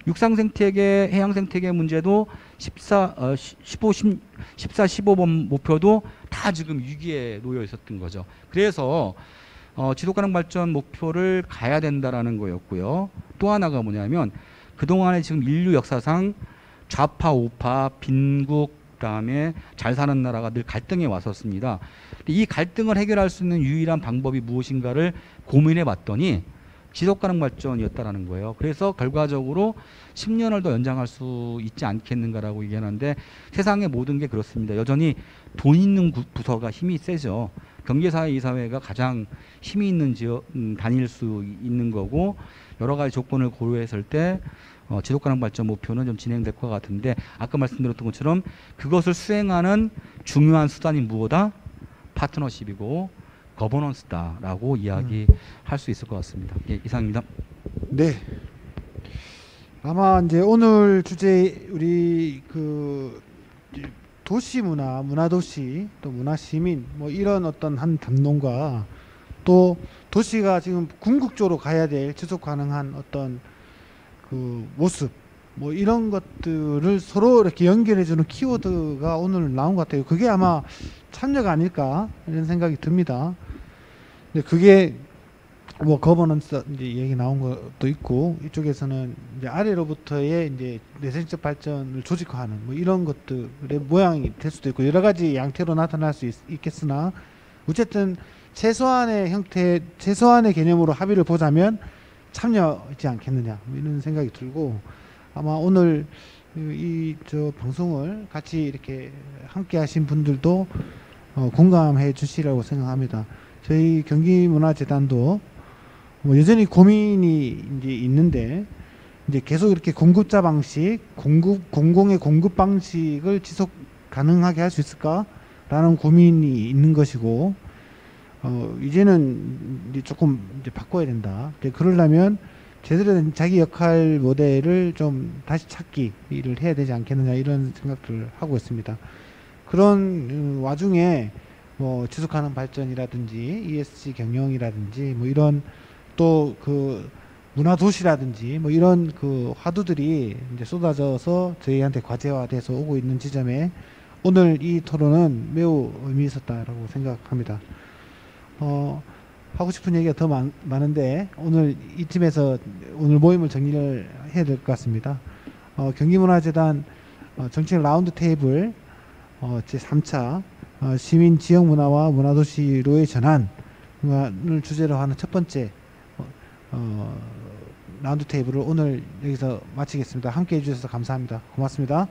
육상 생태계, 해양 생태계 문제도 15번 목표도 다 지금 위기에 놓여 있었던 거죠. 그래서 지속 가능 발전 목표를 가야 된다라는 거였고요. 또 하나가 뭐냐면 그동안에 지금 인류 역사상 좌파, 우파, 빈국, 그다음에 잘 사는 나라가 늘 갈등해 왔었습니다. 이 갈등을 해결할 수 있는 유일한 방법이 무엇인가를 고민해 봤더니 지속 가능 발전이었다라는 거예요. 그래서 결과적으로 10년을 더 연장할 수 있지 않겠는가라고 얘기하는데 세상의 모든 게 그렇습니다. 여전히 돈 있는 부서가 힘이 세죠. 경제사회 이사회가 가장 힘이 있는 단일 수 있는 거고 여러 가지 조건을 고려했을 때 지속 가능 발전 목표는 좀 진행될 것 같은데 아까 말씀드렸던 것처럼 그것을 수행하는 중요한 수단이 무엇이다? 파트너십이고 거버넌스다라고 이야기할 수 있을 것 같습니다. 예, 이상입니다. 네. 아마 이제 오늘 주제 우리 그 도시 문화, 문화도시 또 문화시민 뭐 이런 어떤 한 담론과 또 도시가 지금 궁극적으로 가야 될 지속 가능한 어떤 그 모습 뭐 이런 것들을 서로 이렇게 연결해주는 키워드가 오늘 나온 것 같아요. 그게 아마 참여가 아닐까 이런 생각이 듭니다. 근데 그게 뭐 거버넌스 이제 얘기 나온 것도 있고 이쪽에서는 이제 아래로부터의 이제 내생적 발전을 조직화하는 뭐 이런 것들의 모양이 될 수도 있고 여러 가지 양태로 나타날 수 있겠으나 어쨌든 최소한의 형태, 최소한의 개념으로 합의를 보자면 참여하지 않겠느냐 뭐 이런 생각이 들고 아마 오늘 이 저 방송을 같이 이렇게 함께 하신 분들도 공감해 주시라고 생각합니다. 저희 경기문화재단도 뭐 여전히 고민이 이제 있는데 이제 계속 이렇게 공급자 방식, 공공의 공급 방식을 지속 가능하게 할 수 있을까라는 고민이 있는 것이고 이제는 이제 조금 이제 바꿔야 된다. 그러려면 제대로 된 자기 역할 모델을 좀 다시 찾기를 해야 되지 않겠느냐 이런 생각들을 하고 있습니다. 그런 와중에 뭐 지속가능 발전이라든지 ESG 경영이라든지 뭐 이런 또 그 문화도시라든지 뭐 이런 그 화두들이 이제 쏟아져서 저희한테 과제화돼서 오고 있는 지점에 오늘 이 토론은 매우 의미 있었다라고 생각합니다. 하고 싶은 얘기가 더 많은데 오늘 이쯤에서 오늘 모임을 정리를 해야 될 것 같습니다. 경기문화재단 정책 라운드 테이블 제3차 시민 지역 문화와 문화도시로의 전환을 주제로 하는 첫 번째 라운드 테이블을 오늘 여기서 마치겠습니다. 함께 해주셔서 감사합니다. 고맙습니다.